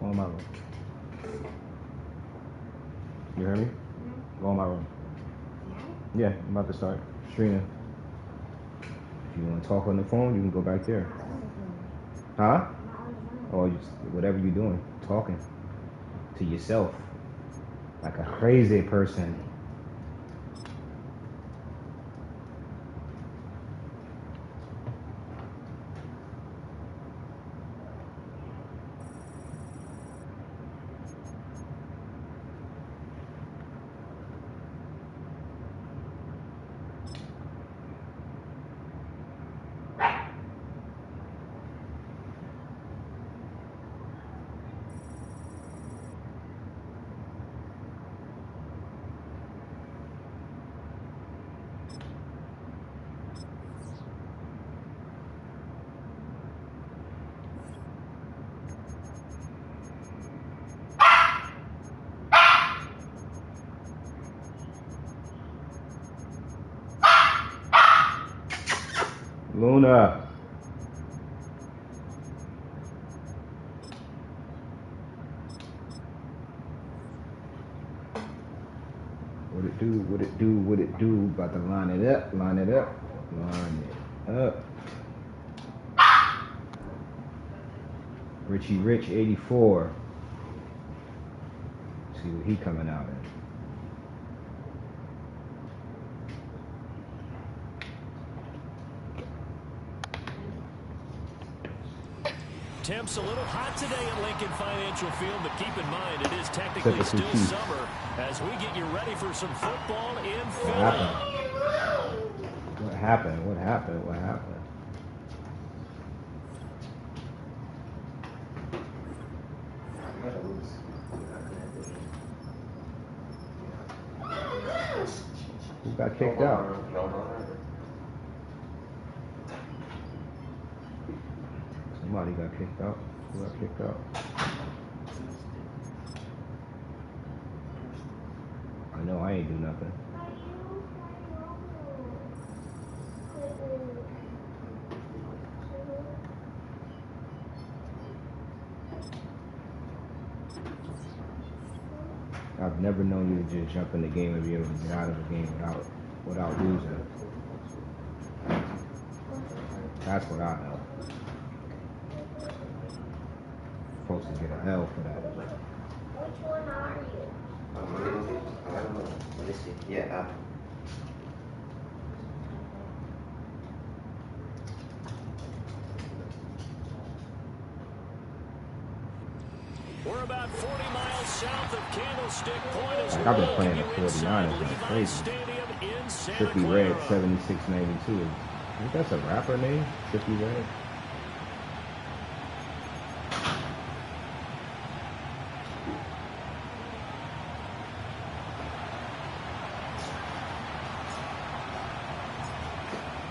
Go in my room. You hear me? Go in my room. Yeah, I'm about to start streaming. If you want to talk on the phone, you can go back there. Huh? Or whatever you're doing, talking to yourself like a crazy person. Luna. What it do, what it do, what it do. About to line it up, line it up, line it up. Richie Rich 84. See what he coming out in. Temps a little hot today at Lincoln Financial Field, but keep in mind it is technically still summer as we get you ready for some football in Philly. What happened? What happened? What happened? Who got kicked out? Somebody got kicked out. Who got kicked out? I know I ain't do nothing. I've never known you to just jump in the game and be able to get out of the game without losing. That's what I know. Supposed to get an L for that. Which one are you? I don't know. Let me see. Yeah. We're about 40 miles south of Candlestick Point as I've been playing at 49. It's been crazy. Trippy Red 7692. I think that's a rapper name. Trippy Red.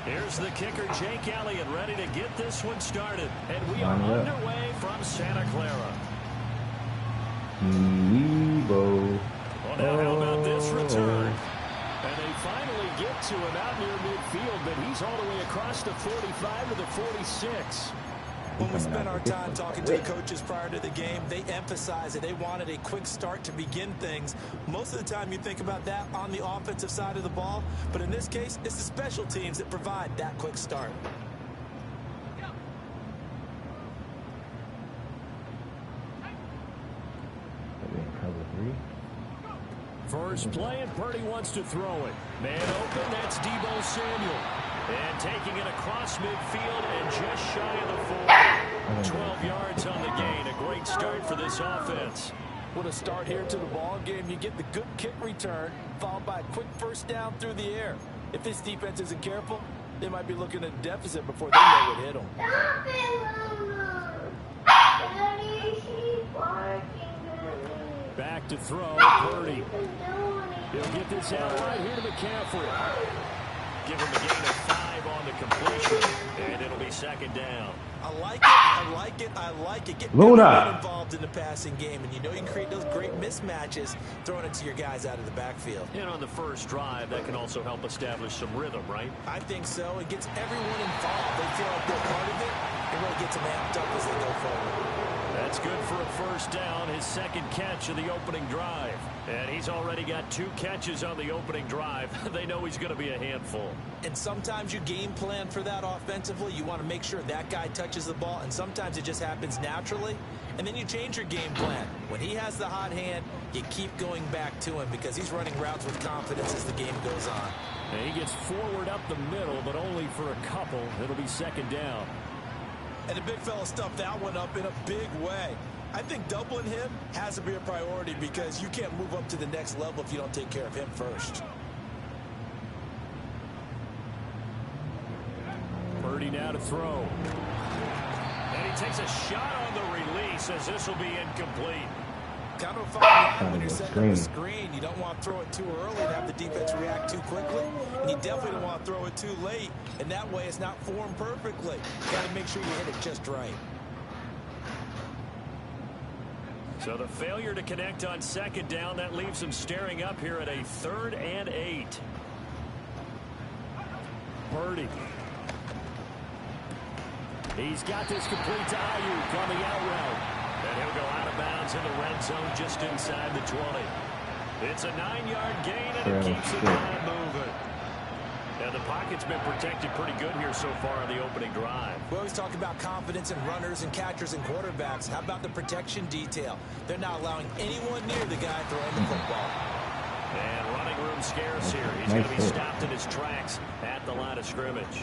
Here's the kicker, Jake Elliott, ready to get this one started. And we are underway from Santa Clara. Nebo. Well, now how about this return? And they finally get to him out near midfield, but he's all the way across the 45 to the 46. When we spent our time talking to the coaches prior to the game, they emphasized that they wanted a quick start to begin things. Most of the time you think about that on the offensive side of the ball, but in this case, it's the special teams that provide that quick start. First play, and Purdy wants to throw it. Man open, that's Deebo Samuel. And taking it across midfield and just shy of the 4. 12 yards on the gain. A great start for this offense. What a start here to the ball game. You get the good kick return, followed by a quick first down through the air. If this defense isn't careful, they might be looking at a deficit before they know it hit them. Stop it, Luna. Daddy, she's barking at me. Back to throw, Purdy. He'll get this out right here to McCaffrey. Give him a gain of 5 on the completion, and it'll be second down. I like it, I like it, I like it. Get everyone involved in the passing game, and you know you can create those great mismatches throwing it to your guys out of the backfield. And on the first drive, that can also help establish some rhythm, right? I think so. It gets everyone involved. They feel like they're part of it. It really gets them amped up as they go forward. That That's good for a first down, his second catch of the opening drive. And he's already got 2 catches on the opening drive. They know he's going to be a handful. And sometimes you game plan for that offensively. You want to make sure that guy touches the ball, and sometimes it just happens naturally. And then you change your game plan. When he has the hot hand, you keep going back to him because he's running routes with confidence as the game goes on. And he gets forward up the middle, but only for a couple. It'll be second down. And the big fella stuffed that one up in a big way. I think doubling him has to be a priority because you can't move up to the next level if you don't take care of him first. Purdy now to throw. And he takes a shot on the release as this will be incomplete. Kind of a fine line when you're setting up a screen. You don't want to throw it too early and have the defense react too quickly. And you definitely don't want to throw it too late. And that way it's not formed perfectly. You got to make sure you hit it just right. So the failure to connect on second down, that leaves him staring up here at a 3rd and 8. Purdy. He's got this complete to Ayuk on the out route. And he'll go out of bounds in the red zone just inside the 20. It's a 9-yard gain, and it keeps the drive moving. And the pocket's been protected pretty good here so far on the opening drive. We always talk about confidence in runners and catchers and quarterbacks. How about the protection detail? They're not allowing anyone near the guy throwing the football. And running room scarce here. He's going to be stopped in his tracks at the line of scrimmage.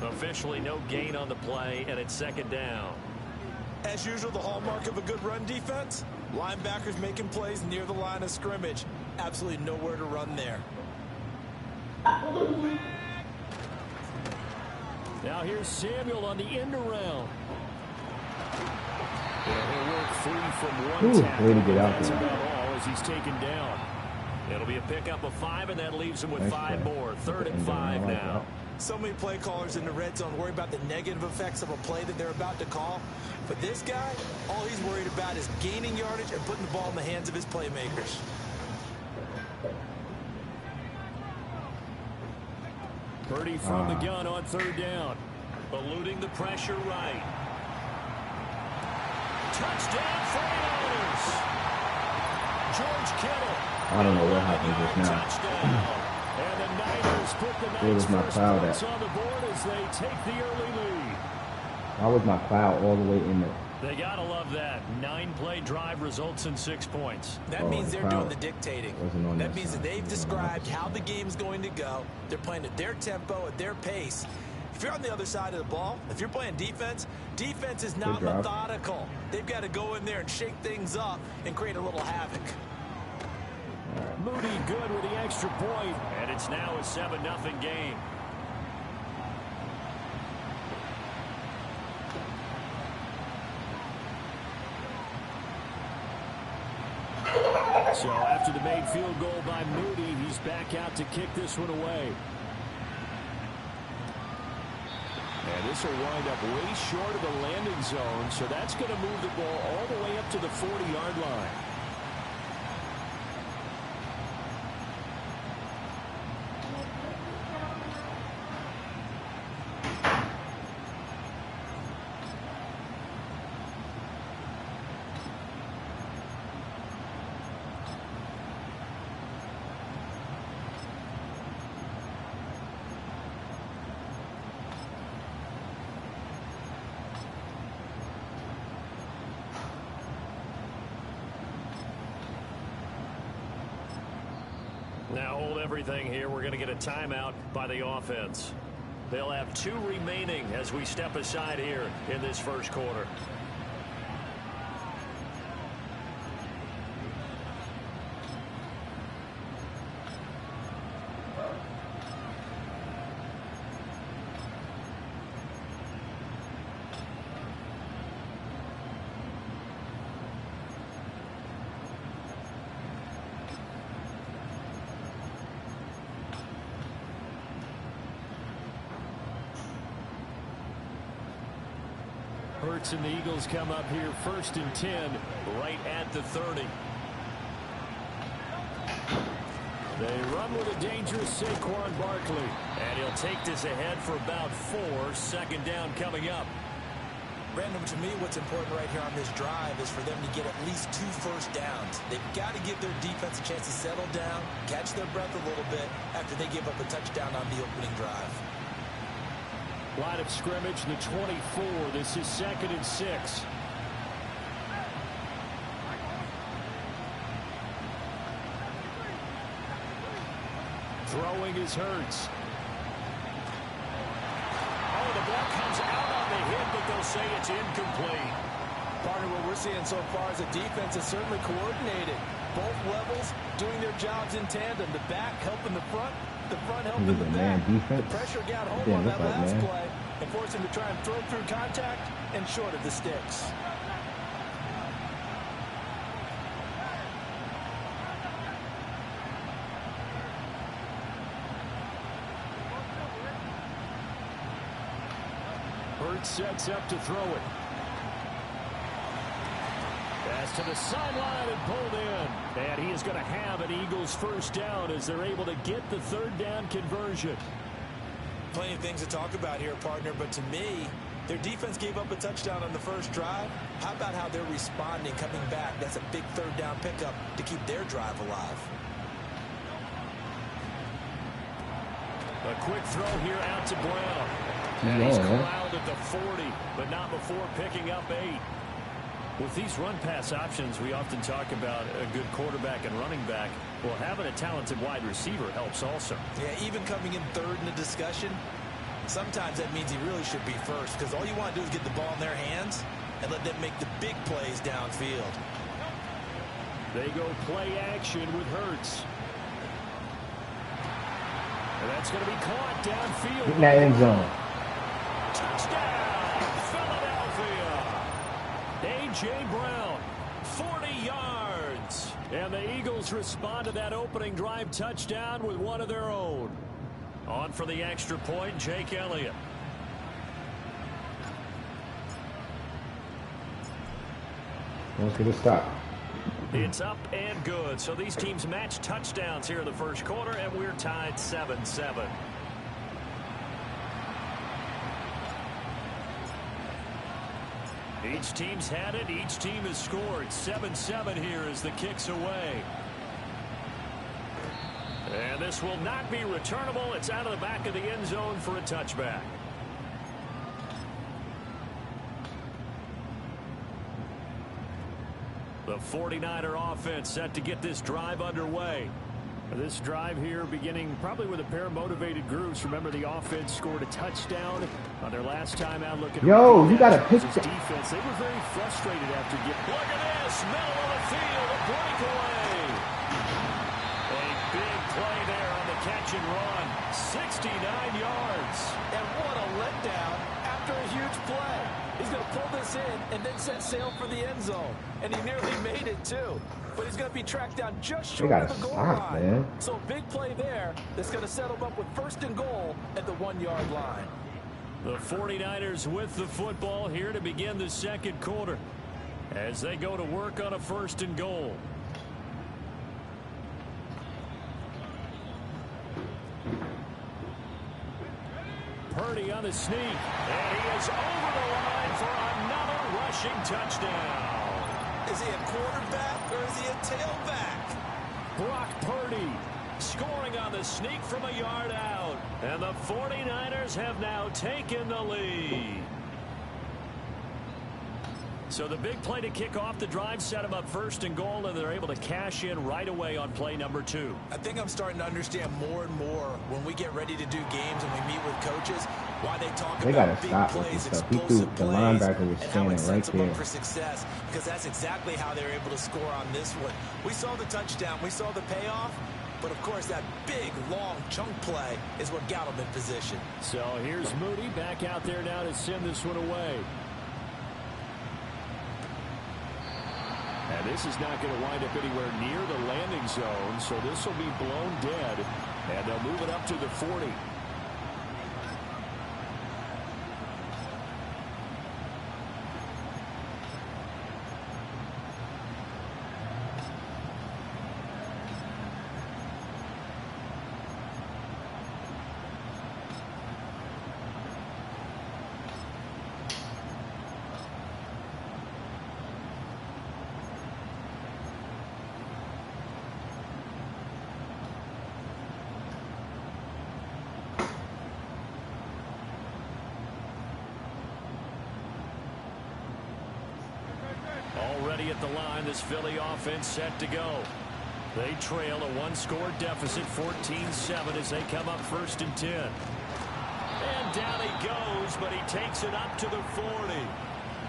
Officially no gain on the play, and it's second down. As usual, the hallmark of a good run defense, linebackers making plays near the line of scrimmage. Absolutely nowhere to run there. Now here's Samuel on the end around. He'll work free from one tackle. Way to get out That's there. about all as he's taken down. It'll be a pickup of 5, and that leaves him with 5 more. 3rd and 5 now. So many play callers in the red zone worry about the negative effects of a play that they're about to call. But this guy, all he's worried about is gaining yardage and putting the ball in the hands of his playmakers. Purdy from the gun on 3rd down. Eluding the pressure right. Touchdown 49ers. George Kittle. I don't know what happened just now. Touchdown. And the Niners put the Where was my first cloud points at? on the board as they take the early lead. Why was my cloud all the way in there? They gotta love that. 9-play drive results in 6 points. That means they're doing the dictating. That means that they've Wasn't described how the game's going to go. They're playing at their tempo, at their pace. If you're on the other side of the ball, if you're playing defense, defense is not methodical. They've got to go in there and shake things up and create a little havoc. Moody good with the extra point, and it's now a 7-0 game. So after the made field goal by Moody, he's back out to kick this one away. And this will wind up way short of the landing zone, so that's going to move the ball all the way up to the 40-yard line. Now hold everything here. We're going to get a timeout by the offense. They'll have 2 remaining as we step aside here in this first quarter. Hurts and the Eagles come up here 1st and 10 right at the 30. They run with a dangerous Saquon Barkley. And he'll take this ahead for about 4. 2nd down coming up. Brandon, to me, what's important right here on this drive is for them to get at least 2 first downs. They've got to give their defense a chance to settle down, catch their breath a little bit after they give up a touchdown on the opening drive. Line of scrimmage, the 24. This is 2nd and 6. Throwing is Hurts. Oh, the ball comes out on the hit, but they'll say it's incomplete. Partner, what we're seeing so far is a defense is certainly coordinated. Both levels doing their jobs in tandem. The back helping the front helping the back. The pressure got home on that last play and forced him to try and throw through contact and short of the sticks. Hurts sets up to throw it. Pass to the sideline and pulled in. And he is going to have an Eagles first down as they're able to get the 3rd down conversion. Plenty of things to talk about here, partner, but to me, their defense gave up a touchdown on the first drive. How about how they're responding, coming back? That's a big 3rd down pickup to keep their drive alive. A quick throw here out to Brown. And he's corralled at the 40, but not before picking up 8. With these run-pass options, we often talk about a good quarterback and running back. Well, having a talented wide receiver helps also. Yeah, even coming in 3rd in the discussion, sometimes that means he really should be first, because all you want to do is get the ball in their hands and let them make the big plays downfield. They go play action with Hurts. And that's going to be caught downfield. In that end zone. Touchdown, Philadelphia. A.J. Brown, 40 yards. And the Eagles respond to that opening drive touchdown with one of their own. On for the extra point, Jake Elliott. Let's get a stop. It's up and good. So these teams match touchdowns here in the first quarter, and we're tied 7-7. Each team's had it. Each team has scored. 7-7 here as the kick's away. And this will not be returnable. It's out of the back of the end zone for a touchback. The 49er offense set to get this drive underway. This drive here beginning probably with a pair of motivated groups. Remember, the offense scored a touchdown on their last time out looking. Yo, you got to pick the defense. They were very frustrated after getting. Look at this, middle of the field, a breakaway. A big play there on the catch and run. 69 yards. And what a letdown after a huge play. He's going to pull this in and then set sail for the end zone. And he nearly made it, too. But he's going to be tracked down just short of the goal line. Man. So a big play there that's going to settle him up with 1st and goal at the 1-yard line. The 49ers with the football here to begin the second quarter as they go to work on a 1st and goal. Purdy on the sneak, and he is over the line for another rushing touchdown. Is he a quarterback or is he a tailback? Brock Purdy scoring on the sneak from a yard out. And the 49ers have now taken the lead. So the big play to kick off the drive set them up 1st and goal, and they're able to cash in right away on play number 2. I think I'm starting to understand more and more when we get ready to do games and we meet with coaches why they talk about big plays, explosive plays, and how it sets them up for success, because that's exactly how they're able to score on this one. We saw the touchdown, we saw the payoff, but of course that big, long chunk play is what got them in position. So here's Moody back out there now to send this one away. And this is not going to wind up anywhere near the landing zone, so this will be blown dead, and they'll move it up to the 40. Already at the line, this Philly offense set to go. They trail a one-score deficit, 14-7, as they come up 1st and 10. And down he goes, but he takes it up to the 40.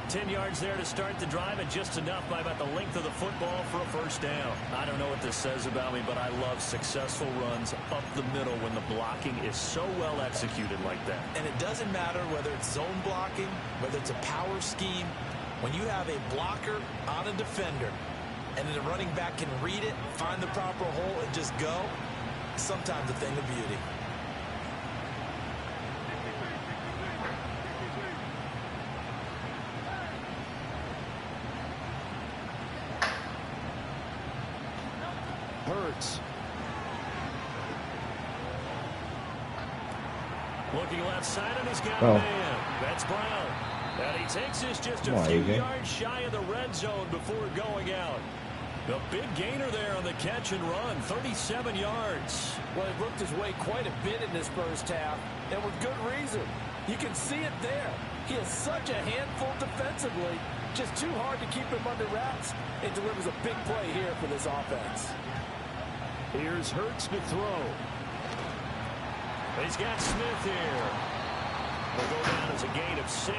10 yards there to start the drive, and just enough by about the length of the football for a 1st down. I don't know what this says about me, but I love successful runs up the middle when the blocking is so well executed like that. And it doesn't matter whether it's zone blocking, whether it's a power scheme. When you have a blocker on a defender, and then the running back can read it, find the proper hole, and just go, sometimes a thing of beauty. Hurts. Looking left side, and he's got a man. That's Brown. And he takes this just a few yards shy of the red zone before going out. The big gainer there on the catch and run, 37 yards. Well, he worked his way quite a bit in this first half, and with good reason. You can see it there. He is such a handful defensively. Just too hard to keep him under wraps. It delivers a big play here for this offense. Here's Hurts to throw. He's got Smith here. Will go down as a gain of 6,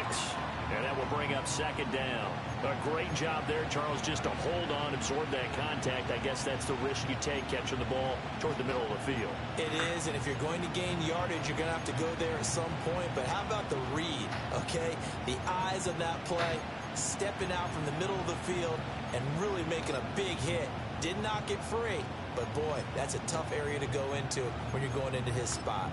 and that will bring up 2nd down. A great job there, Charles, just to hold on, absorb that contact. I guess that's the risk you take catching the ball toward the middle of the field. It is, and if you're going to gain yardage, you're going to have to go there at some point. But how about the read, okay? The eyes of that play, stepping out from the middle of the field and really making a big hit. Did not get free, but boy, that's a tough area to go into when you're going into his spot.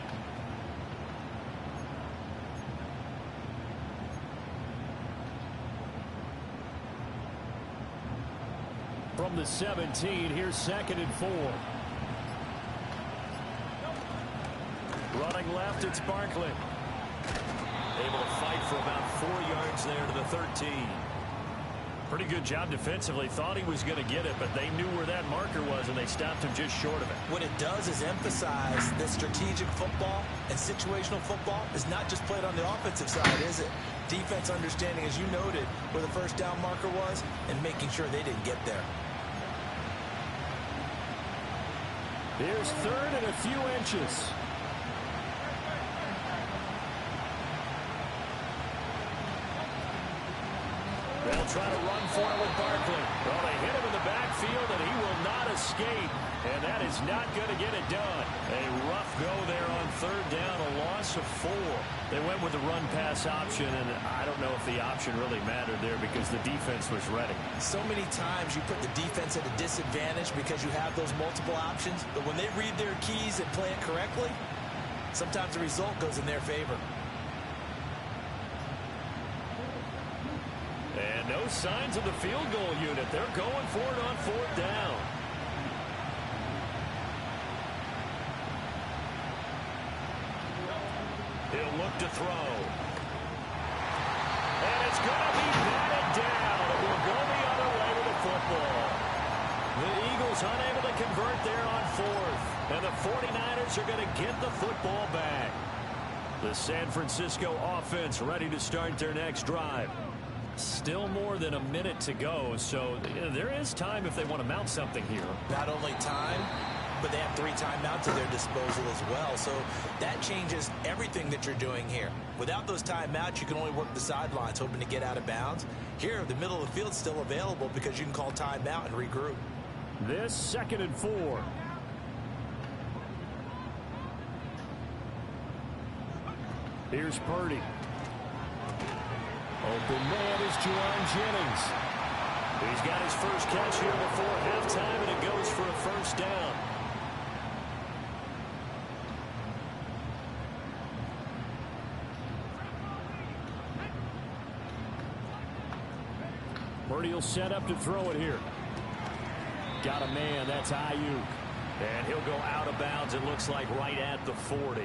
From the 17, here's 2nd and 4. Running left, it's Barkley. Able to fight for about 4 yards there to the 13. Pretty good job defensively. Thought he was going to get it, but they knew where that marker was, and they stopped him just short of it. What it does is emphasize that strategic football and situational football is not just played on the offensive side, is it? Defense understanding, as you noted, where the 1st down marker was and making sure they didn't get there. Here's 3rd and a few inches. They'll try to run for it with Barkley. Well, they hit him in the backfield, and he will not escape. And that is not going to get it done. A rough go there on 3rd down, a loss of 4. They went with the run-pass option, and I don't know if the option really mattered there because the defense was ready. So many times you put the defense at a disadvantage because you have those multiple options, but when they read their keys and play it correctly, sometimes the result goes in their favor. And no signs of the field goal unit. They're going for it on 4th down. He'll look to throw. And it's going to be batted down. It will go the other way with the football. The Eagles unable to convert there on 4th. And the 49ers are going to get the football back. The San Francisco offense ready to start their next drive. Still more than a minute to go, so there is time if they want to mount something here. Not only time, but they have 3 timeouts at their disposal as well. So that changes everything that you're doing here. Without those timeouts, you can only work the sidelines, hoping to get out of bounds. Here, the middle of the field's still available because you can call timeout and regroup. This 2nd and 4. Here's Purdy. Open man is Juwan Jennings. He's got his first catch here before halftime, and it goes for a 1st down. Purdy will set up to throw it here. Got a man, that's Ayuk. And he'll go out of bounds, it looks like right at the 40.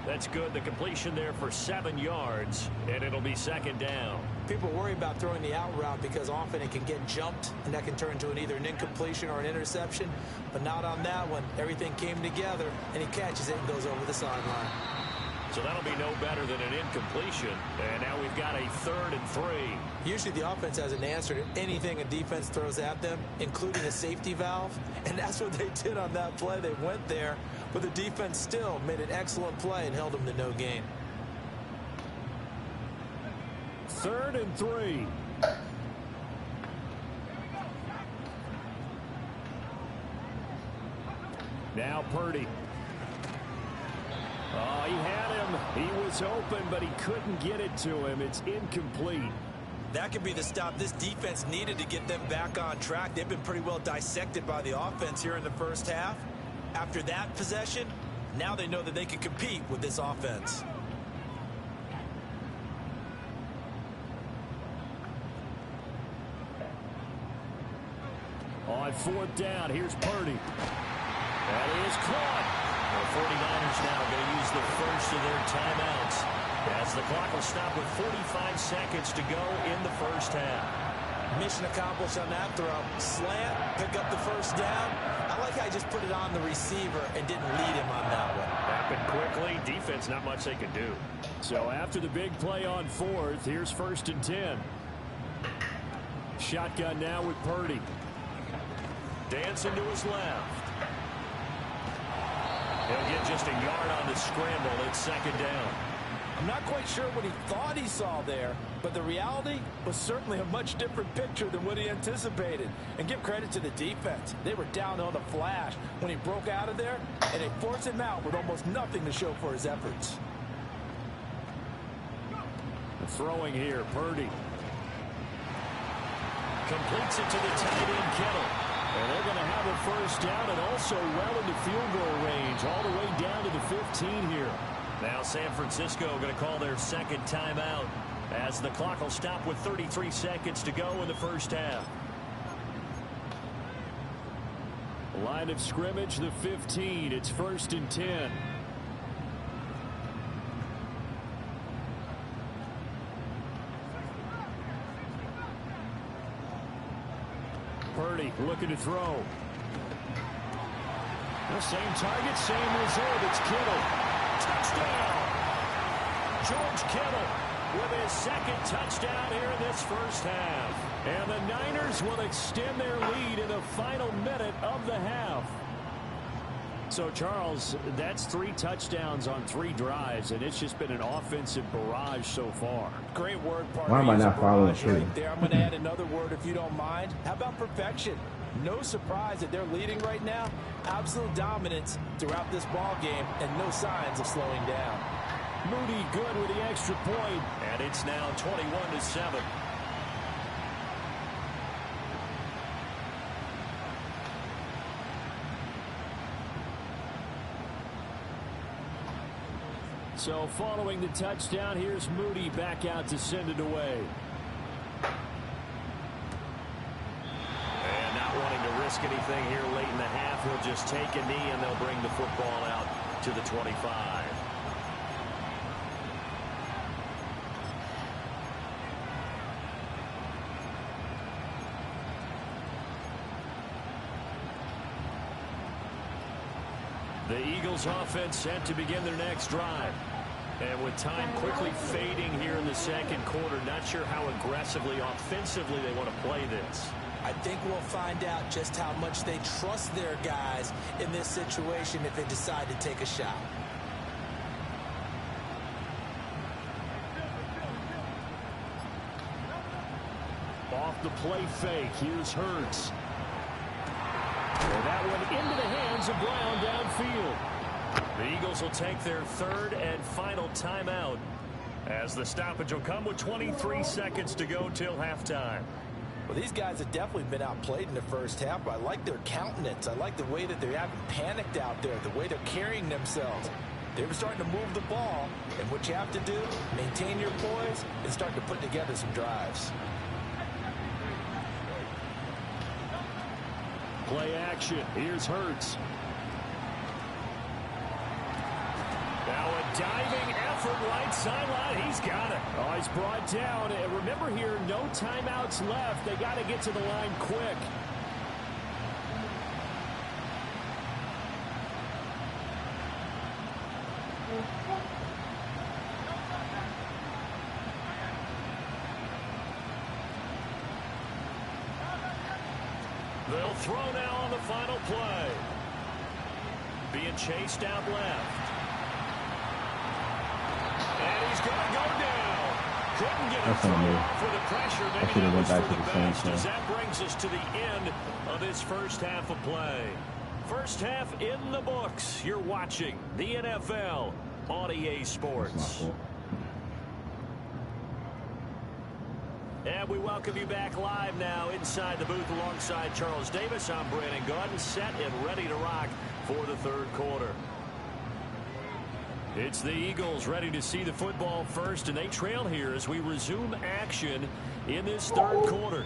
That's good. The completion there for 7 yards, and it'll be 2nd down. People worry about throwing the out route because often it can get jumped, and that can turn into either an incompletion or an interception. But not on that one. Everything came together, and he catches it and goes over the sideline. So that'll be no better than an incompletion. And now we've got a 3rd and 3. Usually the offense has an answer to anything a defense throws at them, including a safety valve. And that's what they did on that play. They went there, but the defense still made an excellent play and held them to no gain. 3rd and 3. Now Purdy. Oh, he had him. He was open, but he couldn't get it to him. It's incomplete. That could be the stop this defense needed to get them back on track. They've been pretty well dissected by the offense here in the first half. After that possession, now they know that they can compete with this offense. On 4th down, here's Purdy. That is caught. The 49ers now going to use the first of their timeouts as the clock will stop with 45 seconds to go in the first half. Mission accomplished on that throw. Slant, pick up the first down. I like how he just put it on the receiver and didn't lead him on that one. Happened quickly. Defense, not much they could do. So after the big play on 4th, here's 1st and 10. Shotgun now with Purdy. Dancing to his left. He'll get just a yard on the scramble. It's 2nd down. I'm not quite sure what he thought he saw there, but the reality was certainly a much different picture than what he anticipated. And give credit to the defense. They were down on the flash when he broke out of there, and they forced him out with almost nothing to show for his efforts. Throwing here, Purdy. Completes it to the tight end, Kittle. And they're going to have a first down and also well into field goal range, all the way down to the 15 here. Now San Francisco going to call their 2nd timeout as the clock will stop with 33 seconds to go in the first half. Line of scrimmage, the 15. It's 1st and 10. Purdy looking to throw. The same target, same result. It's Kittle. Touchdown! George Kittle with his 2nd touchdown here in this first half. And the Niners will extend their lead in the final minute of the half. So, Charles, that's 3 touchdowns on 3 drives, and it's just been an offensive barrage so far. Great word, partner. Why am I not following through? Right there. I'm going to add another word if you don't mind. How about perfection? No surprise that they're leading right now. Absolute dominance throughout this ball game and no signs of slowing down. Moody good with the extra point, and it's now 21-7. So following the touchdown, here's Moody back out to send it away. And not wanting to risk anything here late in the half, he'll just take a knee and they'll bring the football out to the 25. The Eagles offense set to begin their next drive. And with time quickly fading here in the second quarter, not sure how aggressively, offensively they want to play this. I think we'll find out just how much they trust their guys in this situation if they decide to take a shot. Off the play fake, here's Hurts. And that one into the hands of Brown downfield. The Eagles will take their 3rd and final timeout as the stoppage will come with 23 seconds to go till halftime. Well, these guys have definitely been outplayed in the first half, but I like their countenance. I like the way that they haven't panicked out there, the way they're carrying themselves. They were starting to move the ball, and what you have to do, maintain your poise and start to put together some drives. Play action. Here's Hurts. Now a diving effort right sideline. He's got it. Oh, he's brought down. And remember here, no timeouts left. They got to get to the line quick. They'll throw now on the final play. Being chased out left. And he's going to go down. Couldn't get a throw off with the pressure. Maybe that was for the best, as that brings us to the end of this first half of play. First half in the books. You're watching the NFL on EA Sports. And we welcome you back live now inside the booth alongside Charles Davis. I'm Brandon Gaudin, set and ready to rock for the third quarter. It's the Eagles ready to see the football first, and they trail here as we resume action in this third quarter.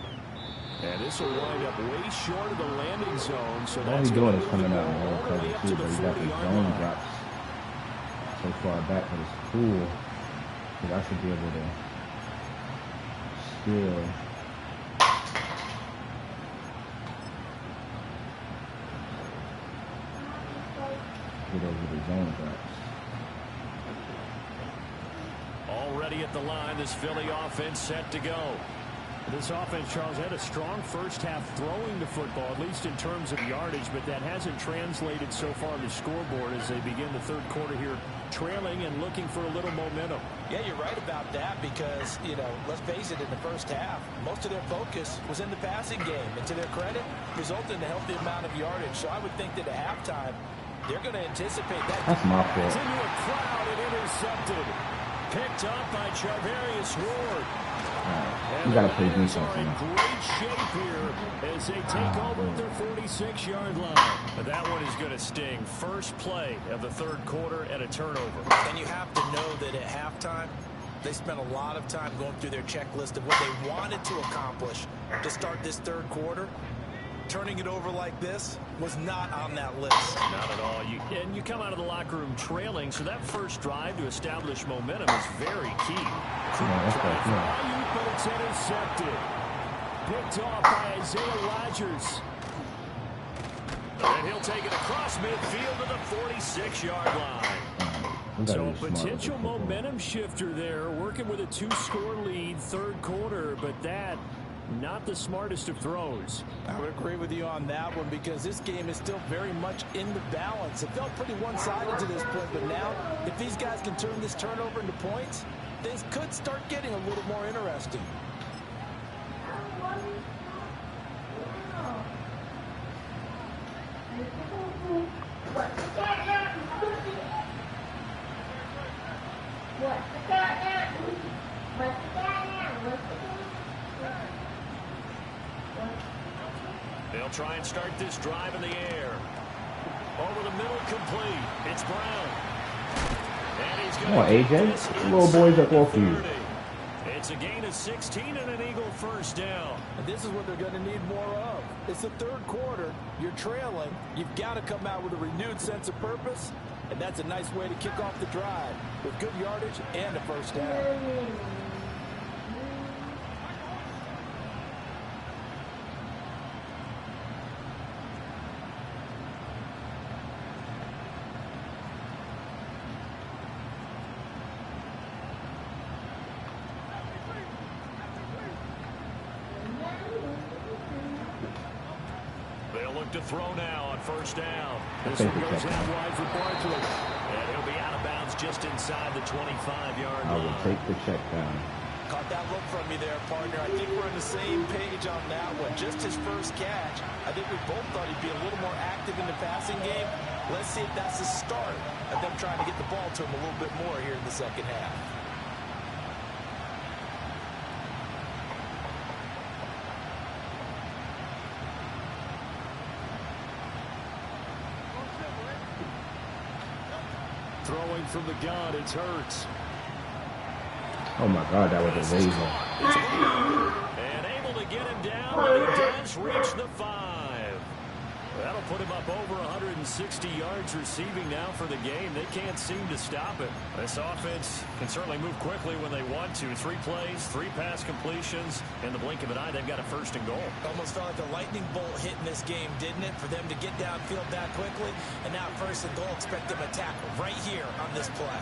And this will wind up way short of the landing zone. So all he's doing is coming out in the cover too, but he got the zone drops so far back, but it's cool because I should be able to still get over the zone drops. Already at the line, this Philly offense set to go. This offense, Charles, had a strong first half throwing the football, at least in terms of yardage, but that hasn't translated so far on the scoreboard as they begin the third quarter here, trailing and looking for a little momentum. Yeah, you're right about that because, you know, let's face it, in the first half, most of their focus was in the passing game, and to their credit, resulted in a healthy amount of yardage. So I would think that at halftime, they're going to anticipate that. That's my fault. Into a crowd and intercepted. Picked up by Charvarius Ward. You gotta play defense. Are in great shape here as they take over at their 46-yard line. But that one is going to sting. First play of the third quarter and a turnover. And you have to know that at halftime, they spent a lot of time going through their checklist of what they wanted to accomplish to start this third quarter. Turning it over like this was not on that list. Not at all. And you come out of the locker room trailing, so that first drive to establish momentum is very key. But it's intercepted. Picked off by Isaiah Rodgers. And he'll take it across midfield to the 46-yard line. So a potential momentum shifter there, working with a 2-score lead, third quarter, but that not the smartest of throws. I would agree with you on that one because this game is still very much in the balance. It felt pretty one-sided to this point, but now if these guys can turn this turnover into points, things could start getting a little more interesting. They'll try and start this drive in the air. Over the middle, complete. It's Brown. And he's going to AJ. Little boys up off you. It's a gain of 16 and an Eagle first down. And this is what they're going to need more of. It's the third quarter. You're trailing. You've got to come out with a renewed sense of purpose. And that's a nice way to kick off the drive with good yardage and a first down. To throw now on first down. This one goes out wide for Barkley. And he'll be out of bounds just inside the 25-yard line. I will take the check down. Caught that look from you there, partner. I think we're on the same page on that one. Just his first catch. I think we both thought he'd be a little more active in the passing game. Let's see if that's the start of them trying to get the ball to him a little bit more here in the second half. Throwing from the gun, it's Hurts. Oh my God, that was a laser. And able to get him down, but he does reach the 5. That'll put him up over 160 yards receiving now for the game. They can't seem to stop it. This offense can certainly move quickly when they want to. 3 plays, 3 pass completions. In the blink of an eye, they've got a first and goal. Almost felt like a lightning bolt hit in this game, didn't it? For them to get downfield that quickly. And now first and goal, expect them to tackle right here on this play.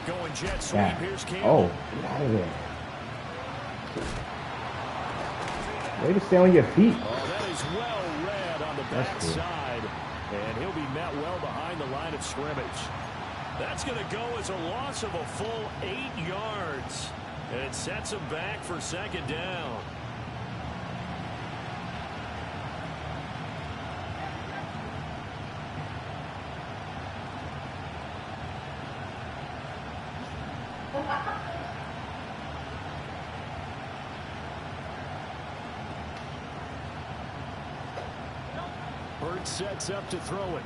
Going jet sweep. Here's Campbell. Oh, get out of there. Way to stay on your feet. Oh, that is well read on the backside. And he'll be met well behind the line of scrimmage. That's going to go as a loss of a full 8 yards. And it sets him back for second down. Bird sets up to throw it.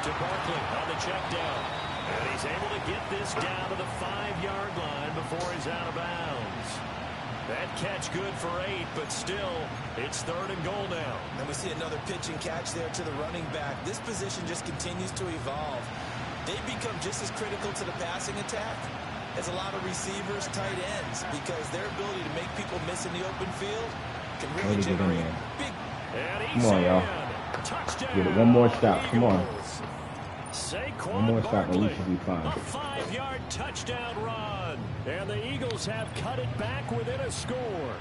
To Barkley on the check down. And he's able to get this down to the 5-yard line before he's out of bounds. That catch good for 8, but still, it's 3rd and goal now. And we see another pitch and catch there to the running back. This position just continues to evolve. They become just as critical to the passing attack as a lot of receivers, tight ends, because their ability to make people miss in the open field can really generate big. Come on, y'all. Get it. One more stop. Come on. One more stop and we should be fine. A 5-yard touchdown run. And the Eagles have cut it back within a score.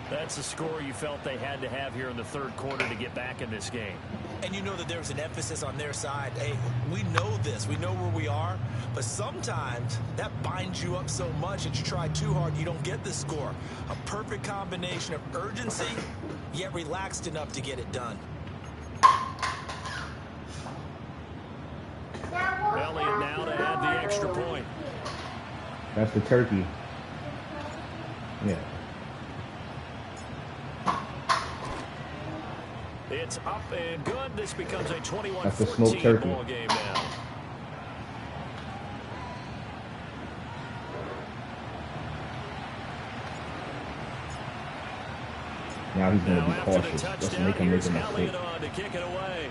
That's the score you felt they had to have here in the 3rd quarter to get back in this game. And you know that there was an emphasis on their side. Hey, we know this. We know where we are. But sometimes that binds you up so much that you try too hard, you don't get the score. A perfect combination of urgency, yet relaxed enough to get it done. Elliott now to add the extra point. That's the turkey. Yeah. It's up and good. This becomes a 21-14 ball game now. Now he's going to be cautious. Let's make him make a mistake. To kick it away.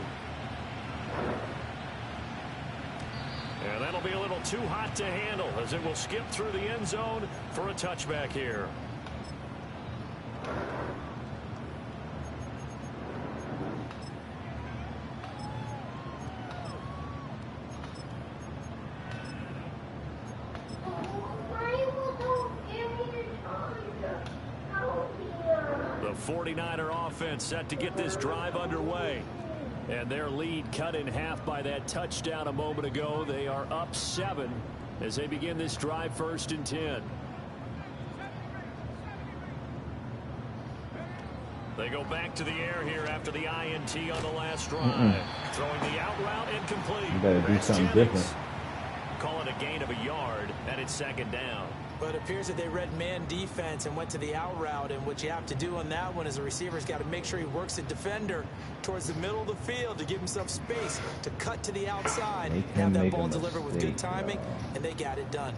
And that'll be a little too hot to handle as it will skip through the end zone for a touchback here. The 49er offense set to get this drive underway. And their lead cut in half by that touchdown a moment ago. They are up 7 as they begin this drive 1st and 10. They go back to the air here after the INT on the last drive. Throwing the out route incomplete. You better do something different. Call it a gain of a yard, and it's 2nd down. But it appears that they read man defense and went to the out route. And what you have to do on that one is the receiver's got to make sure he works the defender towards the middle of the field to give himself space to cut to the outside and have that ball delivered with good timing, and they got it done.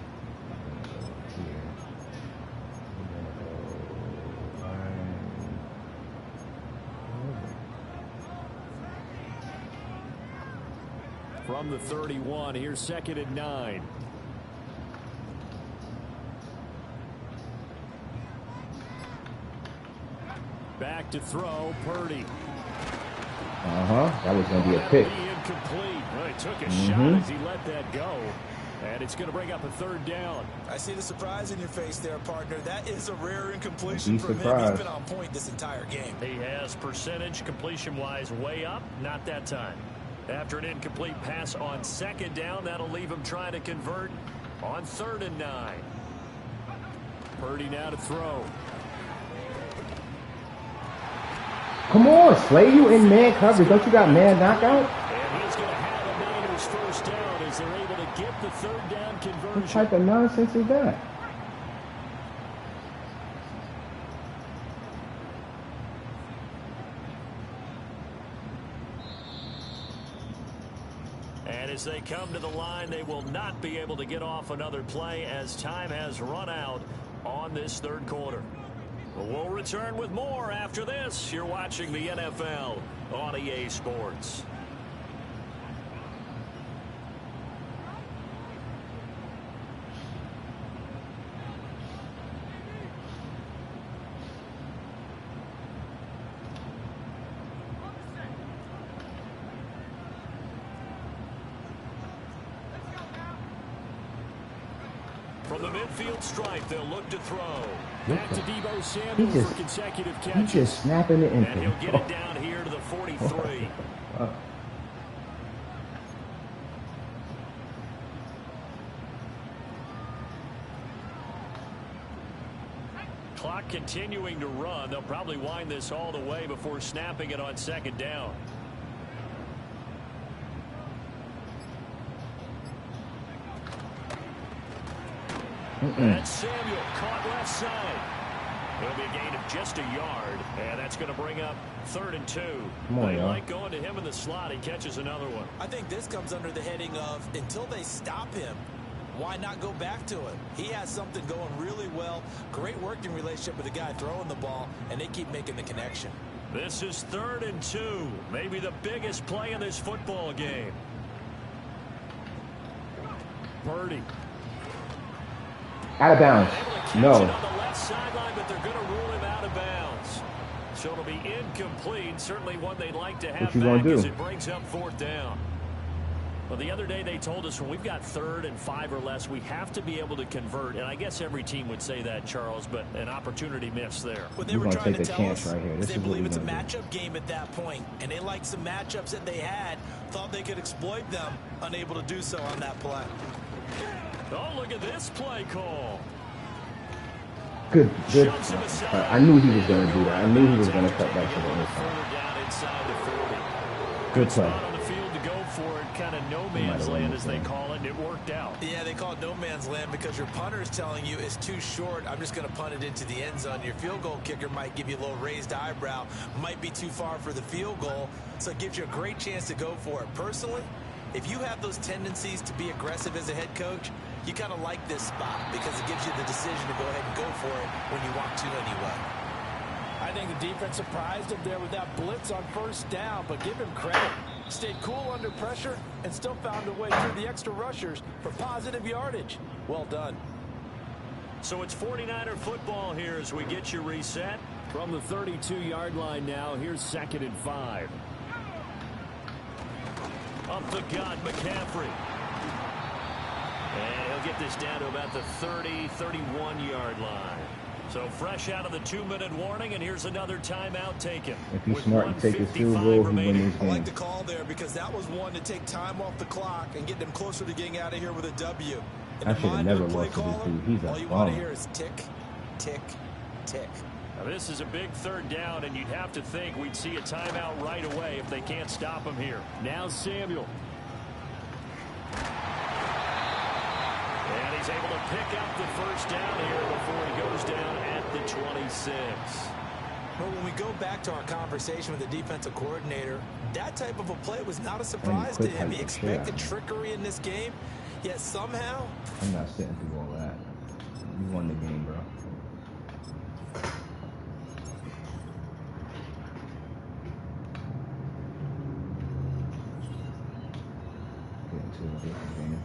From the 31, here's 2nd and 9. Back to throw, Purdy. That was going to be a pick. Incomplete. Well, he took a shot as he let that go. And it's going to bring up a 3rd down. I see the surprise in your face there, partner. That is a rare incompletion from him. He's been on point this entire game. He has percentage completion-wise way up. Not that time. After an incomplete pass on 2nd down, that'll leave him trying to convert on 3rd and 9. Purdy now to throw. Come on, Slay, you in man coverage. Don't you got man knockout? And he's going to have the Niners 1st down as they're able to get the 3rd down conversion. What type of nonsense is that? And as they come to the line, they will not be able to get off another play as time has run out on this 3rd quarter. We'll return with more after this. You're watching the NFL on EA Sports. From the midfield stripe, they'll look to throw. Back to Deebo Samuel for consecutive catches. He's just snapping it in. And he'll get it down here to the 43. Clock continuing to run. They'll probably wind this all the way before snapping it on second down. That's Samuel caught left side. It'll be a gain of just a yard, and that's going to bring up 3rd and 2. They like going to him in the slot. He catches another one. I think this comes under the heading of until they stop him, why not go back to it? He has something going really well. Great working relationship with the guy throwing the ball, and they keep making the connection. This is 3rd and 2. Maybe the biggest play in this football game. Purdy. Out of bounds. No. On the left sideline, but they're going to rule him out of bounds. So it'll be incomplete. Certainly one they'd like to have back as it brings up 4th down. Well, the other day they told us when we've got 3rd and 5 or less, we have to be able to convert. And I guess every team would say that, Charles, but an opportunity missed there. What they were trying to tell us is they believe it's a matchup game at that point, and they liked some matchups that they had, thought they could exploit them, unable to do so on that play. Oh, look at this play call. Good. I knew he was going to do that. I knew he was going to cut back to the inside. Good play. On the field to go for it, kind of no man's land as they call it, and it worked out. Yeah, they call it no man's land because your punter is telling you it's too short. I'm just going to punt it into the end zone. Your field goal kicker might give you a little raised eyebrow, might be too far for the field goal, so it gives you a great chance to go for it. Personally, if you have those tendencies to be aggressive as a head coach, you kind of like this spot because it gives you the decision to go ahead and go for it when you want to anyway. I think the defense surprised him there with that blitz on 1st down, but give him credit. Stayed cool under pressure and still found a way through the extra rushers for positive yardage. Well done. So it's 49er football here as we get you reset. From the 32-yard line now, here's 2nd and 5. Up the gut, McCaffrey. And he'll get this down to about the 30, 31-yard line. So fresh out of the 2-minute warning, and here's another timeout taken. If he's smart and take his field goal, he wins this game. I like the call there because that was one to take time off the clock and get them closer to getting out of here with a W. I should have never lost to this dude. He's a bum. All you want to hear is tick, tick, tick. Now this is a big 3rd down, and you'd have to think we'd see a timeout right away if they can't stop him here. Now Samuel. And he's able to pick up the 1st down here before he goes down at the 26. Well, when we go back to our conversation with the defensive coordinator, that type of a play was not a surprise to him. He expected trickery in this game, yet somehow... I'm not sitting through all that. You won the game, bro. Getting to a different game.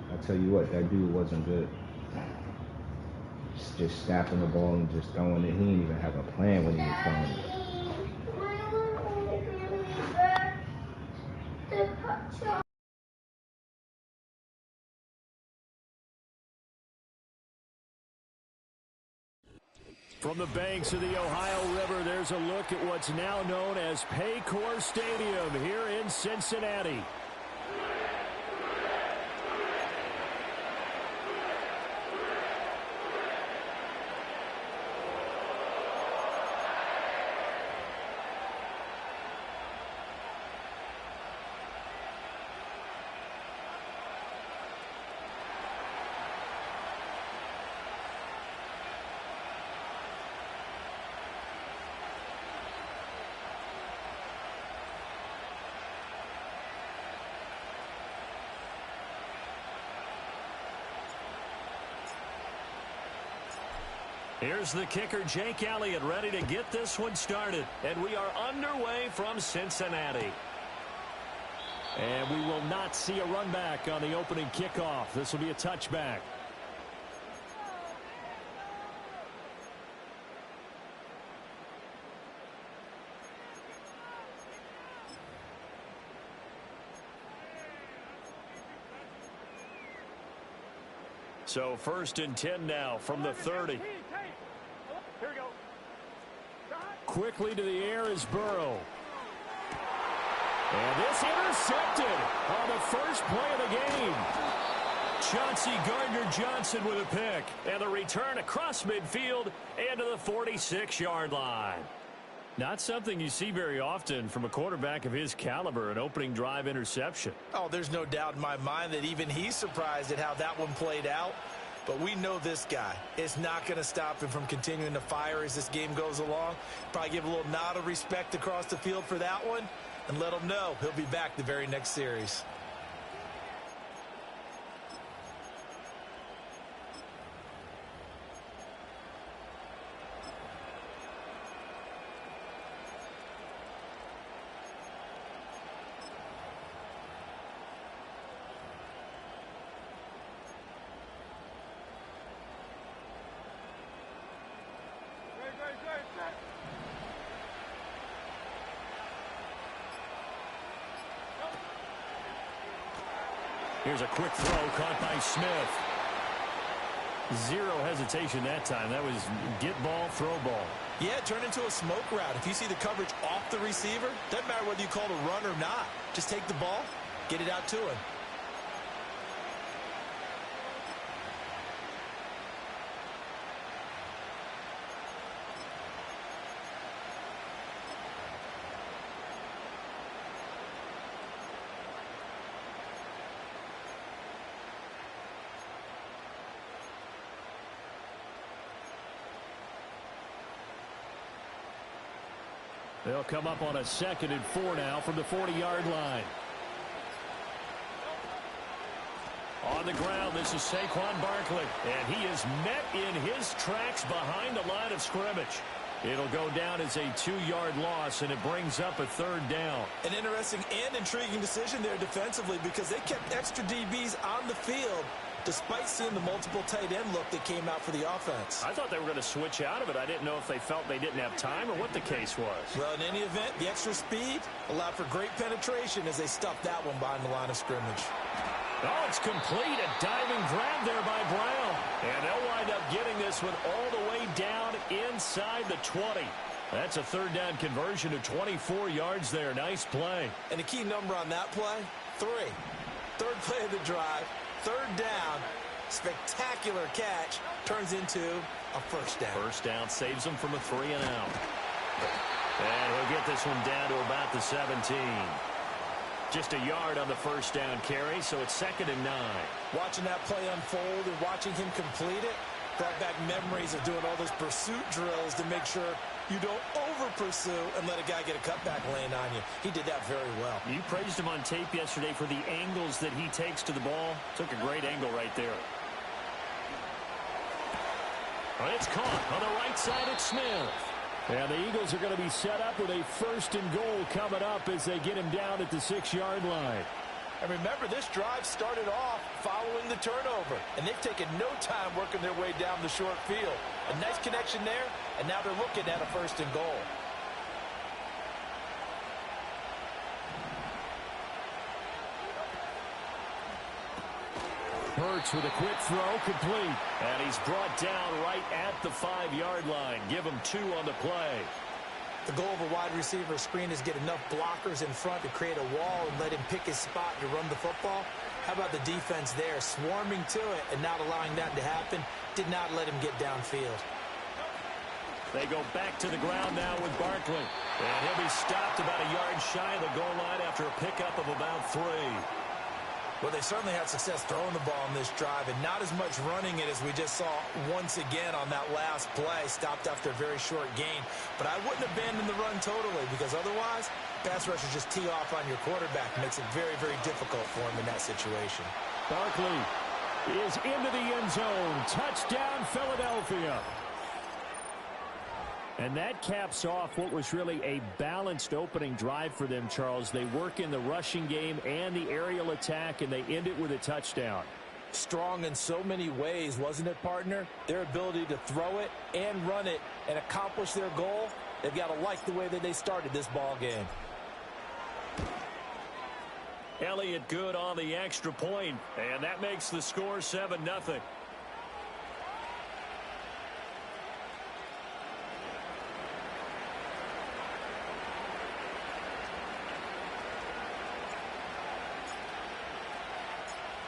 I tell you what, that dude wasn't good. Just snapping the ball and just throwing it. He didn't even have a plan when he was throwing it. From the banks of the Ohio River, there's a look at what's now known as Paycor Stadium here in Cincinnati. Here's the kicker, Jake Elliott, ready to get this one started. And we are underway from Cincinnati. And we will not see a run back on the opening kickoff. This will be a touchback. So 1st and 10 now from the 30. Here we go. Quickly to the air is Burrow. And this intercepted on the first play of the game. Chauncey Gardner-Johnson with a pick. And the return across midfield and to the 46-yard line. Not something you see very often from a quarterback of his caliber, an opening drive interception. Oh, there's no doubt in my mind that even he's surprised at how that one played out. But we know this guy. It's not going to stop him from continuing to fire as this game goes along. Probably give a little nod of respect across the field for that one and let him know he'll be back the very next series. Here's a quick throw caught by Smith. Zero hesitation that time. That was get ball, throw ball. Yeah, turn into a smoke route. If you see the coverage off the receiver, doesn't matter whether you call it a run or not. Just take the ball, get it out to him. They'll come up on a 2nd and 4 now from the 40-yard line. On the ground, this is Saquon Barkley. And he is met in his tracks behind the line of scrimmage. It'll go down as a 2-yard loss, and it brings up a 3rd down. An interesting and intriguing decision there defensively because they kept extra DBs on the field despite seeing the multiple tight end look that came out for the offense. I thought they were going to switch out of it. I didn't know if they felt they didn't have time or what the case was. Well, in any event, the extra speed allowed for great penetration as they stuffed that one behind the line of scrimmage. Oh, it's complete. A diving grab there by Brown. And they'll wind up getting this one all the way down inside the 20. That's a 3rd down conversion to 24 yards there. Nice play. And the key number on that play, 3. 3rd play of the drive. 3rd down, spectacular catch, turns into a 1st down. 1st down saves him from a 3 and out. And he'll get this one down to about the 17. Just a yard on the 1st down carry, so it's 2nd and 9. Watching that play unfold and watching him complete it brought back memories of doing all those pursuit drills to make sure you don't over-pursue and let a guy get a cutback lane on you. He did that very well. You praised him on tape yesterday for the angles that he takes to the ball. Took a great angle right there. Well, it's caught on the right side at Smith. And the Eagles are going to be set up with a 1st and goal coming up as they get him down at the 6-yard line. And remember, this drive started off following the turnover. And they've taken no time working their way down the short field. A nice connection there, and now they're looking at a 1st and goal. Hurts with a quick throw, complete. And he's brought down right at the 5-yard line. Give him 2 on the play. The goal of a wide receiver screen is get enough blockers in front to create a wall and let him pick his spot to run the football. How about the defense there, swarming to it and not allowing that to happen? Did not let him get downfield. They go back to the ground now with Barkley. And he'll be stopped about a yard shy of the goal line after a pickup of about 3. Well, they certainly had success throwing the ball on this drive and not as much running it as we just saw once again on that last play, stopped after a very short gain. But I wouldn't abandon the run totally because otherwise, pass rushers just tee off on your quarterback. Makes it very, very difficult for him in that situation. Barkley is into the end zone. Touchdown, Philadelphia. And that caps off what was really a balanced opening drive for them, Charles. They work in the rushing game and the aerial attack, and they end it with a touchdown. Strong in so many ways, wasn't it, partner? Their ability to throw it and run it and accomplish their goal, they've got to like the way that they started this ball game. Elliott good on the extra point, and that makes the score 7-0.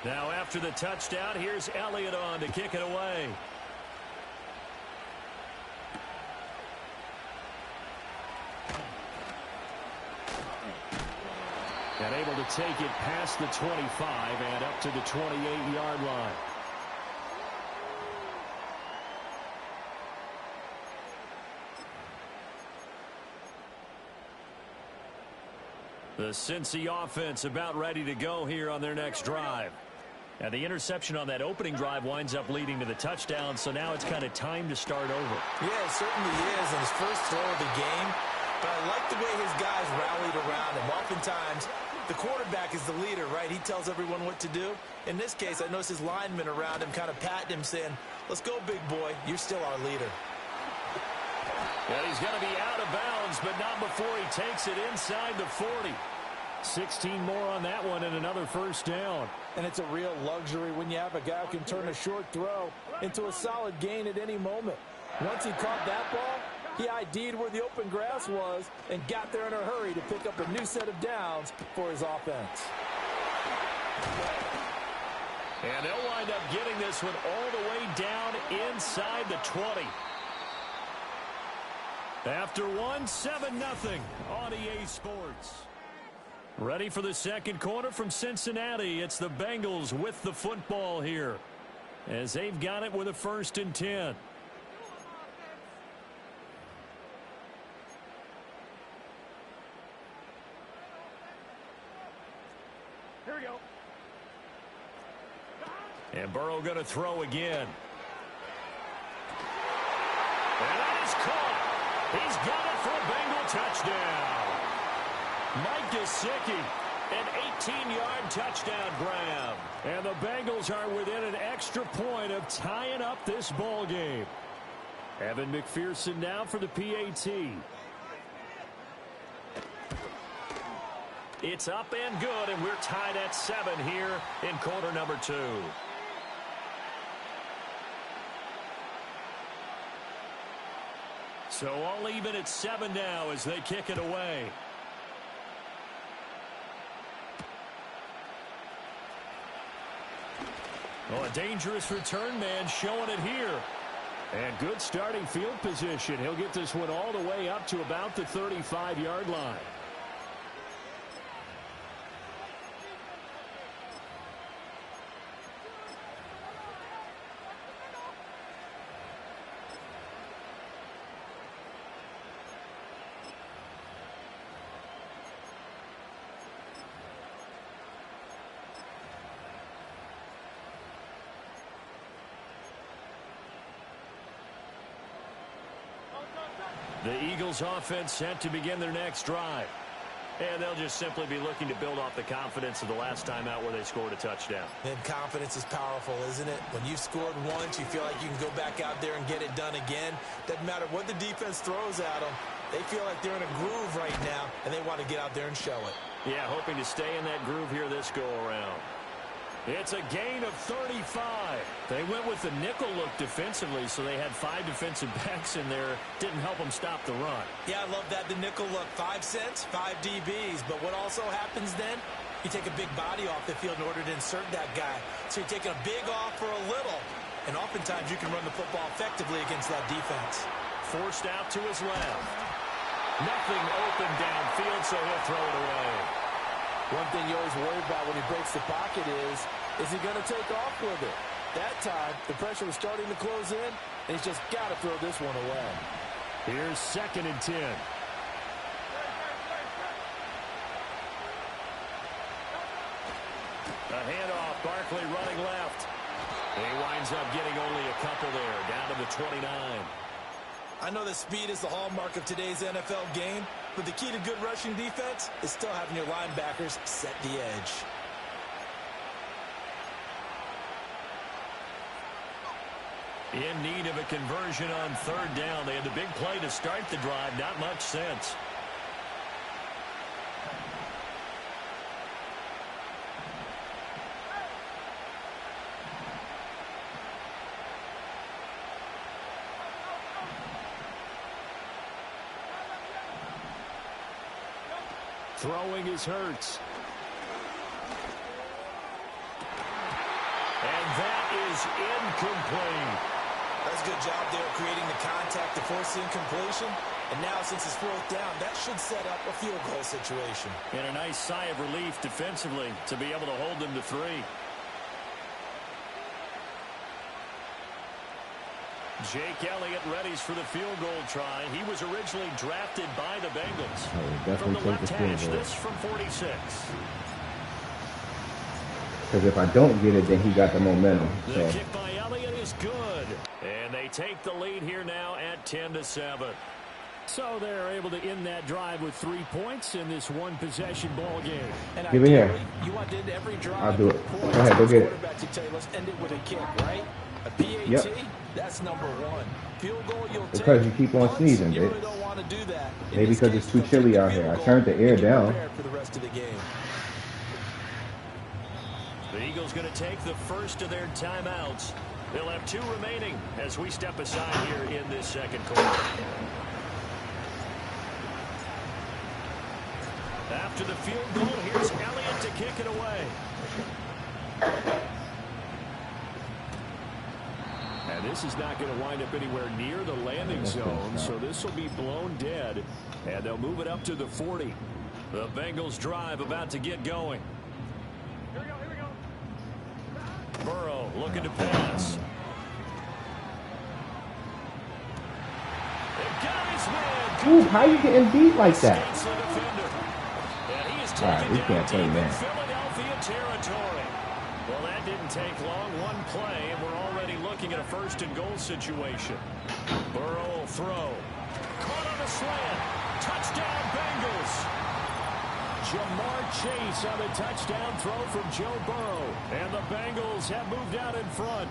Now after the touchdown, here's Elliott on to kick it away. And able to take it past the 25 and up to the 28-yard line. The Cincy offense about ready to go here on their next drive. And the interception on that opening drive winds up leading to the touchdown, so now it's kind of time to start over. Yeah, it certainly is in his first throw of the game. But I like the way his guys rallied around him. Oftentimes, the quarterback is the leader, right? He tells everyone what to do. In this case, I noticed his linemen around him kind of patting him, saying, let's go, big boy. You're still our leader. And he's going to be out of bounds, but not before he takes it inside the 40. 16 more on that one and another first down. And it's a real luxury when you have a guy who can turn a short throw into a solid gain at any moment. Once he caught that ball, he ID'd where the open grass was and got there in a hurry to pick up a new set of downs for his offense. And they'll wind up getting this one all the way down inside the 20. After 7-0 on EA Sports. Ready for the second quarter from Cincinnati. It's the Bengals with the football here as they've got it with a 1st and 10. Here we go. And Burrow going to throw again. And that is caught. He's got it for a Bengal touchdown. Mike Gesicki, an 18-yard touchdown grab. And the Bengals are within an extra point of tying up this ball game. Evan McPherson now for the PAT. It's up and good, and we're tied at 7 here in quarter number 2. So all even at 7 now as they kick it away. Oh, a dangerous return man showing it here. And good starting field position. He'll get this one all the way up to about the 35-yard line. The Eagles offense set to begin their next drive. And they'll just simply be looking to build off the confidence of the last time out where they scored a touchdown. And confidence is powerful, isn't it? When you've scored once, you feel like you can go back out there and get it done again. Doesn't matter what the defense throws at them. They feel like they're in a groove right now, and they want to get out there and show it. Yeah, hoping to stay in that groove here this go-around. It's a gain of 35. They went with the nickel look defensively, so they had 5 defensive backs in there. Didn't help them stop the run. Yeah, I love that, the nickel look. 5 cents, 5 DBs. But what also happens then, you take a big body off the field in order to insert that guy. So you're taking a big off for a little. And oftentimes you can run the football effectively against that defense. Forced out to his left. Nothing open downfield, so he'll throw it away. One thing you always worry about when he breaks the pocket is he going to take off with it? That time, the pressure was starting to close in, and he's just got to throw this one away. Here's 2nd and 10. A handoff, Barkley running left. He winds up getting only a couple there, down to the 29. I know that speed is the hallmark of today's NFL game, but the key to good rushing defense is still having your linebackers set the edge. In need of a conversion on third down. They had the big play to start the drive. Not much sense. Throwing is Hurts. And that is incomplete. That's a good job there creating the contact to force the incompletion. And now since it's fourth down, that should set up a field goal situation. And a nice sigh of relief defensively to be able to hold them to 3. Jake Elliott readies for the field goal try. He was originally drafted by the Bengals. From the left hash, this from 46. Because if I don't get it, then he got the momentum. The kick by Elliott is good. And they take the lead here now at 10-7. So they're able to end that drive with 3 points in this one-possession ball game. And give it here. You want to end every drive. I'll do it. Go ahead, go get it. Let's end it with a kick, right? A PAT, yep. That's number 1. Field goal, you'll take. Because you keep on sneezing, you bitch. really don't want to do that. Maybe because it's too chilly out here. I turned the air down. For the rest of the game. The Eagles going to take the first of their timeouts. They'll have 2 remaining as we step aside here in this second quarter. After the field goal, here's Elliott to kick it away. And this is not going to wind up anywhere near the landing zone, so this will be blown dead, and they'll move it up to the 40. The Bengals drive about to get going. Here we go. Burrow looking to pass. And got his man. Ooh, how you getting beat like that? Skates the defender. And he is All right, taken we down can't play deep in that. Philadelphia territory. Well, that didn't take long. One play, and we're already looking at a first and goal situation. Burrow will throw. Caught on a slant. Touchdown, Bengals. Jamar Chase on the touchdown throw from Joe Burrow. And the Bengals have moved out in front.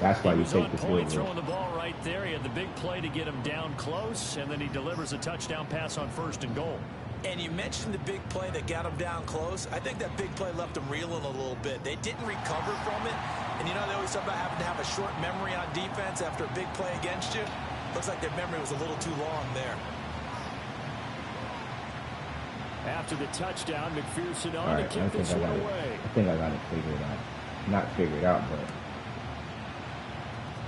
That's why you He was take on the point field goal. throwing the ball right there. He had the big play to get him down close, and then he delivers a touchdown pass on first and goal. And you mentioned the big play that got him down close. I think that big play left him reeling a little bit. They didn't recover from it. And you know, they always talk about having to have a short memory on defense after a big play against you. Looks like their memory was a little too long there. After the touchdown, McPherson on All to right, kick this one away. I think I got it figured out. Not figured out, but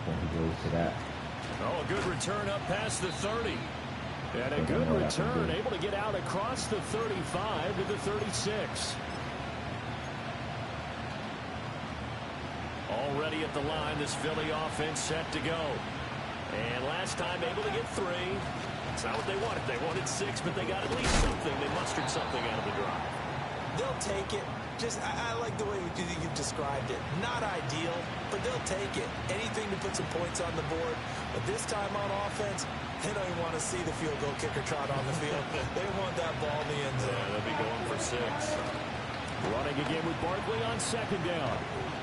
when he goes to that. Oh, a good return up past the 30. And a good return, able to get out across the 35 to the 36. Already at the line, this Philly offense set to go. And last time able to get 3. It's not what they wanted. They wanted 6, but they got at least something. They mustered something out of the drive. They'll take it. I like the way you've described it. Not ideal, but they'll take it. Anything to put some points on the board. But this time on offense, they don't even want to see the field goal kicker trot on the field. They want that ball in the end zone. Yeah, they'll be going for 6. Running again with Barkley on second down.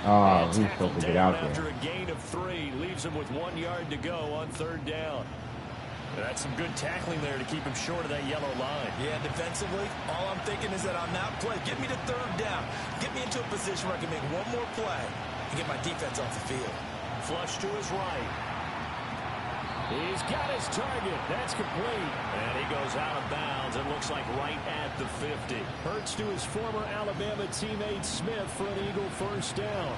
Oh, he's supposed to get out after there. a gain of 3, leaves him with 1 yard to go on third down. That's some good tackling there to keep him short of that yellow line. Yeah, defensively, all I'm thinking is that on that play, get me to third down. Get me into a position where I can make one more play and get my defense off the field. Flush to his right. He's got his target. That's complete. And he goes out of bounds. It looks like right at the 50. Hurts to his former Alabama teammate Smith for an Eagle first down.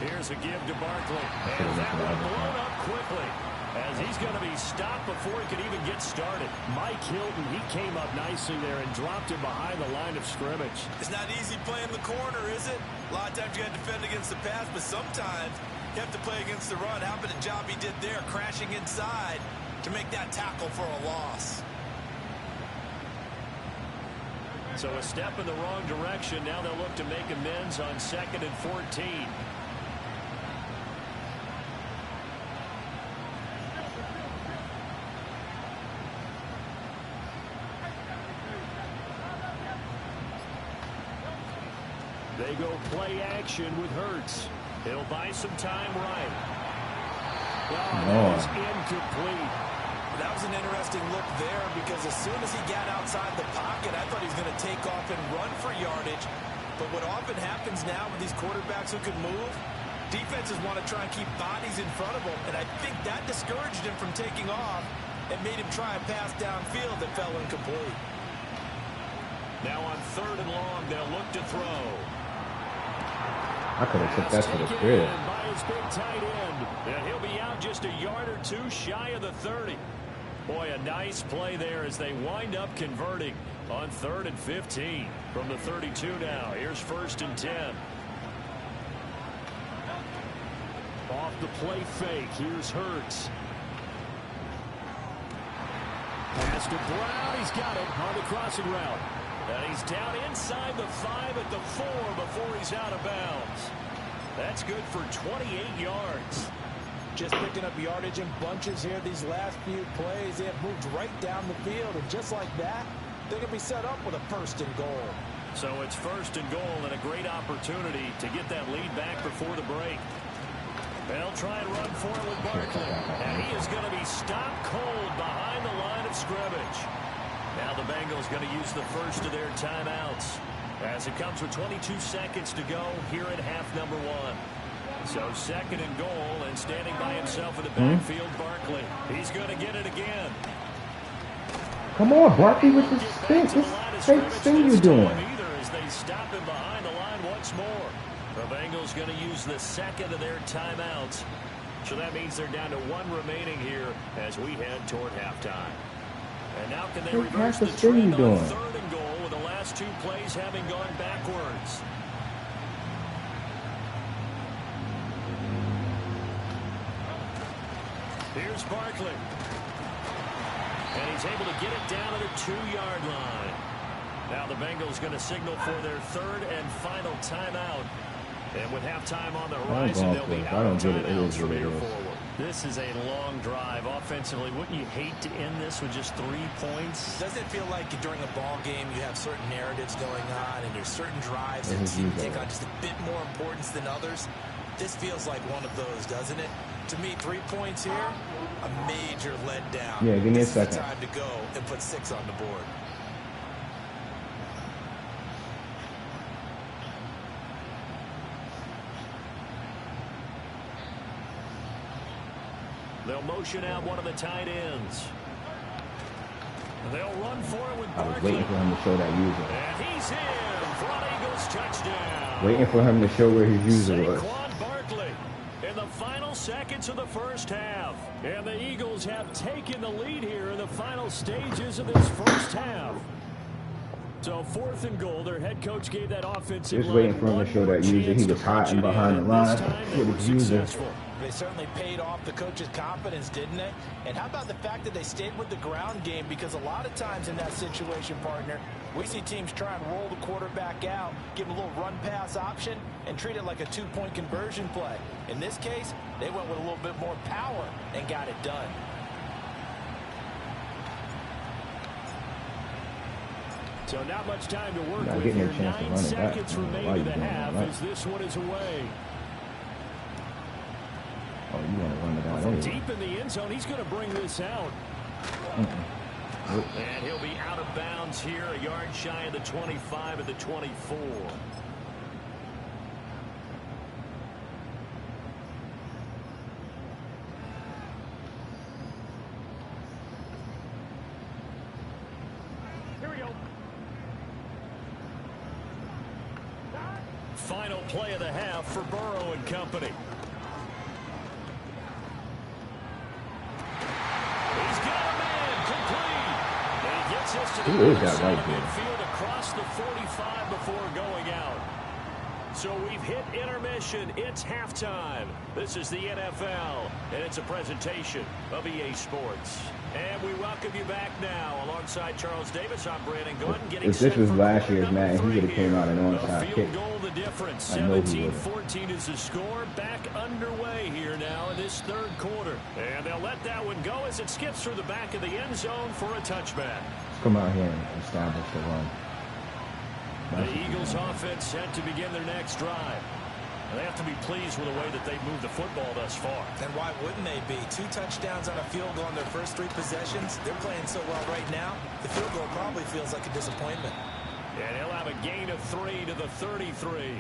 Here's a give to Barkley. And that one blown up quickly as he's going to be stopped before he could even get started. Mike Hilton, he came up nicely there and dropped him behind the line of scrimmage. It's not easy playing the corner, is it? A lot of times you got to defend against the pass, but sometimes you have to play against the run. How about the job he did there, crashing inside to make that tackle for a loss? So a step in the wrong direction. Now they'll look to make amends on 2nd and 14. They go play action with Hurts. He'll buy some time right. That is incomplete. That was an interesting look there because as soon as he got outside the pocket, I thought he was going to take off and run for yardage. But what often happens now with these quarterbacks who can move, defenses want to try and keep bodies in front of them, and I think that discouraged him from taking off and made him try a pass downfield that fell incomplete. Now on 3rd and long, they'll look to throw. I could have took that to the crib. By his big tight end, and he'll be out just a yard or two shy of the 30. Boy, a nice play there as they wind up converting on 3rd and 15 from the 32 now. Here's 1st and 10. Off the play fake. Here's Hurts. Pass to Brown. He's got it on the crossing route. And he's down inside the 5 at the 4 before he's out of bounds. That's good for 28 yards. Just picking up yardage in bunches here these last few plays. They have moved right down the field, and just like that, they're going to be set up with a 1st and goal. So it's 1st and goal and a great opportunity to get that lead back before the break. They'll try and run for it with Barkley. And he is going to be stopped cold behind the line of scrimmage. Now the Bengals going to use the first of their timeouts as it comes with 22 seconds to go here at half number 1. So 2nd and goal, and standing by himself in the backfield, Barkley. He's going to get it again. Come on, Barkley, with this fake thing you're doing. Either as they stop him behind the line once more. The Bengals going to use the 2nd of their timeouts. So that means they're down to 1 remaining here as we head toward halftime. And now can they reverse the trend on 3rd and goal with the last 2 plays having gone backwards? Here's Barkley. And he's able to get it down to the 2-yard line. Now the Bengals going to signal for their 3rd and final timeout. And with halftime on the horizon, they'll be out of timeouts from here forward. This is a long drive offensively. Wouldn't you hate to end this with just 3 points? Doesn't it feel like during a ball game you have certain narratives going on and there's certain drives that take on just a bit more importance than others? This feels like one of those, doesn't it? To me, 3 points here, a major letdown. Yeah, give me a second. This is the time to go and put 6 on the board. They'll motion out one of the tight ends. They'll run for it with Barkley. I was waiting for him to show that user. And he's in for an Eagles touchdown. Waiting for him to show where his user was. Saquon Barkley in the final seconds of the first half. And the Eagles have taken the lead here in the final stages of this first half. So 4th and goal, their head coach gave that offensive Just waiting for him to show that user. He was hiding behind the line with his user. They certainly paid off the coach's confidence, didn't they? And how about the fact that they stayed with the ground game? Because a lot of times in that situation, partner, we see teams try and roll the quarterback out, give a little run-pass option, and treat it like a 2-point conversion play. In this case, they went with a little bit more power and got it done. So not much time to work with here. 9 seconds remain to the half as this one is away. Oh, you want to run it out From anyway. deep in the end zone, he's going to bring this out. And he'll be out of bounds here, a yard shy of the 25 at the 24. Here we go. Final play of the half for Burrow and company. Who is that right there? Midfield across the 45 before going out. So we've hit intermission. It's halftime. This is the NFL, and it's a presentation of EA Sports. And we welcome you back now. Alongside Charles Davis, I'm Brandon Gordon. If this was last year's man, he would have came out an onside kick. Field goal, the difference. I know he would. 17-14 is the score. Back underway here now in this 3rd quarter. And they'll let that one go as it skips through the back of the end zone for a touchback. Come out here and establish the run. The Eagles offense set to begin their next drive. And they have to be pleased with the way that they've moved the football thus far. And why wouldn't they be? 2 touchdowns on a field goal on their first 3 possessions. They're playing so well right now, the field goal probably feels like a disappointment. And he'll have a gain of 3 to the 33.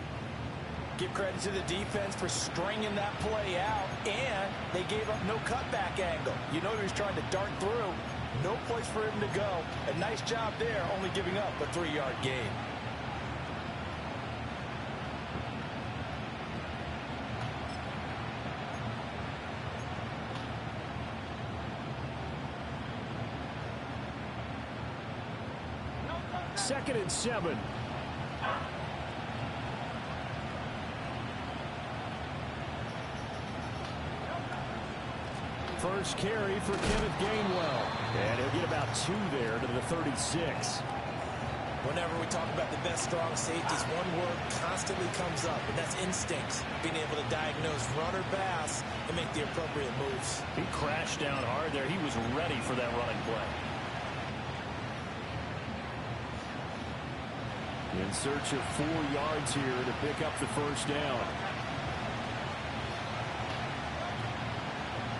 Give credit to the defense for stringing that play out, and they gave up no cutback angle. You know he was trying to dart through. No place for him to go. A nice job there, only giving up a 3-yard gain. Second and 7. First carry for Kenneth Gainwell. And he'll get about 2 there to the 36. Whenever we talk about the best strong safeties, one word constantly comes up, and that's instincts. Being able to diagnose run or pass and make the appropriate moves. He crashed down hard there. He was ready for that running play. In search of 4 yards here to pick up the first down.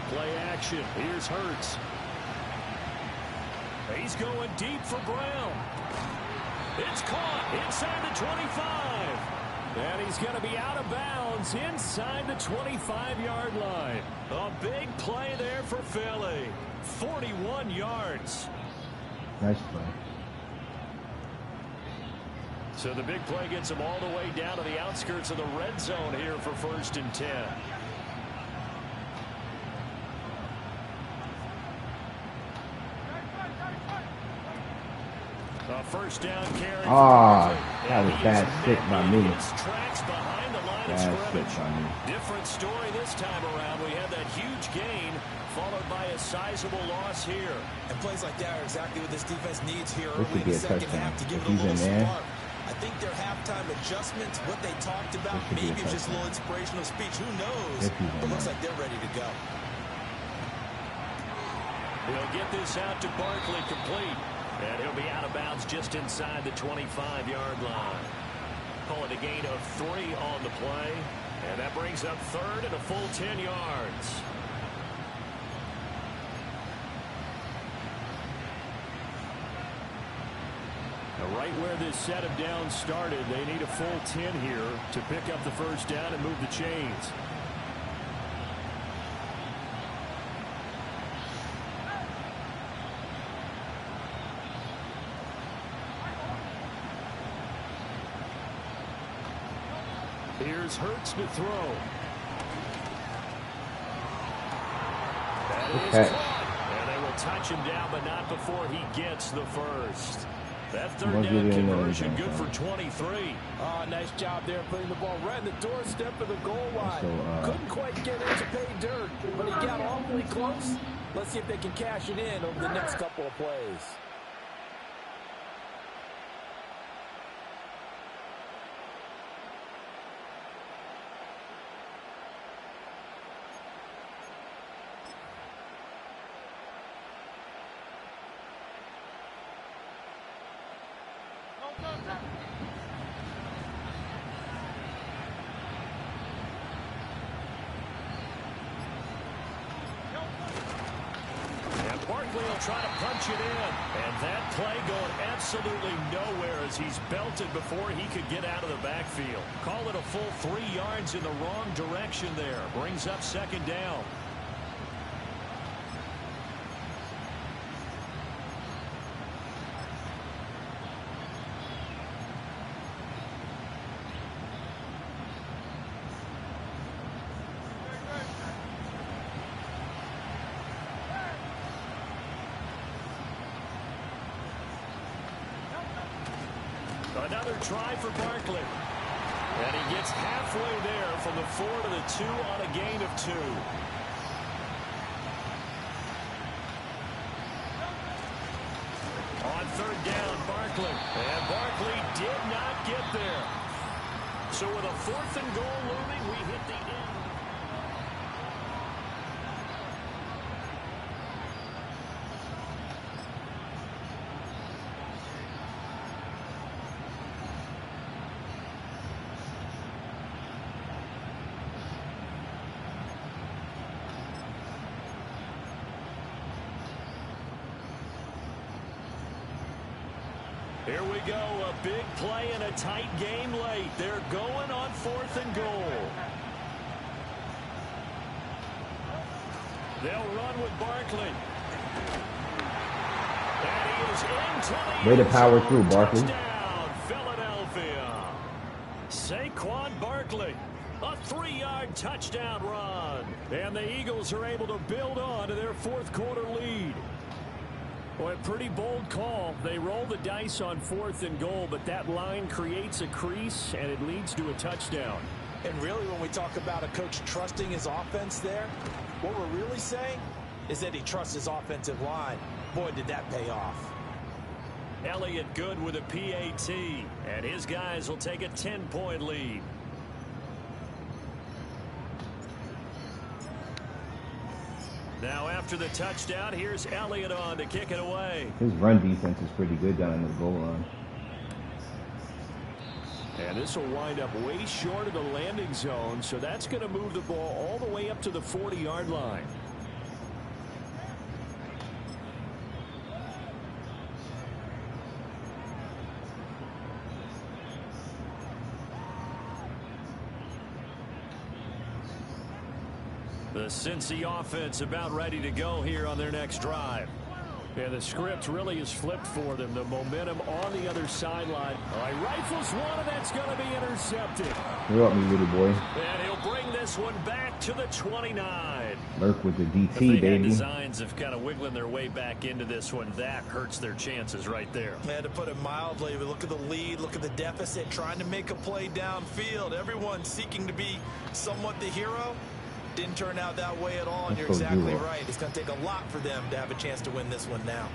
Play action. Here's Hurts. He's going deep for Brown. It's caught inside the 25. And he's going to be out of bounds inside the 25-yard line. A big play there for Philly. 41 yards. Nice play. So the big play gets him all the way down to the outskirts of the red zone here for 1st and 10. A first down carry. That was bad stick by me. Tracks behind the line of scrimmage. Different story this time around. We had that huge gain followed by a sizable loss here. And plays like that are exactly what this defense needs here This early should be in the a second touchdown. half to give If it a he's little in there, spark. I think their halftime adjustments, what they talked about, This should be a maybe it was just a little touchdown. inspirational speech. Who knows? If he's in But looks there. like they're ready to go. He'll get this out to Barkley complete. And he'll be out of bounds just inside the 25-yard line. Call it a gain of 3 on the play. And that brings up 3rd and a full 10 yards. Now right where this set of downs started, they need a full 10 here to pick up the first down and move the chains. Here's Hurts to throw. That is caught. And they will touch him down, but not before he gets the first. That 3rd down conversion good for 23. Oh, nice job there putting the ball right in the doorstep of the goal line. Couldn't quite get it to pay dirt, but he got awfully close. Let's see if they can cash it in over the next couple of plays. And Barkley will try to punch it in. And that play going absolutely nowhere as he's belted before he could get out of the backfield. Call it a full 3 yards in the wrong direction there. Brings up 2nd down. Another try for Barkley. And he gets halfway there from the 4 to the 2 on a gain of 2. On 3rd down, Barkley. And Barkley did not get there. So with a 4th and goal looming, we hit the end. Here we go, a big play in a tight game late. They're going on 4th and goal. They'll run with Barkley. And he is into the Way to power through, Barkley. Touchdown, Philadelphia. Saquon Barkley, a 3-yard touchdown run. And the Eagles are able to build on to their 4th quarter lead. Well, a pretty bold call. They roll the dice on 4th and goal, but that line creates a crease, and it leads to a touchdown. And really, when we talk about a coach trusting his offense there, what we're really saying is that he trusts his offensive line. Boy, did that pay off. Elliott good with a PAT, and his guys will take a 10-point lead. Now after the touchdown, here's Elliott on to kick it away. His run defense is pretty good down in the goal line. And this will wind up way short of the landing zone, so that's going to move the ball all the way up to the 40-yard line. The Cincy offense about ready to go here on their next drive. And the script really is flipped for them. The momentum on the other sideline. All right, rifles one, and that's going to be intercepted. You're up, me little boy. And he'll bring this one back to the 29. Lurk with the If DT, they baby. had designs of kind of wiggling their way back into this one, that hurts their chances right there. Man, to put it mildly, but look at the lead, look at the deficit, trying to make a play downfield. Everyone seeking to be somewhat the hero. Didn't turn out that way at all, and you're exactly right. It's going to take a lot for them to have a chance to win this one now.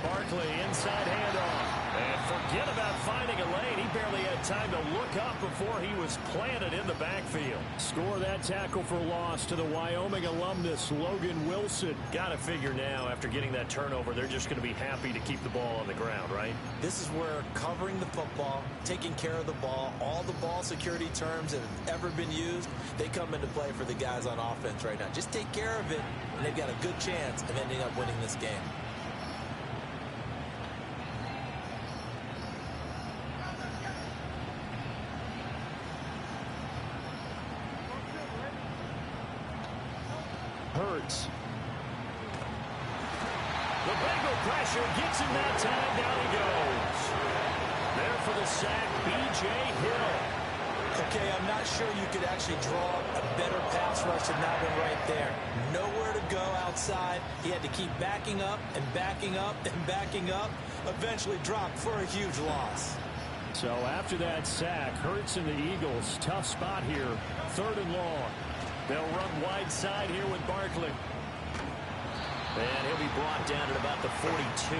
Barkley inside handoff. And forget about finding a lane. He barely had time to look up before he was planted in the backfield. Score that tackle for loss to the Wyoming alumnus, Logan Wilson. Got to figure now, after getting that turnover, they're just going to be happy to keep the ball on the ground, right? This is where covering the football, taking care of the ball, all the ball security terms that have ever been used, they come into play for the guys on offense right now. Just take care of it, and they've got a good chance of ending up winning this game. Hurts. The Bengal pressure gets him that time. Down he goes. There for the sack, B.J. Hill. Okay, I'm not sure you could actually draw a better pass rush than that one right there. Nowhere to go outside. He had to keep backing up and backing up and backing up. Eventually dropped for a huge loss. So after that sack, Hurts and the Eagles, tough spot here. 3rd and long. They'll run wide side here with Barkley. And he'll be brought down at about the 42.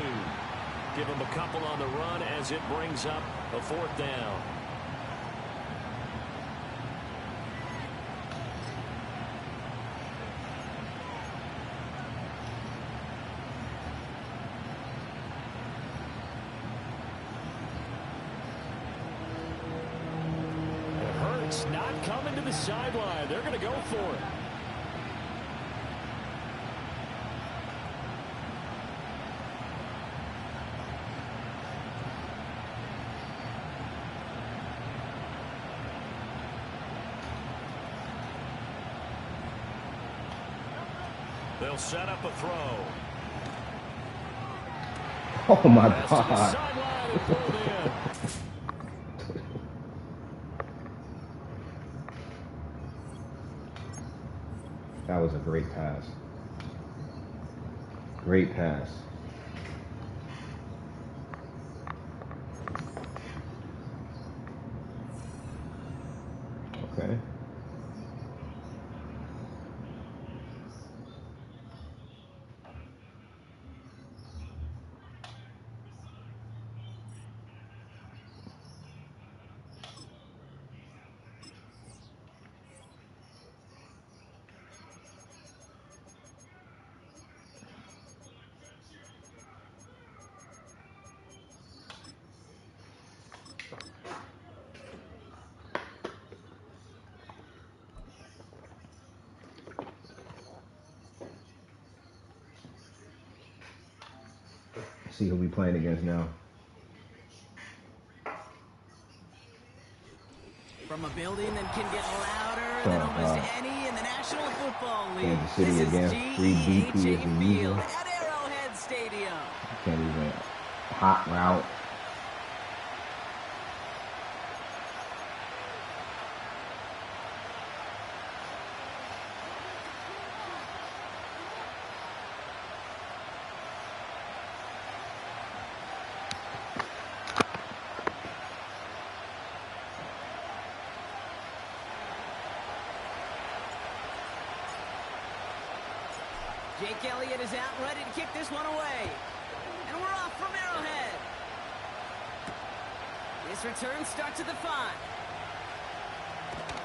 Give him a couple on the run as it brings up a 4th down. Hurts not coming to the sideline. They're going to go for it. They'll set up a throw. Oh, my Pass to the God. sideline and pulled in. That was a great pass. Great pass. Okay. See who we playing against now. From a building that can get louder than almost any in the National Football League. Kansas City against 3BP as GEHA usual. Field at Arrowhead Stadium. Can't even hot route. Jake Elliott is out ready to kick this one away. And we're off from Arrowhead. This return starts at the 5.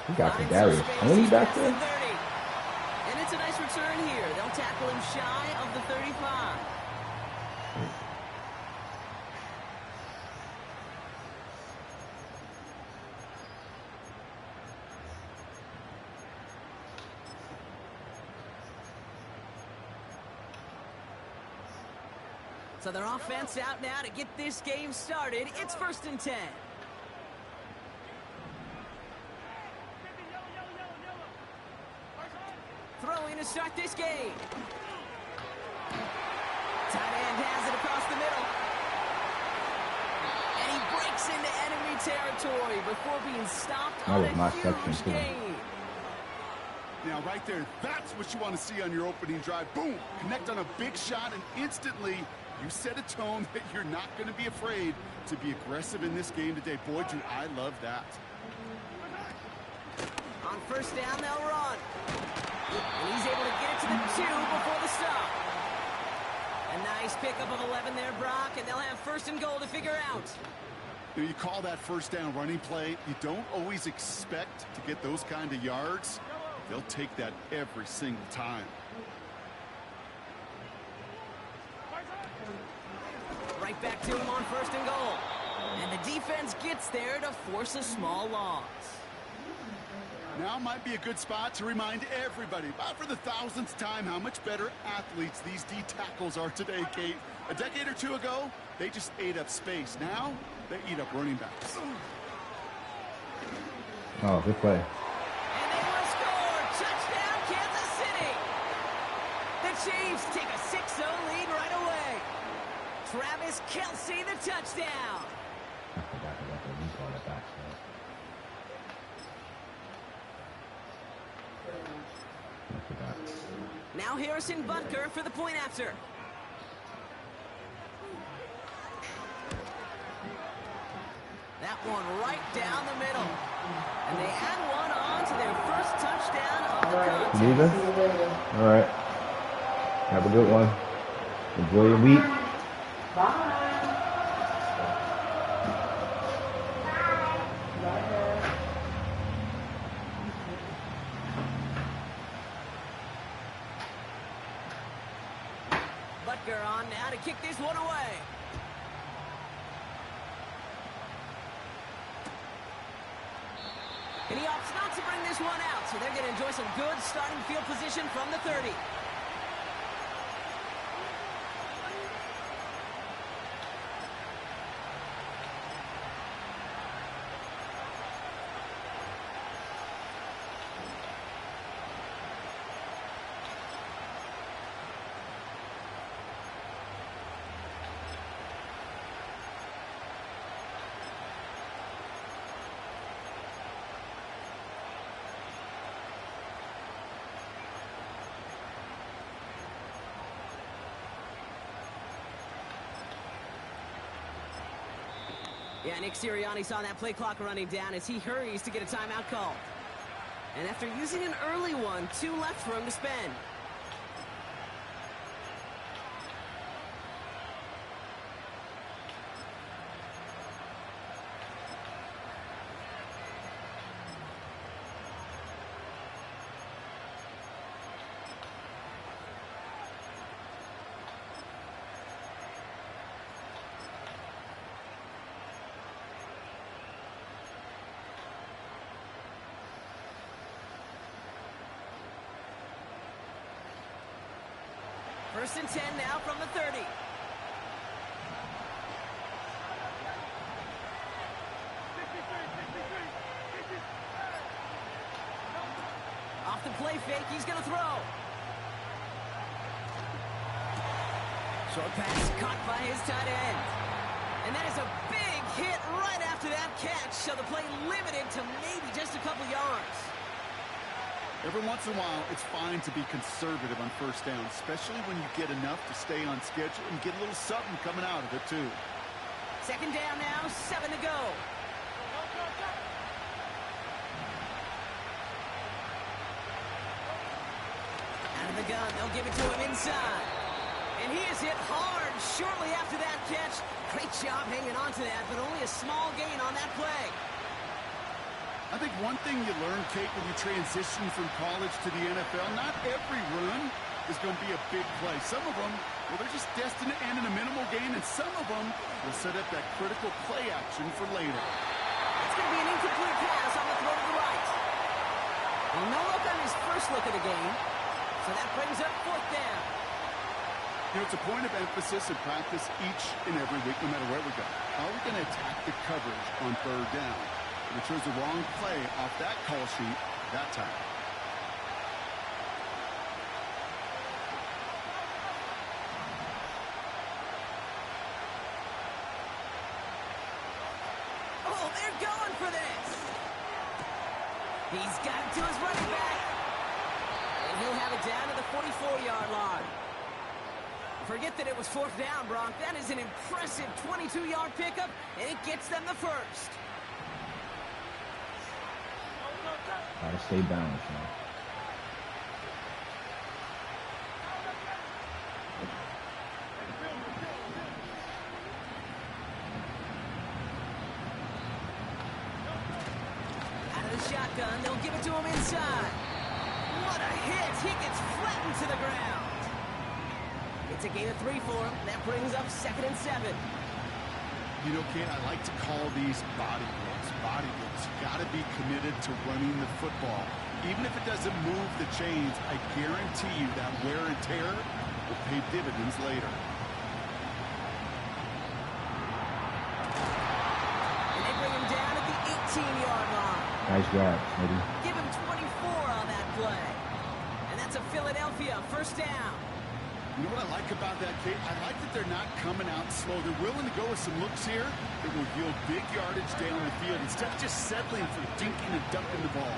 He got the Darius Tony back there. And it's a nice return here. They'll tackle him shy of the 35. So their offense out now to get this game started. It's 1st and 10. Throwing to start this game. Tight end has it across the middle. And he breaks into enemy territory before being stopped on a huge gain. Now, right there, that's what you want to see on your opening drive. Boom! Connect on a big shot, and instantly you set a tone that you're not going to be afraid to be aggressive in this game today. Boy, do I love that. On 1st down, they'll run. And he's able to get it to the 2 before the stop. A nice pickup of 11 there, Brock, and they'll have 1st and goal to figure out. You call that 1st down running play. You don't always expect to get those kind of yards. They'll take that every single time. Right back to him on 1st and goal. And the defense gets there to force a small loss. Now might be a good spot to remind everybody, about for the 1000th time, how much better athletes these D tackles are today, Kate. A decade or 2 ago, they just ate up space. Now, they eat up running backs. Oh, good play. And they will score! Touchdown, Kansas City! The Chiefs take a 6-0 lead right away. Travis Kelce, the touchdown. I forgot about the week on the back. I forgot. Now Harrison Butker for the point after. That one right down the middle. And they add one on to their first touchdown of the contest. Leaving? All right. Have a good one. Enjoy your week. Bye. Butker on now to kick this one away. And he opts not to bring this one out, so they're going to enjoy some good starting field position from the 30. Yeah, Nick Sirianni saw that play clock running down as he hurries to get a timeout call. And after using an early one, 2 left for him to spend. First and 10 now from the 30. the play fake. He's going to throw. Short pass caught by his tight end. And that is a big hit right after that catch. So the play limited to maybe just a couple yards. Every once in a while, it's fine to be conservative on first down, especially when you get enough to stay on schedule and get a little something coming out of it, too. Second down now, 7 to go. Out of the gun, they'll give it to him inside. And he is hit hard shortly after that catch. Great job hanging on to that, but only a small gain on that play. I think one thing you learn, Kate, when you transition from college to the NFL, not every run is going to be a big play. Some of them, well, they're just destined to end in a minimal gain, and some of them will set up that critical play action for later. It's going to be an incomplete pass on the throw to the right. Well, no look on his first look at the game, so that brings up fourth down. You know, it's a point of emphasis in practice each and every week, no matter where we go. How are we going to attack the coverage on third down? We chose the wrong play off that call sheet that time. Oh, they're going for this. He's got it to his running back. And he'll have it down to the 44-yard line. Forget that it was fourth down, Bronk. That is an impressive 22-yard pickup, and it gets them the first. Gotta stay balanced, man. Out of the shotgun, they'll give it to him inside. What a hit! He gets flattened to the ground. It's a gain of 3 for him. That brings up 2nd and 7. You know, Kate, I like to call these body blows. Body blows. You got to be committed to running the football. Even if it doesn't move the chains, I guarantee you that wear and tear will pay dividends later. And they bring him down at the 18-yard line. Nice grab, maybe. Give him 24 on that play. And that's a Philadelphia first down. You know what I like about that, Kate? I like that they're not coming out slow. They're willing to go with some looks here that will yield big yardage down the field instead of just settling for dinking and dumping the ball.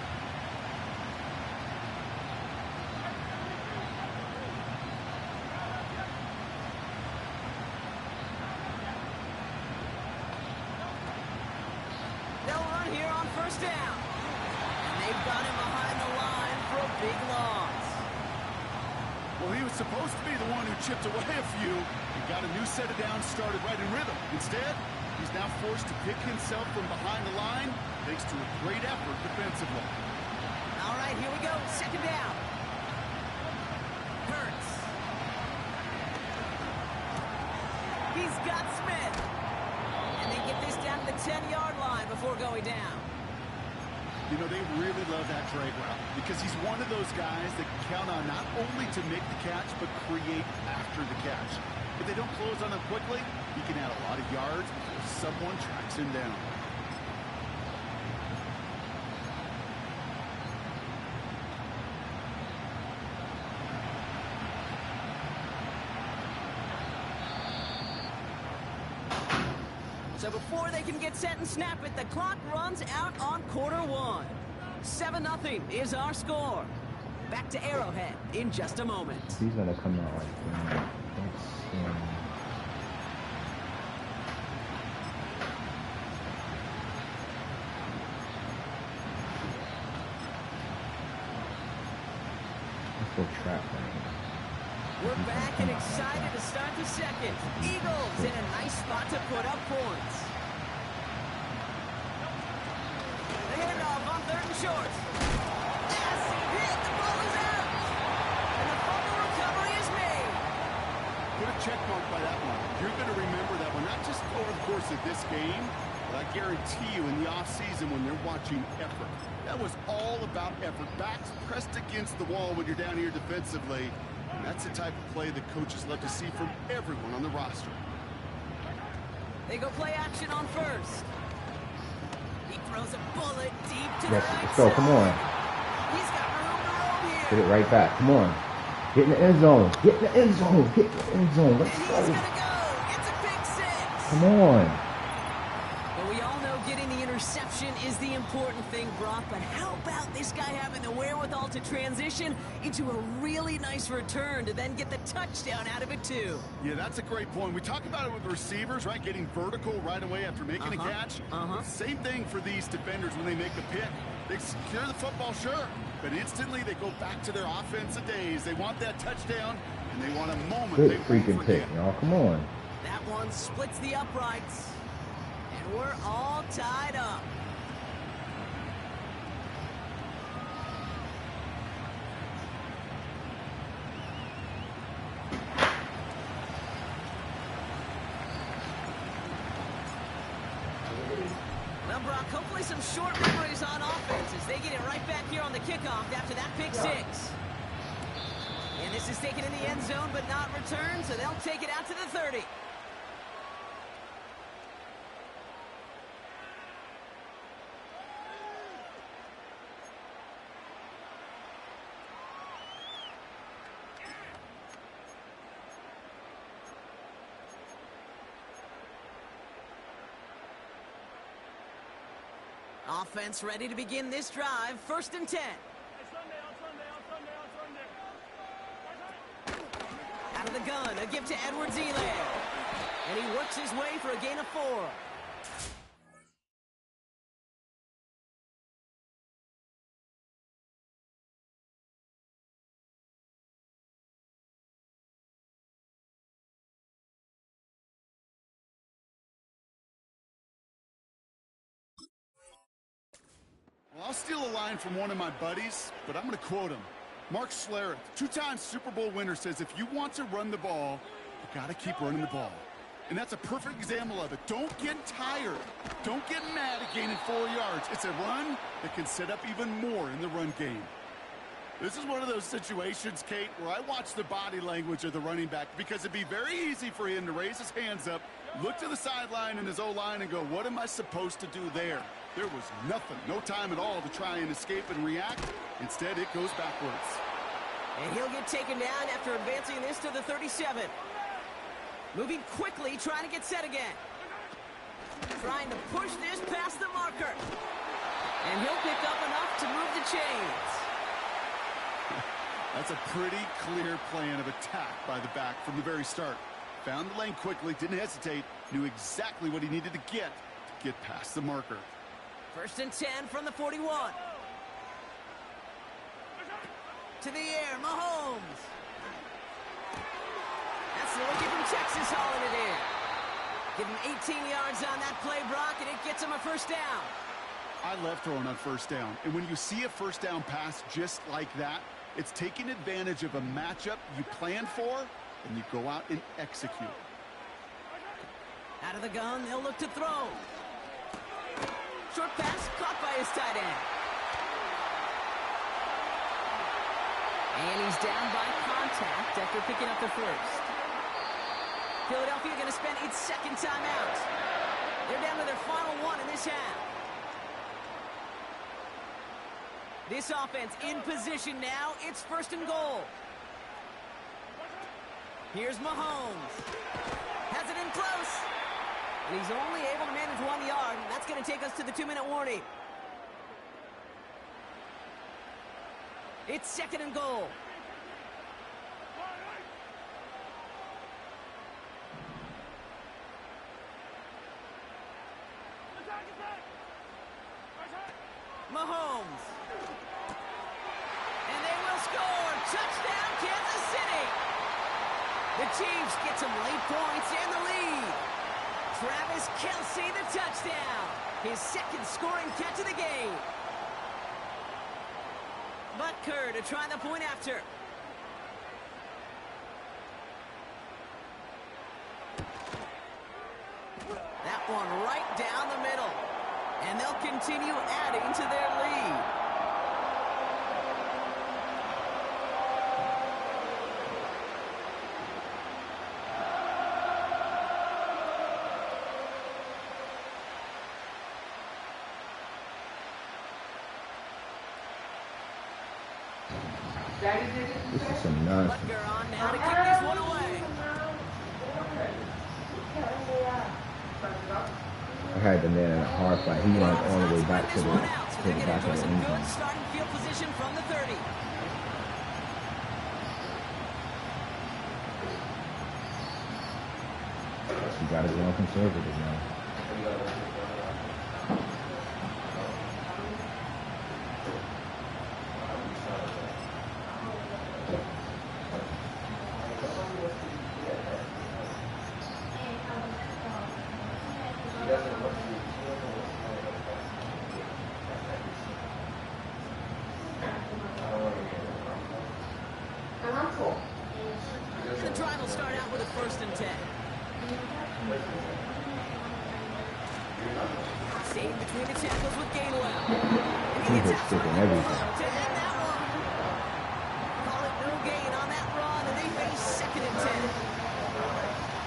They'll run here on first down. And they've got him behind the line for a big loss. Well, he was supposed to be the one who chipped away a few. He got a new set of downs started right in rhythm. Instead, he's now forced to pick himself from behind the line thanks to a great effort defensively. All right, here we go. Second down. Hurts. He's got Smith. And they get this down to the 10-yard line before going down. You know, they really love that drag route because he's one of those guys that can count on not only to make the catch, but create after the catch. If they don't close on him quickly, he can add a lot of yards before someone tracks him down. So before they can get set and snap it, the clock runs out on quarter one. 7-0 is our score. Back to Arrowhead in just a moment. He's gonna come out like that. Let's go trap right here. We're back and excited to start the second. Eagles in a nice spot to put up points. The handoff on 3rd and short. Massive hit. The ball is out. And the fumble recovery is made. Put a check mark by that one. You're going to remember that one, not just over the course of this game, but I guarantee you in the offseason when they're watching effort. That was all about effort. Backs pressed against the wall when you're down here defensively. And that's the type of play that coaches love to see from everyone on the roster. They go play action on first. He throws a bullet deep to the right Let's go, side. come on. He's got room to roam Get it right back. Come on. Get in the end zone. Get in the end zone. Get in the end zone. Let's He's go. going to go. It's a big 6. Come on. Well, we all know getting the interception is the important thing, Brock, but how about this guy having the wherewithal to transition into a really nice return to then get the touchdown out of it, too? Yeah, that's a great point. We talk about it with receivers, right? Getting vertical right away after making a catch. Same thing for these defenders when they make a pick. They secure the football, sure, but instantly they go back to their offensive days. They want that touchdown, and they want a moment. Good freaking pick, y'all. Come on. That one splits the uprights, and we're all tied up. Well, Brock, hopefully some short memories on offense as they get it right back here on the kickoff after that pick 6. And this is taken in the end zone but not returned, so they'll take it out to the 30. Offense ready to begin this drive. 1st and 10. Out of the gun, a give to Edwards-Helaire. And he works his way for a gain of 4. Well, I'll steal a line from one of my buddies, but I'm going to quote him. Mark Schlereth, 2-time Super Bowl winner, says if you want to run the ball, you got to keep running the ball. And that's a perfect example of it. Don't get tired. Don't get mad at gaining 4 yards. It's a run that can set up even more in the run game. This is one of those situations, Kate, where I watch the body language of the running back because it'd be very easy for him to raise his hands up, look to the sideline in his O-line and go, what am I supposed to do there? There was nothing, no time at all to try and escape and react. Instead, it goes backwards. And he'll get taken down after advancing this to the 37. Moving quickly, trying to get set again. Trying to push this past the marker. And he'll pick up enough to move the chains. That's a pretty clear plan of attack by the back from the very start. Found the lane quickly, didn't hesitate, knew exactly what he needed to get past the marker. 1st and 10 from the 41. To the air, Mahomes. That's the rookie from Texas hauling it in. Give him 18 yards on that play, Brock, and it gets him a 1st down. I love throwing on 1st down. And when you see a 1st down pass just like that, it's taking advantage of a matchup you plan for, and you go out and execute. Out of the gun, they'll look to throw. Short pass caught by his tight end. And he's down by contact after picking up the 1st. Philadelphia going to spend its 2nd timeout. They're down to their final 1 in this half. This offense in position now. It's 1st and goal. Here's Mahomes. Has it in close. And he's only able to manage 1 yard. That's going to take us to the 2-minute warning. It's 2nd and goal. Mahomes. And they will score. Touchdown, Kansas City. The Chiefs get some late points and the lead. Travis Kelce, the touchdown. His 2nd scoring catch of the game. Butker to try the point after. That one right down the middle. And they'll continue adding to their lead. This is some nonsense. Butker on now to kick this one away. I had the man in a hard fight. He runs all the way back to the So they're back going to of enjoy the some end good zone. starting field position from the 30. You got to be on conservative now. The drive will start out with a 1st and 10. Staying between the tackles with Gainwell. And he gets out Freaking everything. to end that one. Call it no gain on that run, and they face 2nd and 10.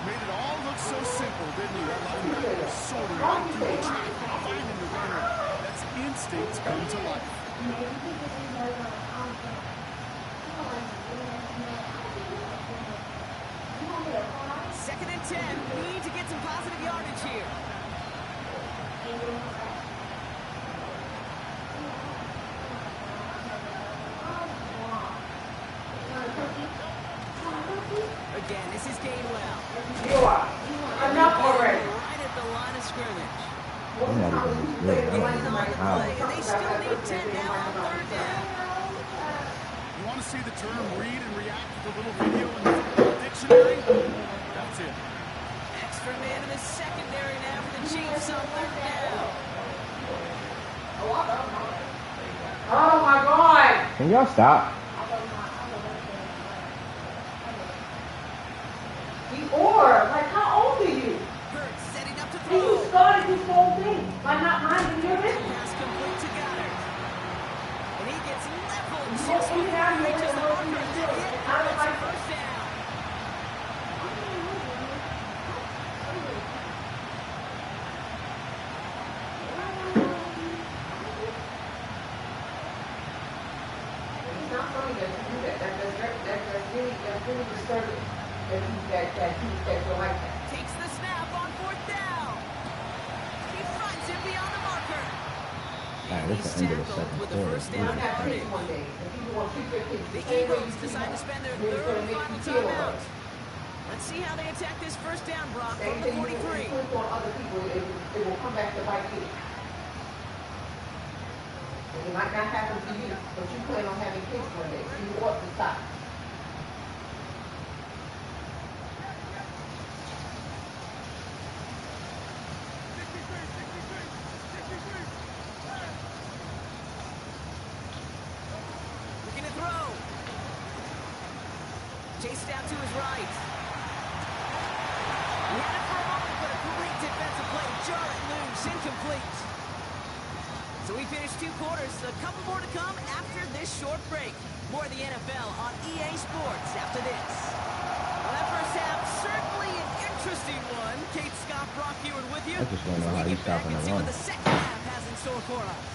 Made it all look so simple, didn't he? That linebacker was sorting right through the traffic, finding the runner. That's instinct come to life. 2nd and 10. Need to get some positive yardage here. Again, this is Gainwell. Enough already. Right at the line of scrimmage. I'm not even good. I don't even know how. And they still need 10 now on 3rd down. You want to see the term read and react with a little video in the football dictionary? That's it. Extra man in the secondary now for the Chiefs on 3rd down. Oh my God! Can y'all stop? Like, how old are you? Hurts setting up to And you throw. started this whole thing by not minding your business. Pass complete to Goddard. And he gets leveled just Well, before anytime he you reaches the want to marker. do it, That's I don't a like it. 1st down. It's not funny that you do that. That's really disturbing that you're like that. Takes the snap on 4th down. He finds him beyond the marker. Nah, And this he's is the end of the tackled second with the quarter. 1st down Have yardage. kids one day. If people want to treat their kids The same way Eagles you decide to treat spend their them, it's 3rd gonna and make final you feel timeout. right. Let's see how they attack this 1st down, Brock, from Same the thing you 43. put on other people, it will come back to bite you. It might not happen to you, but you plan on having kids one day, so you ought to stop. Looking to throw. Chased out to his right. He had it for a moment, but a great defensive play. Jar it loose, incomplete. So we finished 2 quarters. A couple more to come after this short break. More of the NFL on EA Sports after this. Well, that first half, certainly an interesting one. Kate Scott, Brock Ewing with you. I just want to know how he's stopping the See what run. the second half has in store for us.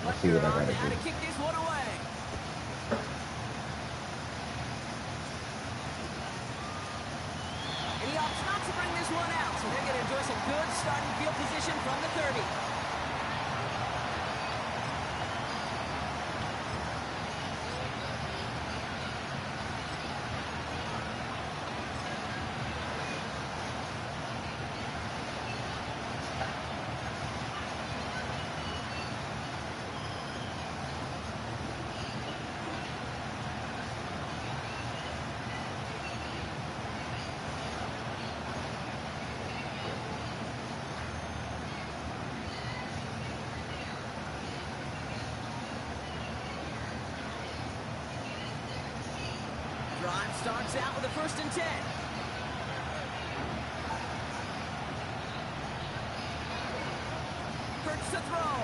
Let's see what I Butker on gotta now do. to kick this one away. And he opts not to bring this one out, so they're going to enjoy some good starting field position from the 30. Drive starts out with a 1st and 10. Hurts to throw.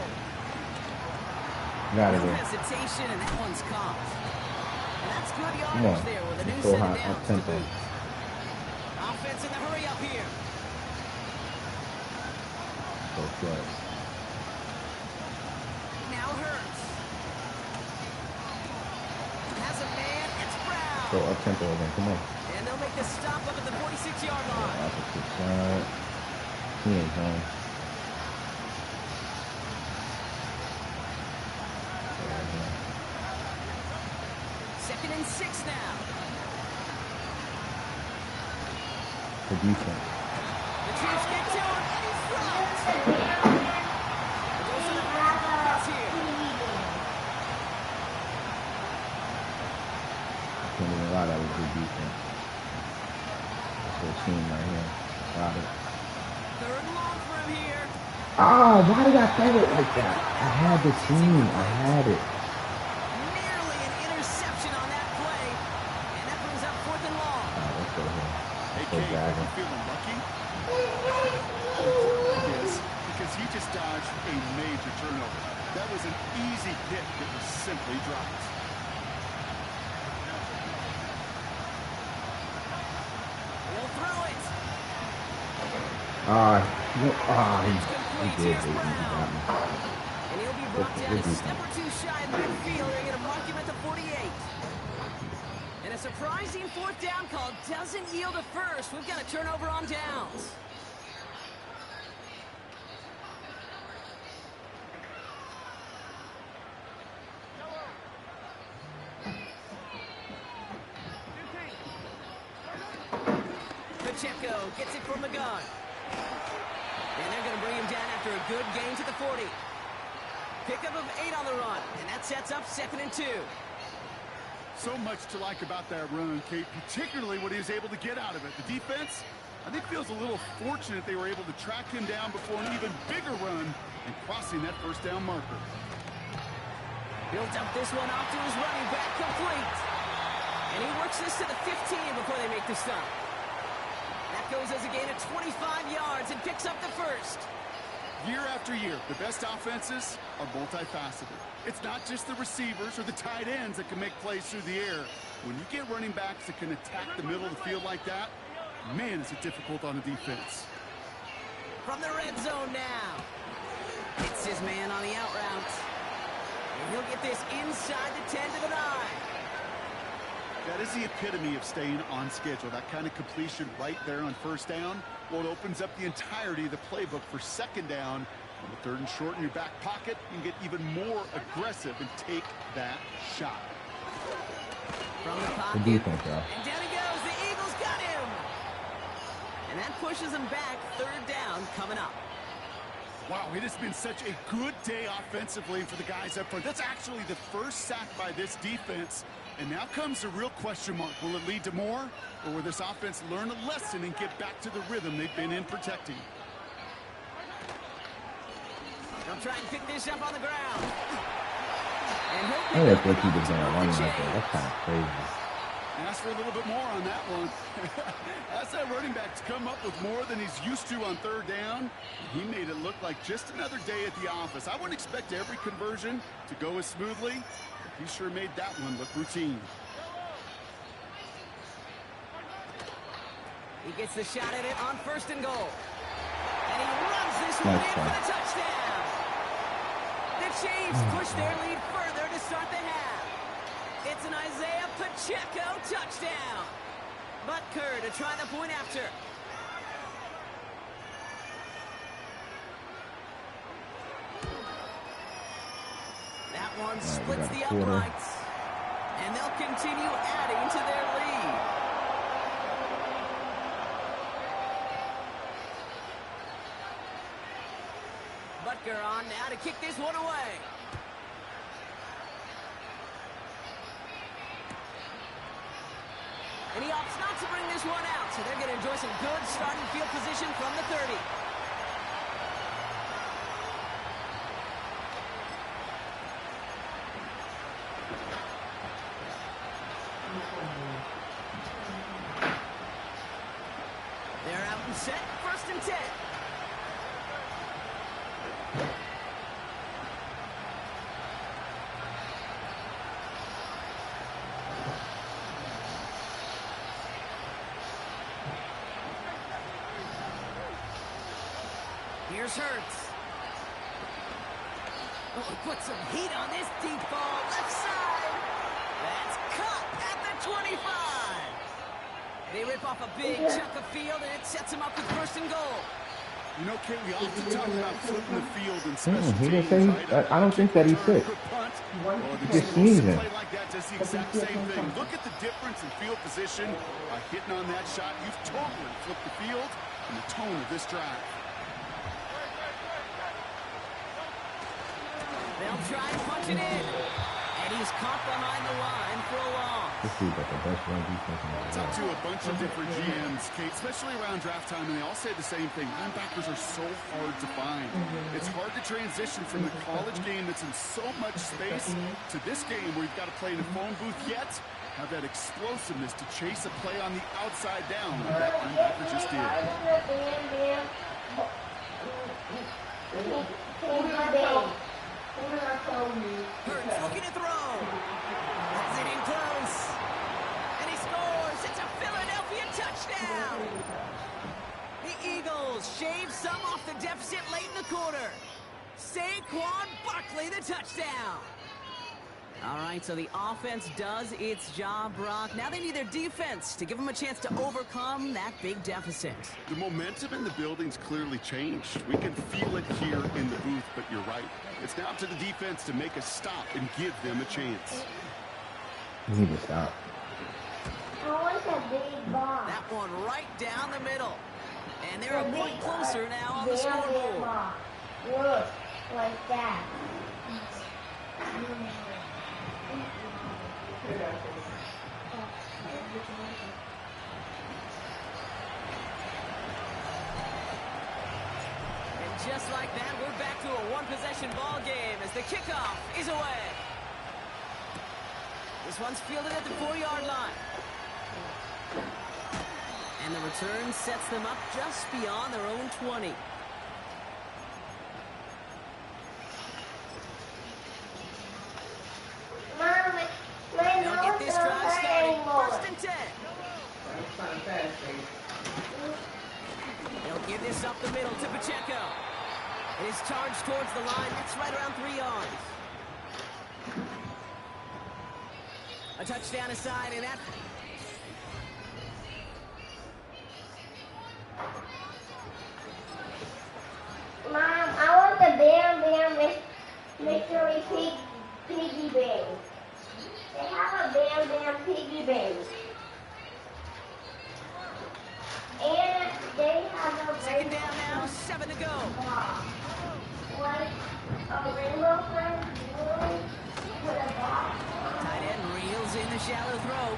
Got it No there. hesitation, and that one's caught. And that's good Come yardage on. there with a new Let's go set of high, downs up to tempo. boot. Offense in the hurry up here. Go slow. Now Hurts. Go up tempo again. Come on. And they'll make the stop up at the 46-yard line. Opposite side. He ain't home. Second and 6 now. Good defense. The Chiefs get to him, and he's dropped. It goes to the Browns offense here. Can't even lie, that was good defense. This whole team right here. Got it. Third and long for him here. Ah, why did I throw it like that? I had the team. I had it. Nearly an interception on that play. And that brings up 4th and long. Let's go here. Hey, Let's go, Kate, Dragon. you feeling lucky? Yes, because he just dodged a major turnover. That was an easy pick that was simply dropped. He'll throw it. He did. He got me. And he'll be brought down a step or two shy of midfield. They're going to mark him at the 48. And a surprising 4th down call doesn't yield a first. We've got a turnover on downs. Pacheco gets it from the gun. And they're going to bring him down after a good gain to the 40. Pickup of 8 on the run. And that sets up 2nd and 2. So much to like about that run, Kate, particularly what he was able to get out of it. The defense, I think, feels a little fortunate they were able to track him down before an even bigger run and crossing that 1st down marker. Built up this one off to his running back, complete. And he works this to the 15 before they make the stop. That goes as a gain of 25 yards and picks up the first. Year after year, the best offenses are multifaceted. It's not just the receivers or the tight ends that can make plays through the air. When you get running backs that can attack the middle of the field like that, man, is it difficult on a defense. From the red zone now. It's his man on the out route. And he'll get this inside the 10 to the 9. That is the epitome of staying on schedule. That kind of completion right there on 1st down. Well, it opens up the entirety of the playbook for 2nd down. On the 3rd and short in your back pocket, you can get even more aggressive and take that shot. From the pocket. Good defense, bro. And down he goes. The Eagles got him. And that pushes him back. 3rd down coming up. Wow, it has been such a good day offensively for the guys up front. That's actually the first sack by this defense. And now comes the real question mark. Will it lead to more? Or will this offense learn a lesson and get back to the rhythm they've been in protecting? They'll try and pick this up on the ground. And I like what he was on a run right there. That's kind of crazy. Ask for a little bit more on that one. That's that running back to come up with more than he's used to on 3rd down. He made it look like just another day at the office. I wouldn't expect every conversion to go as smoothly. He sure made that one look routine. He gets the shot at it on 1st and goal. And he runs this one in for the touchdown. The Chiefs push their lead further to start the half. It's an Isaiah Pacheco touchdown. Butker to try the point after. That one splits the uprights. And they'll continue adding to their lead. Butker on now to kick this one away. And he opts not to bring this one out, so they're going to enjoy some good starting field position from the 30. They're out and set, 1st and 10. Here's Hurts. Oh, put some heat on this deep ball. Left side. That's Caught at the 25. They rip off a big chunk of field, and it sets them up with first and goal. You know, Kate, we often talk about flipping the field in special He didn't teams, say. right? I don't think that he's sick. Just sneezing. Play like that does the exact same thing. Look at the difference in field position. By hitting on that shot, you've totally flipped the field and the tone of this drive. They'll try and punch it in. And he's caught behind the line for a loss. This is like the best run defense in the It's up to a bunch of different GMs, Kate, especially around draft time, and they all say the same thing. Linebackers are so hard to find. It's hard to transition from the college game that's in so much space to this game where you've got to play in a phone booth, yet have that explosiveness to chase a play on the outside down like that linebacker just did. Hurts looking to throw. Has it in close. And he scores. It's a Philadelphia touchdown. The Eagles shave some off the deficit late in the quarter. Saquon Barkley, the touchdown. All right, so the offense does its job, Brock. Now they need their defense to give them a chance to overcome that big deficit. The momentum in the building's clearly changed. We can feel it here in the booth, but you're right. It's now up to the defense to make a stop and give them a chance. You need to stop. That one right down the middle. And they're a point closer now on the scoreboard. Look, like that. And just like that, we're back to a one-possession ball game as the kickoff is away. This one's fielded at the 4-yard line. And the return sets them up just beyond their own 20. They'll get this drive started. First and 10. They'll give this up the middle to Pacheco. It is charged towards the line. That's right around 3 yards. A touchdown aside, and that... Mom, I want the Bam Mystery Piggy Bank. They have a Bam Piggy Bank. And they have a... Second down now, 7 to go. Like a rainbow friend with a box. Tight end reels in the shallow throw.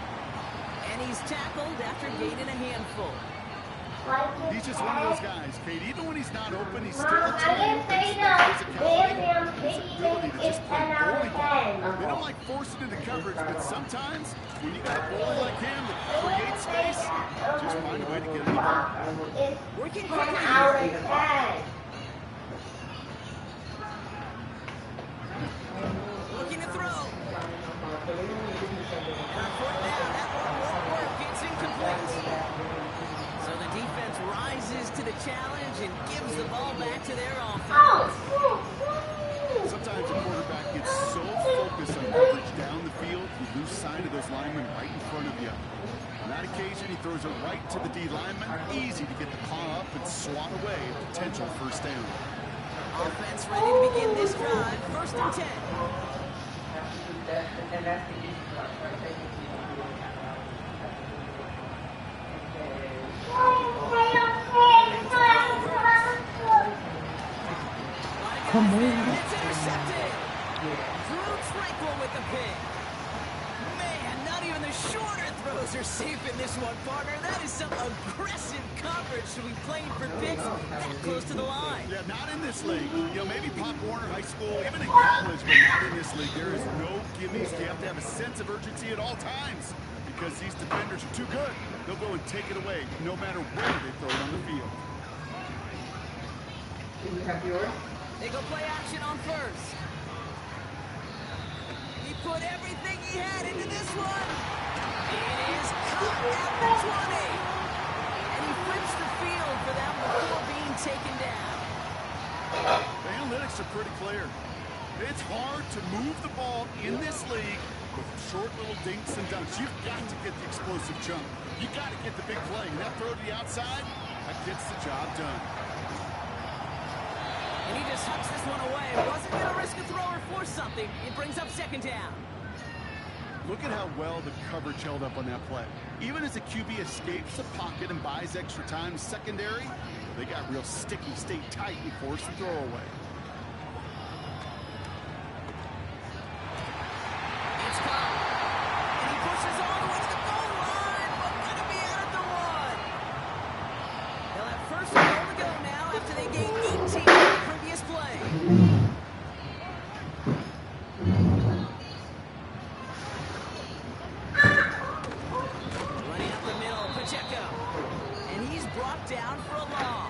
And he's tackled after gaining a handful. He's just one of those guys, Kate. Even when he's not open, he's still Mom, I didn't say no. Bam Piggy Bank is 10 out of 10. They don't like forcing into coverage, but sometimes when you got a bowler like him that creates space, just find a way to get it done. Working 10 out of 10. Looking to throw. And fourth down, that one won't work. It's incomplete. So the defense rises to the challenge and gives the ball back to their offense. Sometimes a quarterback gets so focused on coverage down the field, you lose sight of those linemen right in front of you. On that occasion, he throws it right to the D lineman. Easy to get the paw up and swat away a potential first down. Offense ready to begin this drive. First and 10. Come on. It's intercepted. Drew Tranquil with the pick. Man, not even the shorter throws are safe in this one, partner. That is some aggressive coverage to be playing for picks that close to the line. Yeah, not in this league. You know, maybe Pop Warner High School, even in college, but not in this league. There is no gimmies. You have to have a sense of urgency at all times because these defenders are too good. They'll go and take it away no matter where they throw it on the field. They go play action on first. He put everything he had into this one. It is caught at the 20. And he flips the field for them before being taken down. The analytics are pretty clear. It's hard to move the ball in this league with short little dinks and dunks. You've got to get the explosive jump. You got to get the big play. And that throw to the outside, that gets the job done. And he just hucks this one away. Wasn't going to risk a throw or force something. It brings up second down. Look at how well the coverage held up on that play. Even as the QB escapes the pocket and buys extra time secondary, they got real sticky, stayed tight, and forced the throw away. It's caught. And he pushes all the way to the goal line, but going to be out at the one. They'll have first and goal to go now after they gained 18 on the previous play. Running up the middle, Pacheco. And he's brought down for a loss.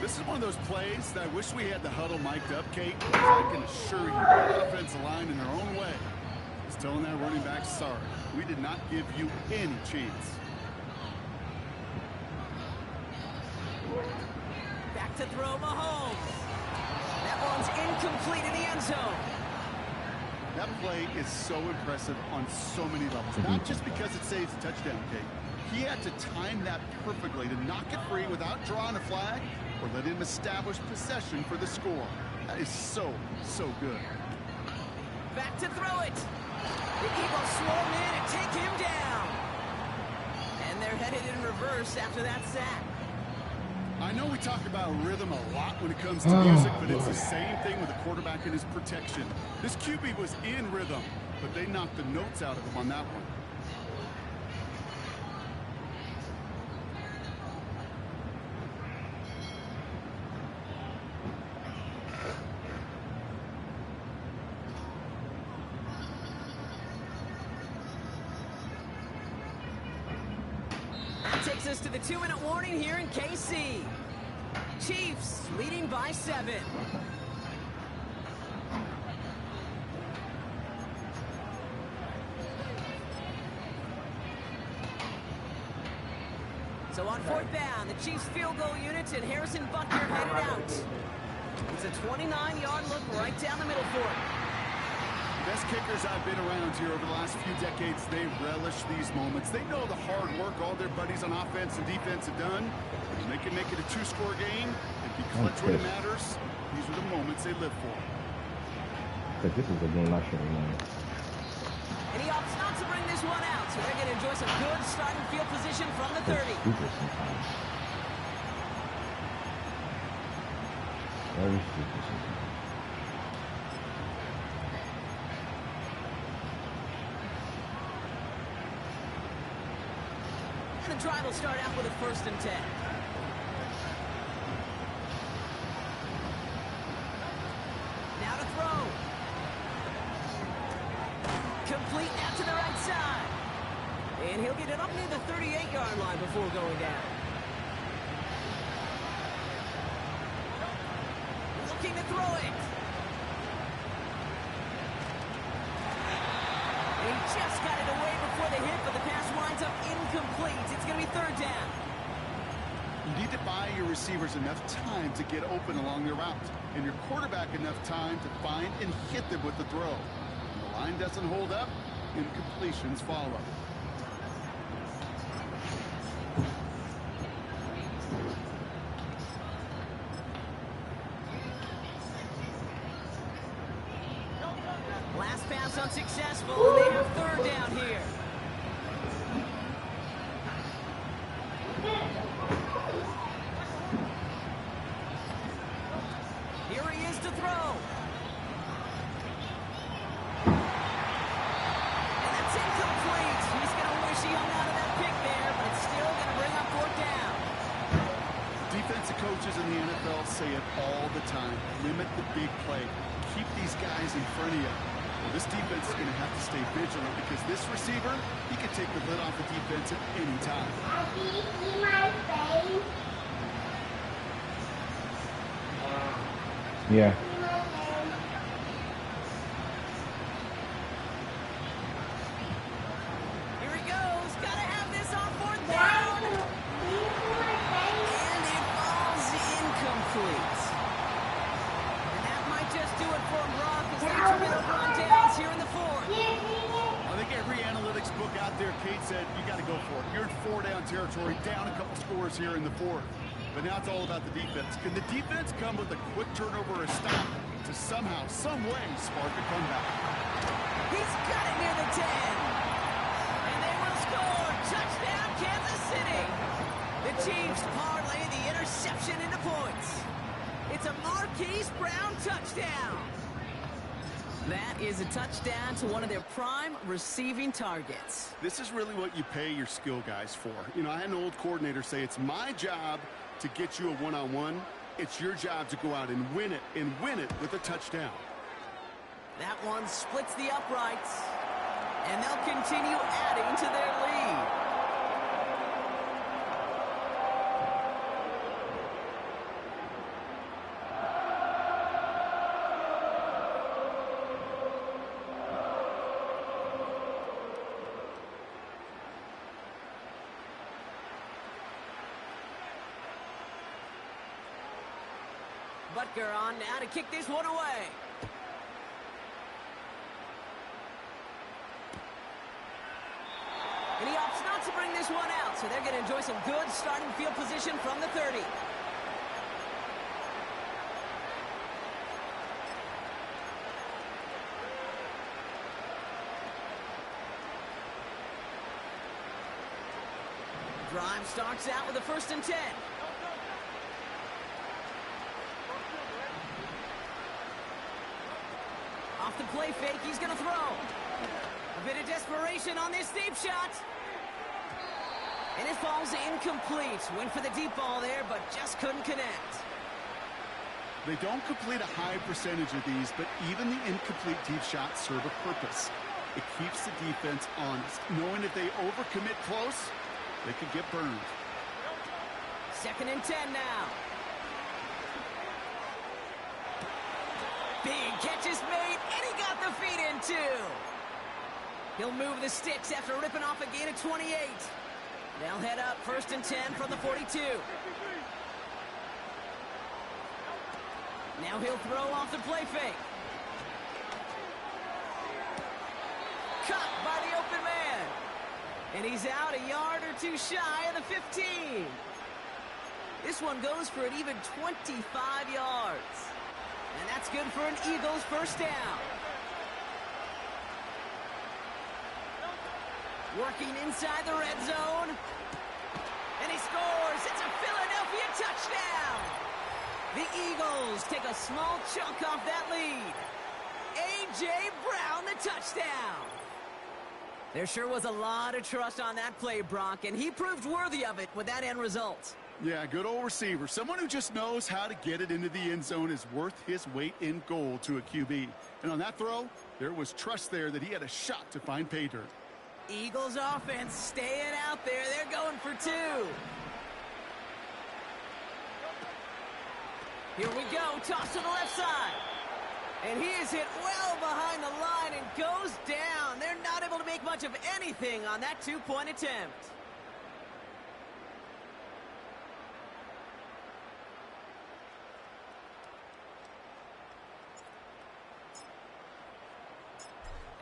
This is one of those plays that I wish we had the huddle mic'd up, Kate. I can assure you, the offensive line in their own way is telling that running back, sorry, we did not give you any chance. Back to throw Mahomes. That one's incomplete in the end zone. That play is so impressive on so many levels. Not just because it saves a touchdown, Kate. He had to time that perfectly to knock it free without drawing a flag or let him establish possession for the score. That is so, so good. Back to throw it. The Eagles swarm in and take him down. And they're headed in reverse after that sack. I know we talk about rhythm a lot when it comes to music, but it's the same thing with the quarterback and his protection. This QB was in rhythm, but they knocked the notes out of him on that one. Takes us to the 2-minute warning here in KC. Chiefs leading by 7. So on fourth down, the Chiefs field goal units and Harrison Butker headed out. It's a 29-yard look right down the middle for him. Best kickers I've been around here over the last few decades, they relish these moments. They know the hard work all their buddies on offense and defense have done. When they can make it a 2-score game and be clutch when it matters, these are the moments they live for. Because this is a game I should have won. And he opts not to bring this one out, so they're going to enjoy some good starting field position from the 30. Stupid sometimes. Very stupid sometimes. The drive will start out with a 1st and 10. Now to throw. Complete out to the right side. And he'll get it up near the 38-yard line before going down. Looking to throw it. And he just got it away before the hit, but the pass winds up incomplete. It's going to be 3rd down. You need to buy your receivers enough time to get open along their route, and your quarterback enough time to find and hit them with the throw. When the line doesn't hold up, incompletions follow. Last pass unsuccessful, and they have 3rd down here. Here he is to throw. And that's incomplete. He's going to wish he hung out of that pick there, but it's still going to bring up 4th down. Defensive coaches in the NFL say it all the time. Limit the big play. Keep these guys in front of you. Well, this defense is going to have to stay vigilant because this receiver, he can take the lid off the defense at any time. Daddy, see my face? Yeah. See my face? Here he goes. Got to have this on 4th down. Daddy, see my face? And it falls incomplete. And that might just do it for him, Brock, as they turn it over on downs here in the 4th. there, Kate said you got to go for it. You're in 4-down territory, down a couple scores here in the fourth. But now it's all about the defense. Can the defense come with a quick turnover or a stop to somehow, some way, spark a comeback? He's got it near the 10. And they will score. Touchdown, Kansas City. The Chiefs parlay the interception into points. It's a Marquise Brown touchdown. That is a touchdown to one of their prime receiving targets. This is really what you pay your skill guys for. You know, I had an old coordinator say it's my job to get you a one-on-one. It's your job to go out and win it with a touchdown. That one splits the uprights, and they'll continue adding to their lead. Butker on now to kick this one away. And he opts not to bring this one out, so they're going to enjoy some good starting field position from the 30. Drive starts out with a 1st and 10. Off the play fake, he's going to throw. A bit of desperation on this deep shot. And it falls incomplete. Went for the deep ball there, but just couldn't connect. They don't complete a high percentage of these, but even the incomplete deep shots serve a purpose. It keeps the defense honest, knowing if they overcommit close, they could get burned. 2nd and 10 now. Big catch is made, and he got the feet in too. He'll move the sticks after ripping off a gain of 28. They'll head up 1st and 10 from the 42. Now he'll throw off the play fake. Cut by the open man. And he's out a yard or two shy of the 15. This one goes for an even 25 yards. And that's good for an Eagles 1st down. Working inside the red zone. And he scores. It's a Philadelphia touchdown. The Eagles take a small chunk off that lead. A.J. Brown, the touchdown. There sure was a lot of trust on that play, Brock, and he proved worthy of it with that end result. Yeah, good old receiver. Someone who just knows how to get it into the end zone is worth his weight in gold to a QB. And on that throw, there was trust there that he had a shot to find pay dirt. Eagles offense staying out there. They're going for 2. Here we go. Toss to the left side. And he is hit well behind the line and goes down. They're not able to make much of anything on that 2-point attempt.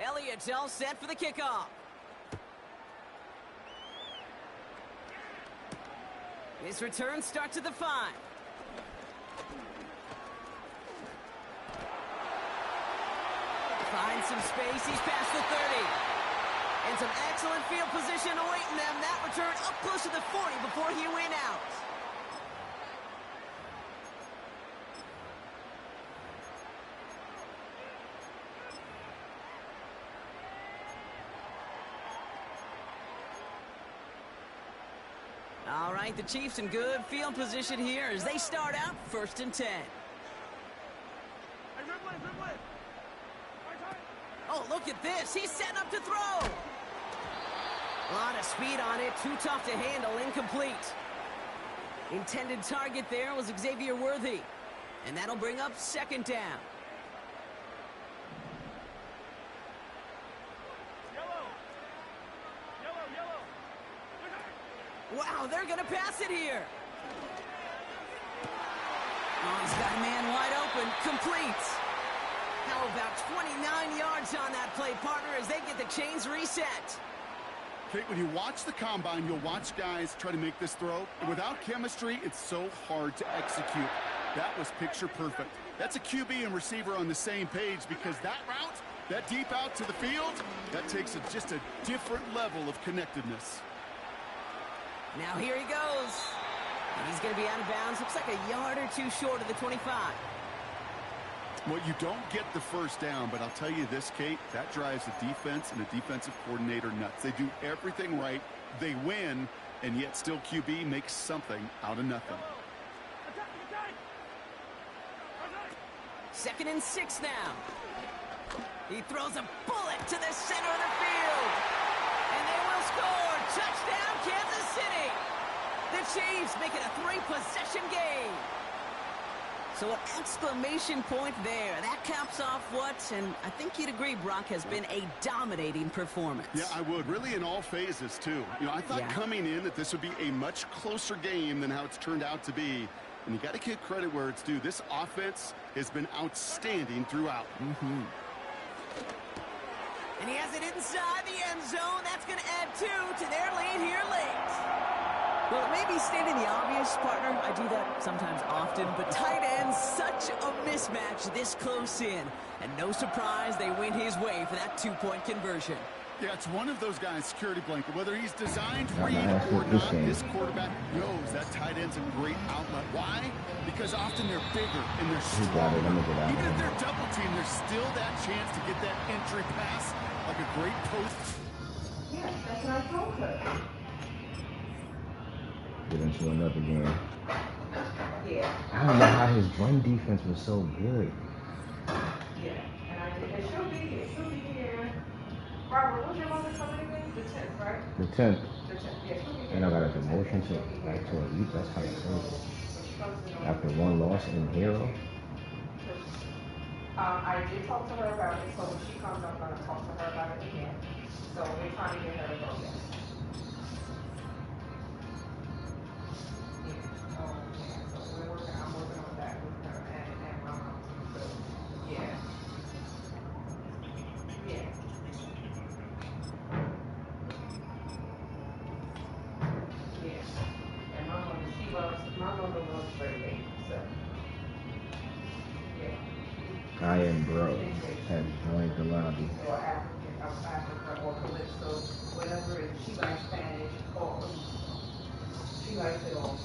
Elliott's all set for the kickoff. His return starts at the 5. Finds some space. He's past the 30. And some excellent field position awaiting them. That return up close to the 40 before he went out. All right, the Chiefs in good field position here as they start out 1st and 10. Oh, look at this. He's setting up to throw. A lot of speed on it. Too tough to handle. Incomplete. Intended target there was Xavier Worthy. And that'll bring up 2nd down. Wow, they're going to pass it here. Oh, he's got a man wide open. Complete. How about 29 yards on that play, partner, as they get the chains reset. Kate, when you watch the combine, you'll watch guys try to make this throw. And without chemistry, it's so hard to execute. That was picture perfect. That's a QB and receiver on the same page, because that route, that deep out to the field, that takes just a different level of connectedness. Now here he goes. And he's going to be out of bounds. Looks like a yard or two short of the 25. Well, you don't get the first down, but I'll tell you this, Kate, that drives the defense and the defensive coordinator nuts. They do everything right, they win, and yet still QB makes something out of nothing. 2nd and 6 now. He throws a bullet to the center of the field. And they will score. Touchdown, Kansas City. The Chiefs make it a 3-possession game. So an exclamation point there. That caps off what, and I think you'd agree, Brock, has been a dominating performance. Yeah, I would. Really in all phases, too. You know, I thought coming in that this would be a much closer game than how it's turned out to be. And you got to give credit where it's due. This offense has been outstanding throughout. And he has it inside the end zone. That's going to add 2 to their lead here late. Well, it may be stating the obvious, partner. I do that sometimes often, but tight ends, such a mismatch this close in. And no surprise, they went his way for that 2-point conversion. Yeah, it's one of those guys, security blanket. Whether he's designed for you or not, this quarterback knows that tight end's a great outlet. Why? Because often they're bigger and they're stronger. Even if they're double teamed, there's still that chance to get that entry pass like a great post. Yes, that's what I told her. Get into another game. Yeah. I don't know how his run defense was so good. Yeah, and I did. And she'll be here. Barbara, what's your mother coming again? The 10th, right? The 10th. The 10th, yeah, she'll be here. And I got a demotion to back to elite. That's kind of crazy. After one loss in Hero. I did talk to her about it, so when she comes, I'm going to talk to her about it again. So we're trying to get her to go, yes. I'm working on that with her and Mama. So, yeah. Yeah. Yeah. And my mother loves Friday, so. Yeah. I am bro. Has joined the lobby. Or Africa or Calypso, whatever it is. She likes Spanish or she likes it all.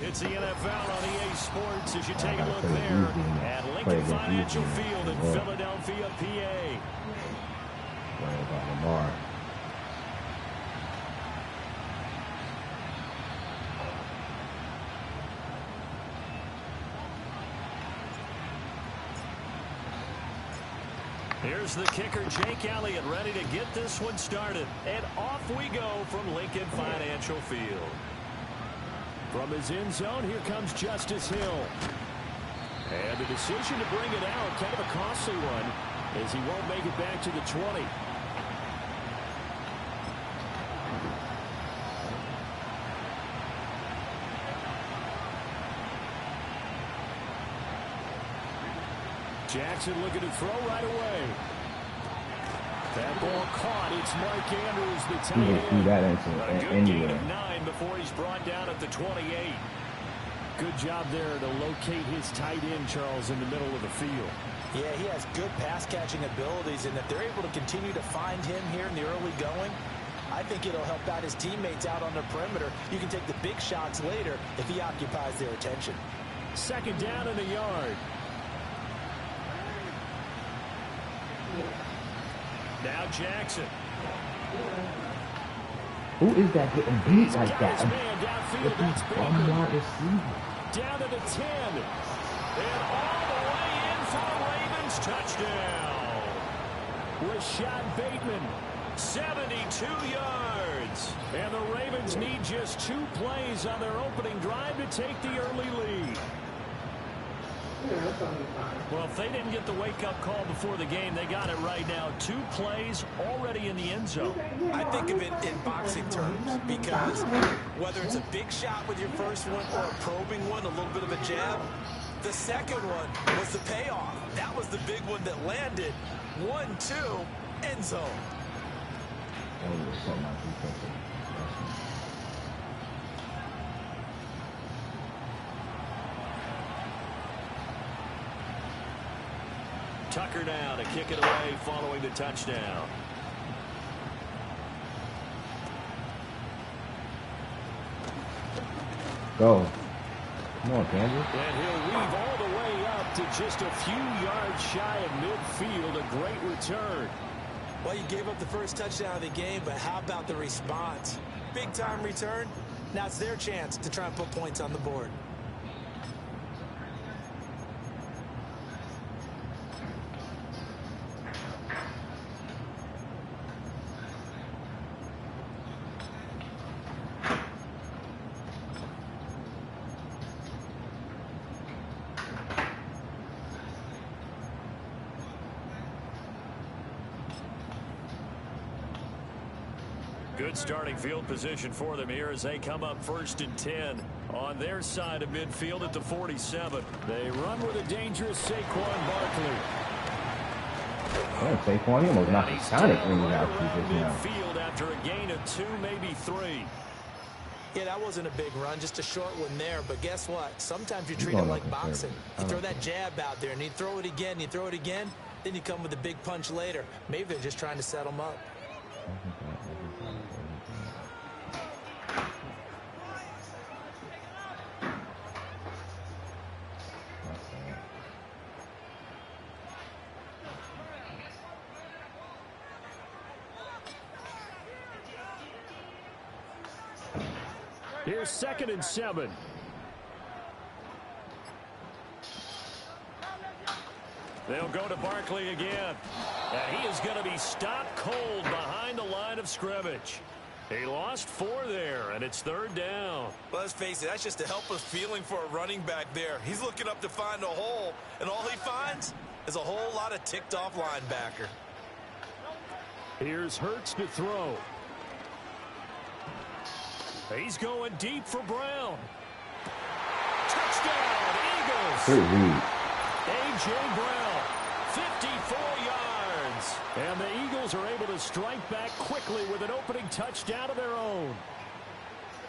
It's the NFL on EA Sports as you take a look there at Lincoln Financial Field in Philadelphia, PA. Worry about Lamar. Here's the kicker, Jake Elliott, ready to get this one started. And off we go from Lincoln Financial Field. From his end zone, here comes Justice Hill. And the decision to bring it out, kind of a costly one, as he won't make it back to the 20. Jackson looking to throw right away. That ball caught. It's Mark Andrews, the tight end. A good gain of 9 before he's brought down at the 28. Good job there to locate his tight end, Charles, in the middle of the field. Yeah, he has good pass-catching abilities, and if they're able to continue to find him here in the early going, I think it'll help out his teammates out on the perimeter. You can take the big shots later if he occupies their attention. 2nd down in the yard. Now Jackson. Who is that getting beat like that? That's down to the 10. And all the way in for the Ravens touchdown. Rashad Bateman. 72 yards. And the Ravens need just 2 plays on their opening drive to take the early lead. Well, if they didn't get the wake-up call before the game, they got it right now. 2 plays already in the end zone. I think of it in boxing terms, because whether it's a big shot with your first one or a probing one, a little bit of a jab, the second one was the payoff. That was the big one that landed. 1-2, end zone. Tucker now to kick it away following the touchdown. Go. Come on, Kansas. And he'll weave all the way up to just a few yards shy of midfield. A great return. Well, you gave up the first touchdown of the game, but how about the response? Big time return. Now it's their chance to try and put points on the board. Good starting field position for them here as they come up 1st and 10 on their side of midfield at the 47. They run with a dangerous Saquon Barkley. Oh, Saquon, he almost knocked his Sonic when he got just now. Midfield after a gain of 2, maybe 3. Yeah, that wasn't a big run, just a short one there. But guess what? Sometimes you treat it like boxing. You throw that jab out there, and you throw it again, you throw it again, then you come with a big punch later. Maybe they're just trying to set them up. Here's 2nd and 7. They'll go to Barkley again. And he is going to be stopped cold behind the line of scrimmage. He lost 4 there, and it's 3rd down. Well, let's face it, that's just a helpless feeling for a running back there. He's looking up to find a hole, and all he finds is a whole lot of ticked-off linebacker. Here's Hurts to throw. He's going deep for Brown. Touchdown, Eagles. A.J. Brown, 54 yards. And the Eagles are able to strike back quickly with an opening touchdown of their own.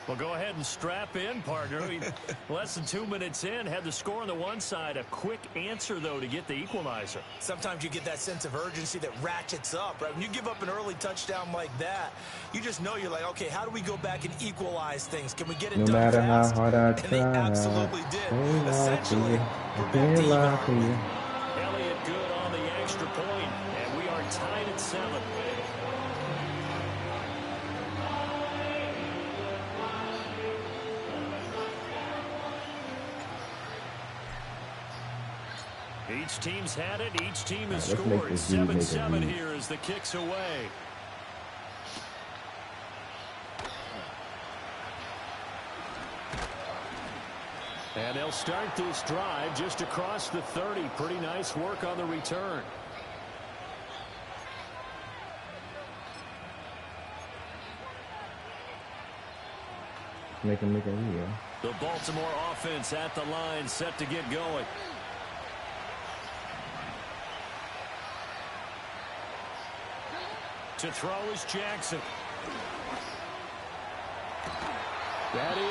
Well, go ahead and strap in, partner. Less than 2 minutes in, had the score on the one side. A quick answer, though, to get the equalizer. Sometimes you get that sense of urgency that ratchets up, right? When you give up an early touchdown like that, you just know you're like, okay, how do we go back and equalize things? Can we get it done fast? No matter how hard I try, and they absolutely did. Essentially, we're back to even. Elliott good on the extra point, and we are tied at 7. Each team's had it. Each team has scored. 7-7 here as the kick's away. And they'll start this drive just across the 30. Pretty nice work on the return. Make a real. The Baltimore offense at the line, set to get going. To throw is Jackson.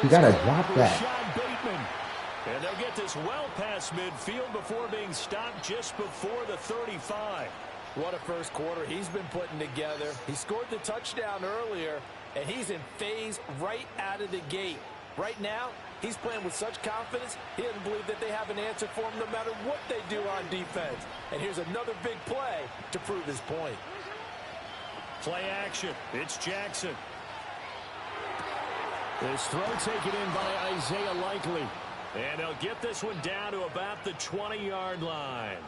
You gotta drop that. And they'll get this well past midfield before being stopped just before the 35. What a first quarter he's been putting together. He scored the touchdown earlier, and he's in phase right out of the gate. Right now, he's playing with such confidence, he doesn't believe that they have an answer for him no matter what they do on defense. And here's another big play to prove his point. Play action. It's Jackson. This throw taken in by Isaiah Likely. And they'll get this one down to about the 20-yard line.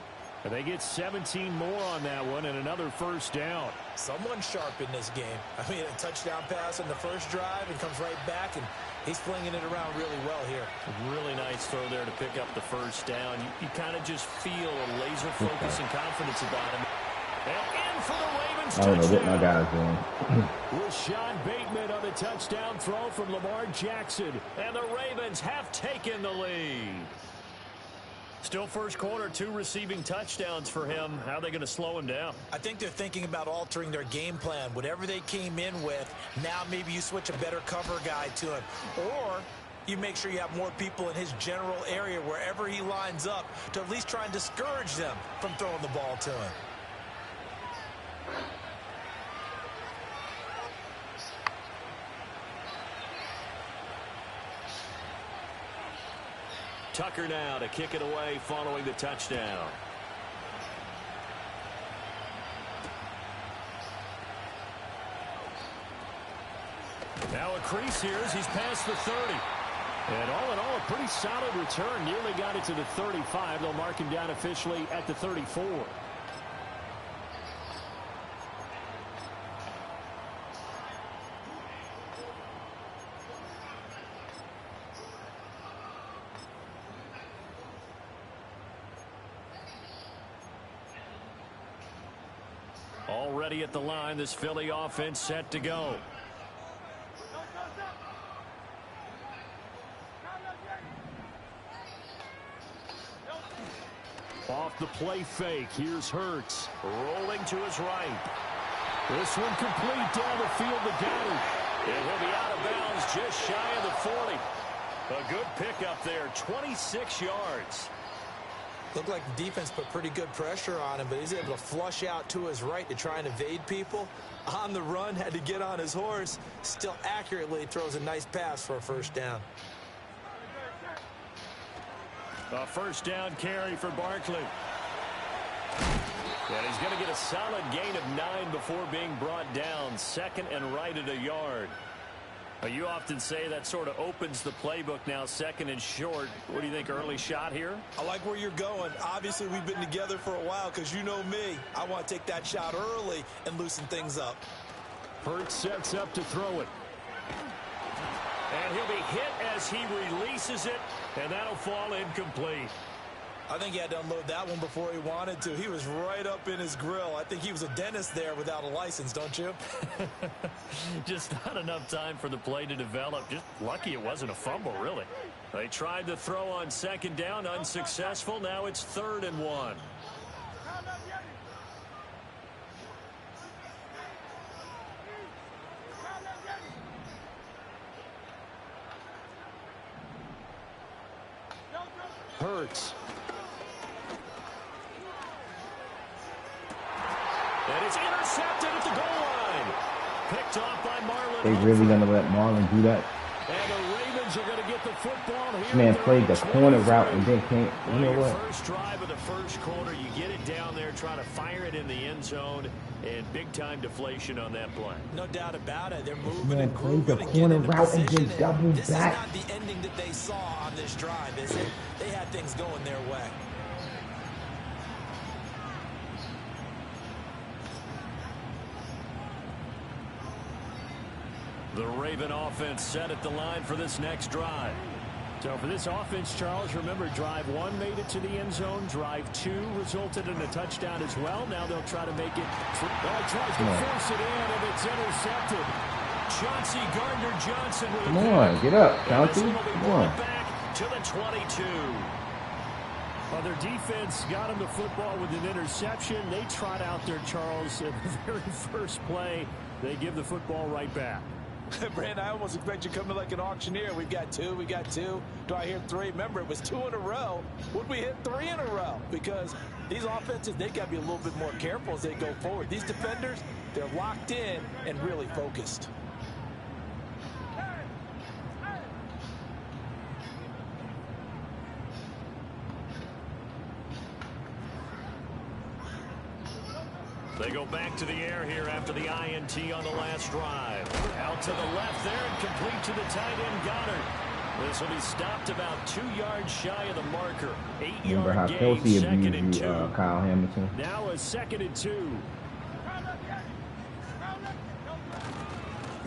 And they get 17 more on that one and another first down. Someone sharp in this game. I mean, a touchdown pass on the first drive and comes right back, and he's flinging it around really well here. A really nice throw there to pick up the first down. You kind of just feel a laser focus and confidence about him. And in for the Ravens touchdown. I don't know what my guy's doing. Rashad Bateman on the touchdown throw from Lamar Jackson. And the Ravens have taken the lead. Still first quarter, 2 receiving touchdowns for him. How are they going to slow him down? I think they're thinking about altering their game plan. Whatever they came in with, now maybe you switch a better cover guy to him. Or you make sure you have more people in his general area wherever he lines up to at least try and discourage them from throwing the ball to him. Tucker now to kick it away following the touchdown. Now a crease here as he's past the 30. And all in all, a pretty solid return. Nearly got it to the 35. They'll mark him down officially at the 34. Already at the line, this Philly offense set to go. Off the play fake, here's Hurts. Rolling to his right. This one complete down the field to Goddard. And he'll be out of bounds just shy of the 40. A good pickup there, 26 yards. Looked like the defense put pretty good pressure on him, but he's able to flush out to his right to try and evade people. On the run, had to get on his horse. Still accurately throws a nice pass for a first down. A first down carry for Barkley. And he's going to get a solid gain of 9 before being brought down. Second and right at a yard. You often say that sort of opens the playbook now, second and short. What do you think, early shot here? I like where you're going. Obviously, we've been together for a while because you know me. I want to take that shot early and loosen things up. Hurts sets up to throw it. And he'll be hit as he releases it, and that'll fall incomplete. I think he had to unload that one before he wanted to. He was right up in his grill. I think he was a dentist there without a license, don't you? Just not enough time for the play to develop. Just lucky it wasn't a fumble, really. They tried to throw on second down, unsuccessful. Now it's 3rd and 1. Hurts. And it's intercepted at the goal line. Picked off by Marlon. They really gonna let Marlon do that? And the Ravens are gonna get the football here. This man played the corner route and then can't. You know what? First drive of the first quarter, you get it down there, try to fire it in the end zone, and big time deflation on that play. No doubt about it. They're This moving man and played the grooving corner and getting route and position. then doubled This back. is not the ending that they saw on this drive, is it? They had things going their way. The Raven offense set at the line for this next drive. So for this offense, Charles, remember, drive 1 made it to the end zone. Drive 2 resulted in a touchdown as well. Now they'll try to make it. Tries to force it in, and it's intercepted. Chauncey Gardner-Johnson with Come on, get up, Chauncey. Come on. Back to the 22. Well, their defense got him the football with an interception. They trot out there, Charles, at the very first play. They give the football right back. Brand, I almost expect you coming like an auctioneer. We got 2. Do I hear 3? Remember, it was 2 in a row. Would we hit 3 in a row? Because these offenses, they got to be a little bit more careful as they go forward. These defenders, they're locked in and really focused. They go back to the air here after the INT on the last drive. Out to the left there and complete to the tight end Goddard. This will be stopped about 2 yards shy of the marker. 8-yard Remember how gain, Kelsey second and abused 2. Kyle Hamilton? Now a 2nd and 2.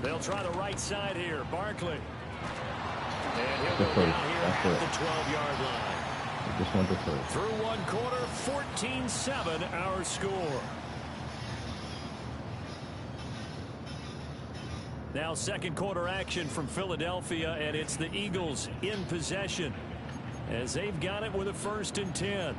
They'll try the right side here. Barkley. And he'll go down here at the 12-yard line. Just went to first. Through 1 quarter, 14-7 our score. Now second quarter action from Philadelphia, and it's the Eagles in possession. as they've got it with a 1st and 10.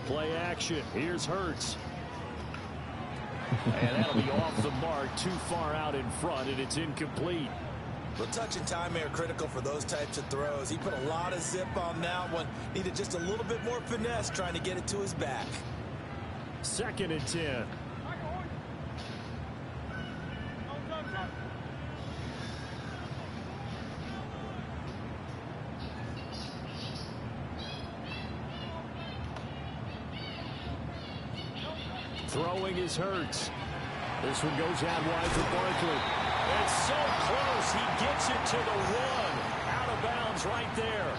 Play action. Here's Hurts. And that'll be off the mark, too far out in front, and it's incomplete. Well, touch and time are critical for those types of throws. He put a lot of zip on that one. Needed just a little bit more finesse trying to get it to his back. 2nd and 10. Throwing is Hurts. This one goes out wide for Barkley. It's so close. He gets it to the 1. Out of bounds right there.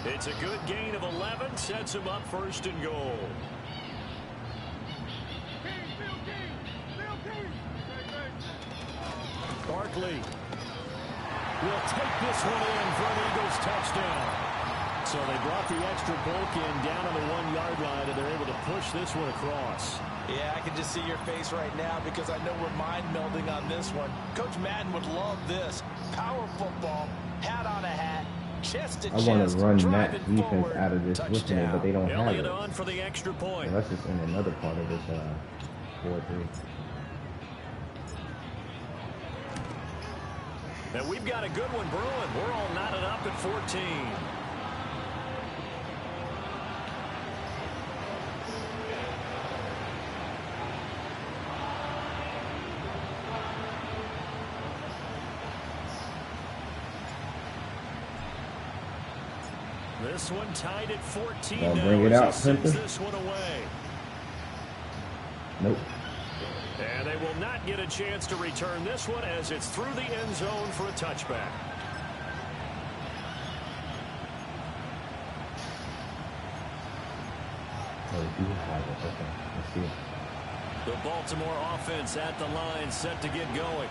It's a good gain of 11. Sets him up 1st and goal. Barkley will take this one in for an Eagles touchdown. So they brought the extra bulk in down on the 1-yard line, and they're able to push this one across. Yeah, I can just see your face right now because I know we're mind melding on this one. Coach Madden would love this. Power football, hat on a hat, chest to chest. I want to run that defense out of this with me, but they don't have it. On for the extra point. Unless it's in another part of this 4-3. And we've got a good one brewing. We're all knotted up at 14. This one tied at 14. I'll bring it out, Pimpin'. This one away. Nope. And they will not get a chance to return this one as it's through the end zone for a touchback. Oh, we do have it. Okay, let's see. The Baltimore offense at the line, set to get going.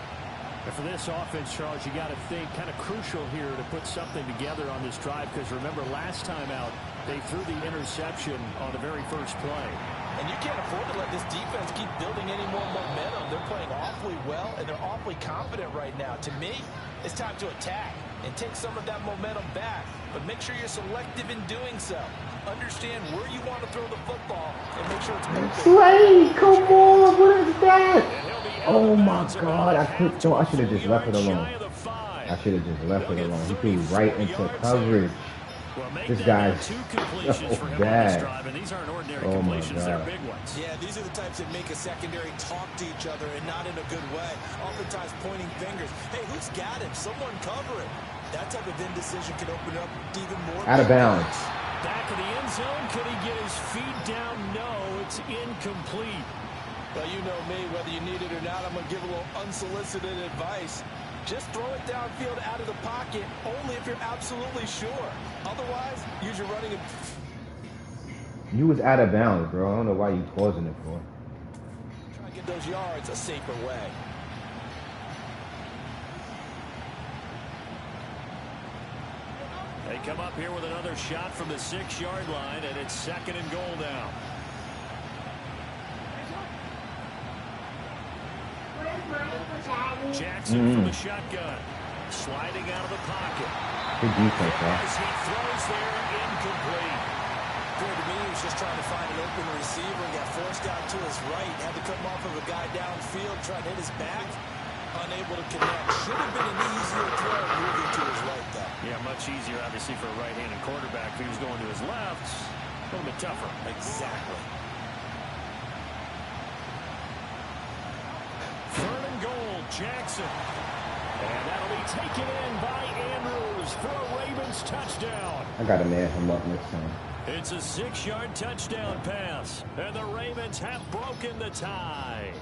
And for this offense, Charles, you got to think kind of crucial here to put something together on this drive, because remember last time out they threw the interception on the very first play. And you can't afford to let this defense keep building any more momentum. They're playing awfully well, and they're awfully confident right now. To me, it's time to attack and take some of that momentum back. But make sure you're selective in doing so. Understand where you want to throw the football and make sure it's open. Slay, come on, what is that? Oh my God, I should have just left it alone. I should have just left it alone. He threw right into coverage. This guy's so bad. Oh my God. Yeah, these are the types that make a secondary talk to each other and not in a good way. Oftentimes pointing fingers. Hey, who's got him? Someone cover him. That type of indecision can open up even more. Out of bounds. Back of the end zone. Could he get his feet down? No, it's incomplete. Well, you know me, whether you need it or not, I'm going to give a little unsolicited advice. Just throw it downfield out of the pocket, only if you're absolutely sure. Otherwise, use your running. You was out of bounds, bro. I don't know why you pausing it for. Try to get those yards a safer way. They come up here with another shot from the 6-yard line, and it's 2nd and goal now. Jackson from the shotgun, sliding out of the pocket. Good defense, man. As he throws there, incomplete. Good to me, he was just trying to find an open receiver and got forced out to his right. Had to come off of a guy downfield, trying to hit his back. Unable to connect. Should have been an easier throw moving to his right, though. Yeah, much easier, obviously, for a right-handed quarterback. If he was going to his left, a little bit tougher. Exactly. 3rd and goal, Jackson. And that'll be taken in by Andrews for a Ravens touchdown. I gotta man him up next time. It's a 6-yard touchdown pass, and the Ravens have broken the tie.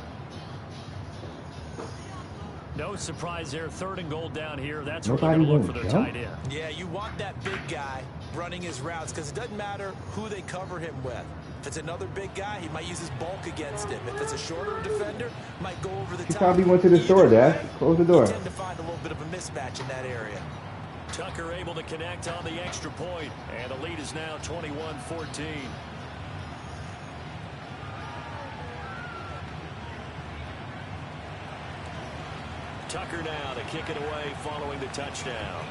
No surprise there. 3rd and goal down here. That's where they're going to look for their tight end. Yeah, you want that big guy running his routes because it doesn't matter who they cover him with. If it's another big guy, he might use his bulk against him. If it's a shorter defender, might go over the top. He probably went to the store, Dad. Close the door. You tend to find a little bit of a mismatch in that area. Tucker able to connect on the extra point, and the lead is now 21-14. Tucker now to kick it away following the touchdown.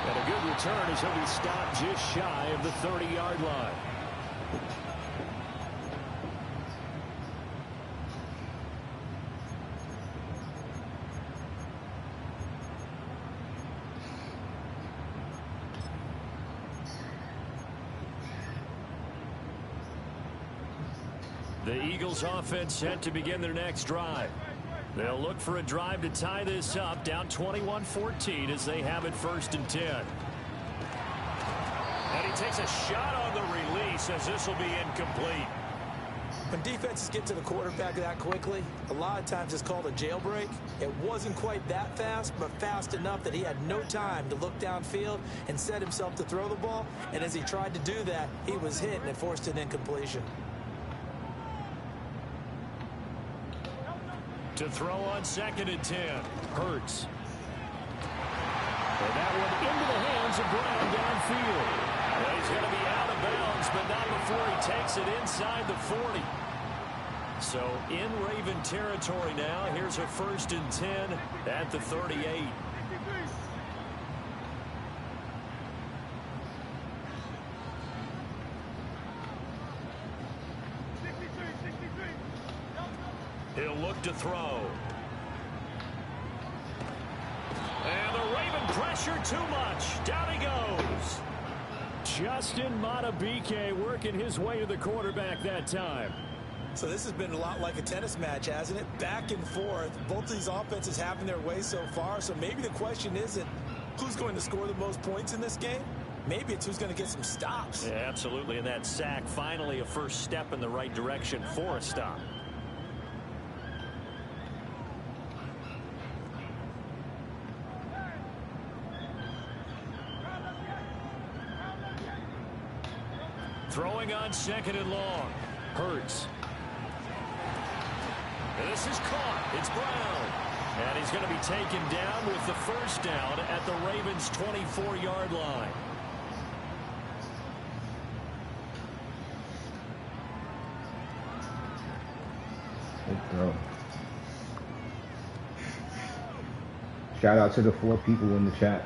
And a good return as he'll be stopped just shy of the 30-yard line. The Eagles offense set to begin their next drive. They'll look for a drive to tie this up, down 21-14 as they have it 1st and 10. And he takes a shot on the release as this will be incomplete. When defenses get to the quarterback that quickly, a lot of times it's called a jailbreak. It wasn't quite that fast, but fast enough that he had no time to look downfield and set himself to throw the ball. And as he tried to do that, he was hit and it forced an incompletion. To throw on 2nd and 10. Hurts. And that one into the hands of Brown downfield. Well, he's going to be out of bounds, but not before he takes it inside the 40. So in Raven territory now. Here's a 1st and 10 at the 38. He'll look to throw. And the Raven pressure too much. Down he goes. Justin Madubuike working his way to the quarterback that time. So this has been a lot like a tennis match, hasn't it? Back and forth. Both of these offenses having their way so far. So maybe the question isn't who's going to score the most points in this game. Maybe it's who's going to get some stops. Yeah, absolutely. And that sack finally a first step in the right direction for a stop. Throwing on 2nd and long. Hurts. And this is caught. It's Brown. And he's going to be taken down with the 1st down at the Ravens' 24-yard line. Good throw. Shout out to the 4 people in the chat.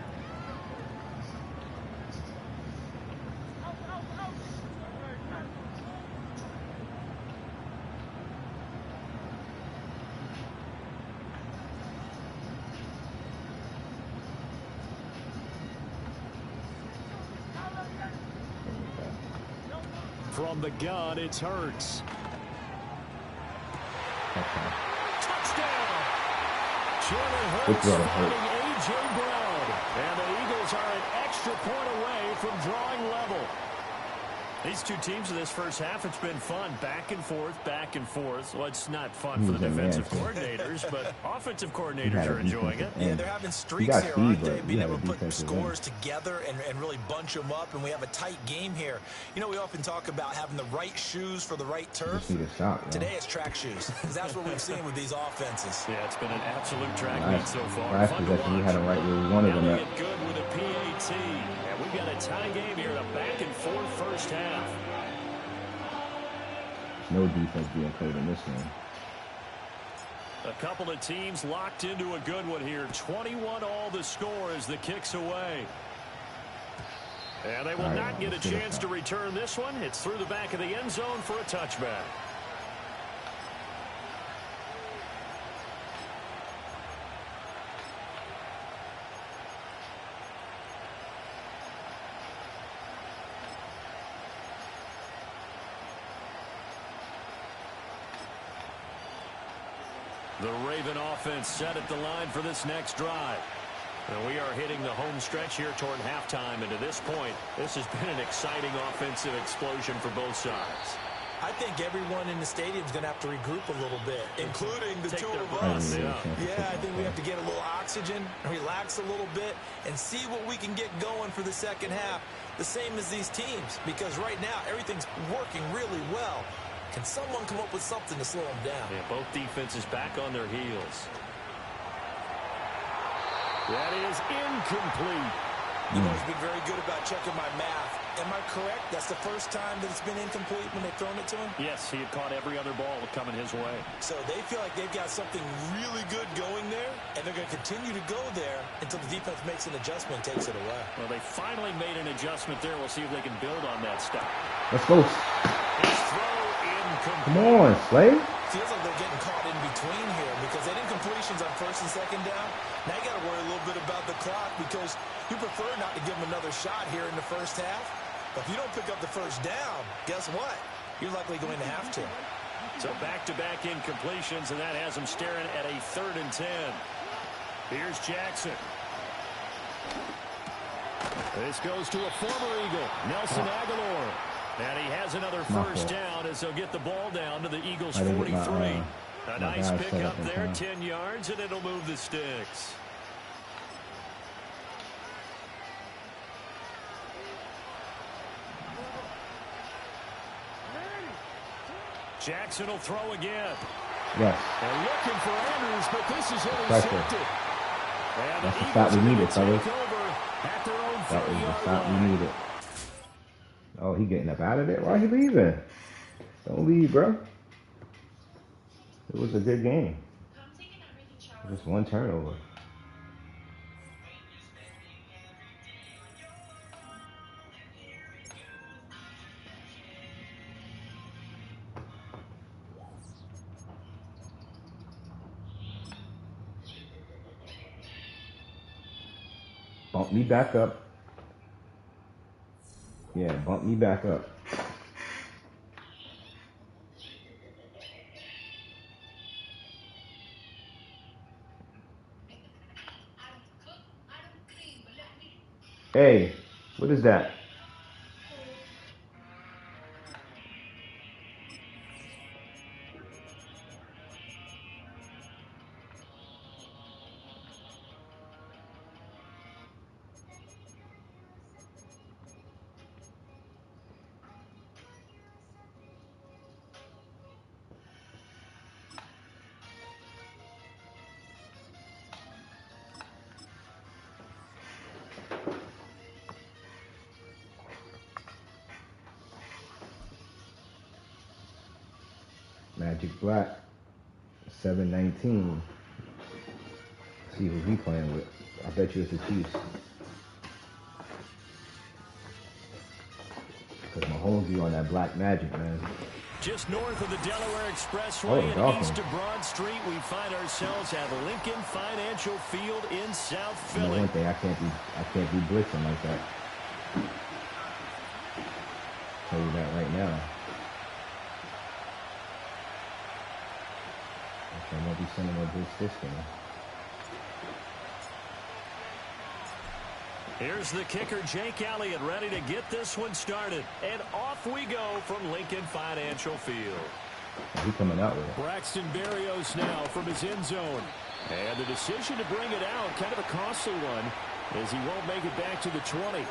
From the gun, it's Hurts. Touchdown! Chandler Hurts finding A.J. Brown. And the Eagles are an extra point away from drawing level. These two teams in this first half, it's been fun. Back and forth, back and forth. Well, it's not fun for the defensive coordinators, but offensive coordinators are enjoying it. Yeah, they're having streaks here, aren't they? Being able to put scores together and really bunch them up, and we have a tight game here. You know, we often talk about having the right shoes for the right turf. Today it's track shoes, because that's what we've seen with these offenses. Yeah, it's been an absolute track meet so far. Last possession, we had them right where we wanted them at. Good with a PAT. And we've got a tie game here, a back and forth first half. No defense being played in this game. A couple of teams locked into a good one here. 21-all the score as the kick's away. And they will not get a chance to return this one. It's through the back of the end zone for a touchback. The Raven offense set at the line for this next drive. And we are hitting the home stretch here toward halftime. And to this point, this has been an exciting offensive explosion for both sides. I think everyone in the stadium is going to have to regroup a little bit, including the two of us. Yeah, I think we have to get a little oxygen, relax a little bit, and see what we can get going for the second half. The same as these teams, because right now everything's working really well. Can someone come up with something to slow them down? Yeah, both defenses back on their heels. That is incomplete. You've always been very good about checking my math. Am I correct? That's the first time that it's been incomplete when they've thrown it to him? Yes, he had caught every other ball coming his way. So they feel like they've got something really good going there, and they're going to continue to go there until the defense makes an adjustment and takes it away. Well, they finally made an adjustment there. We'll see if they can build on that step. Let's go. His throw incomplete. Come on, Slay. Feels like they're getting caught in between here because they did incompletions on first and second down. Now you got to worry a little bit about the clock because you prefer not to give them another shot here in the first half. But if you don't pick up the first down, guess what? You're likely going to have to. So back-to-back incompletions, and that has them staring at a 3rd and 10. Here's Jackson. This goes to a former Eagle, Nelson Aguilar. And he has another first down as they'll get the ball down to the Eagles' 43. A nice pickup there, 10 yards, and it'll move the sticks. Jackson will throw again. Yes. They're looking for Andrews, but this is intercepted. That's the shot we needed, fellas. That was the shot we needed. Oh, he getting up out of there? Why he leaving? Don't leave, bro. It was a good game. Just one turnover. Bump me back up. Yeah, bump me back up. Hey, what is that? Magic Black, 719. See who he playing with. I bet you it's the Chiefs. Because Mahomes be on that Black Magic, man. Just north of the Delaware Expressway and east of Broad Street, we find ourselves at Lincoln Financial Field in South Philly. You know one thing, I can't be blitzing like that. Tell you that right now. I won't be sending a blitz this game. Here's the kicker, Jake Elliott, ready to get this one started. And off we go from Lincoln Financial Field. He's coming out with it. Braxton Berrios now from his end zone. And the decision to bring it out, kind of a costly one, as he won't make it back to the 20.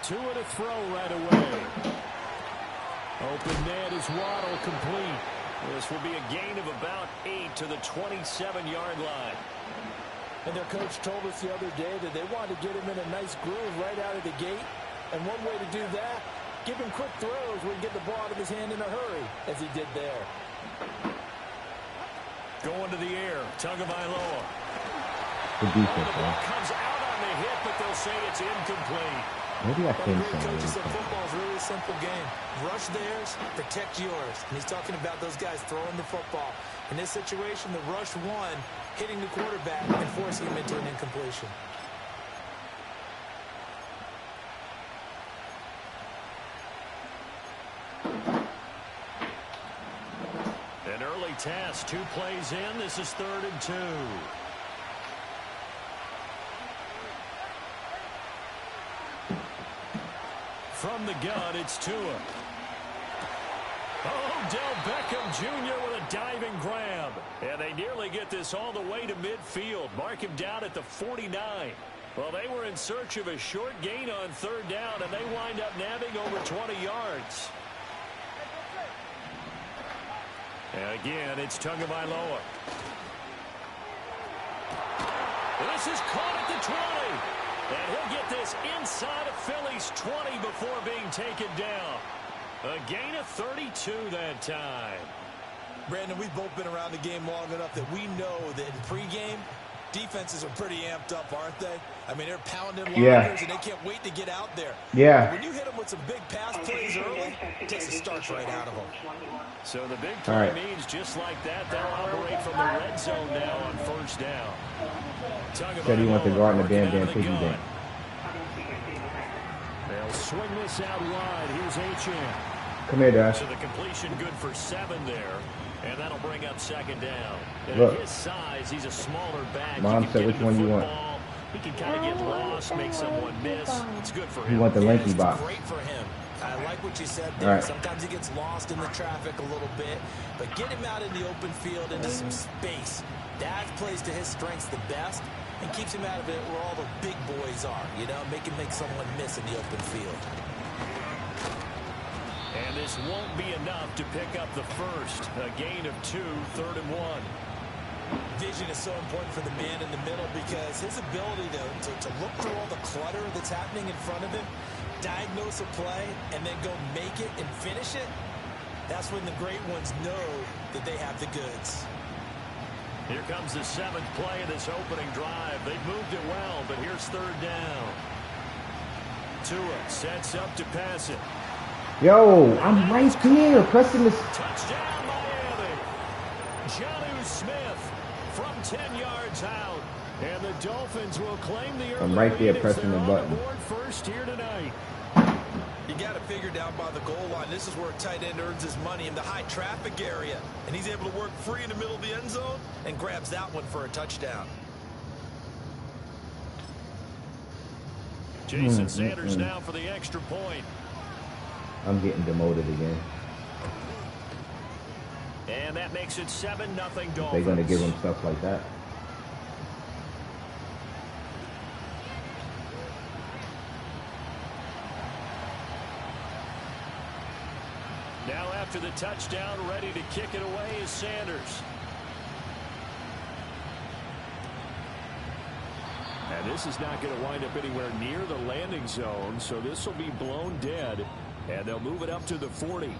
Two and a throw right away. Open man is Waddle, complete. This will be a gain of about 8 to the 27-yard line. And their coach told us the other day that they wanted to get him in a nice groove right out of the gate. And one way to do that, give him quick throws where he can get the ball out of his hand in a hurry, as he did there. Going to the air, Tagovailoa. Good defense, The ball comes out on the hit, but they'll say it's incomplete. Maybe I think so. Coach said football's really a simple game. Rush theirs, protect yours. And he's talking about those guys throwing the football. In this situation, the rush one, hitting the quarterback and forcing him into an incompletion. An early test, 2 plays in. This is 3rd and 2. From the gun, it's Tua. Oh, Del Beckham Jr. with a diving grab. And they nearly get this all the way to midfield. Mark him down at the 49. Well, they were in search of a short gain on 3rd down, and they wind up nabbing over 20 yards. And again, it's Tagovailoa. This is caught at the 20. And he'll get this inside of Philly's 20 before being taken down. A gain of 32 that time. Brandon, we've both been around the game long enough that we know that in pregame, defenses are pretty amped up, aren't they? I mean, they're pounding lockers, and they can't wait to get out there. Yeah. When you hit them with some big pass plays early, it takes the starch right out of them. So the big play means just like that, they'll operate from the red zone now on 1st down. Said he wants to guard in the damn piggy bank. They'll swing this out wide. Here's H.M. Come here, Dash. So the completion good for 7 there. And that'll bring up 2nd down. And Look. at his size, he's a smaller back. Mom said which one you want. He can kind of get lost, make someone miss. It's good for him. You want the lanky box. Great for him. I like what you said there. Right. Sometimes he gets lost in the traffic a little bit, but get him out in the open field into some space. That plays to his strengths the best and keeps him out of it where all the big boys are, you know, make him make someone miss in the open field. And this won't be enough to pick up the first. A gain of 2, 3rd and 1. Vision is so important for the man in the middle because his ability to look through all the clutter that's happening in front of him, diagnose a play, and then go make it and finish it, that's when the great ones know that they have the goods. Here comes the 7th play of this opening drive. They've moved it well, but here's 3rd down. Tua sets up to pass it. Yo, I'm right here pressing this. Touchdown, Miami. Jonnu Smith from 10 yards out. And the Dolphins will claim the early I'm right there lead pressing the button. First here tonight. You got to figure down by the goal line. This is where a tight end earns his money in the high traffic area. And he's able to work free in the middle of the end zone and grabs that one for a touchdown. Jason Sanders now for the extra point. I'm getting demoted again. And that makes it 7-0 Dolphins. They're going to give him stuff like that. Now after the touchdown, ready to kick it away is Sanders. And this is not going to wind up anywhere near the landing zone, so this will be blown dead, and they'll move it up to the 40.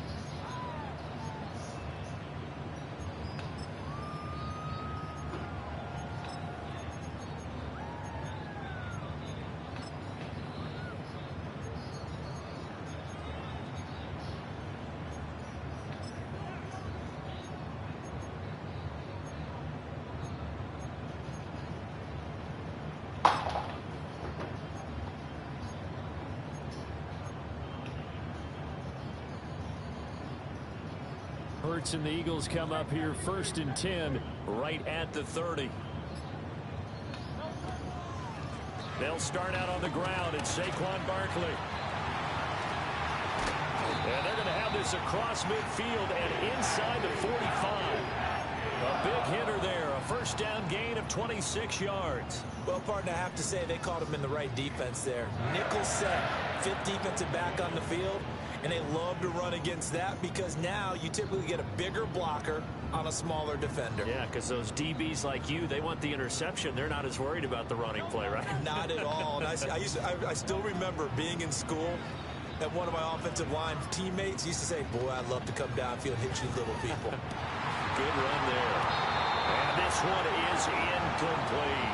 And the Eagles come up here 1st and 10 right at the 30. They'll start out on the ground. It's Saquon Barkley. And they're going to have this across midfield and inside the 45. A big hitter there. A 1st down gain of 26 yards. Well, partner, I have to say they caught him in the right defense there. Nickel set, 5th defensive back on the field. And they love to run against that because now you typically get a bigger blocker on a smaller defender. Yeah, because those DBs like you, they want the interception. They're not as worried about the running play, right? Not at all. And I still remember being in school and one of my offensive line teammates used to say, boy, I'd love to come downfield and hit you little people. Good run there. And this one is incomplete.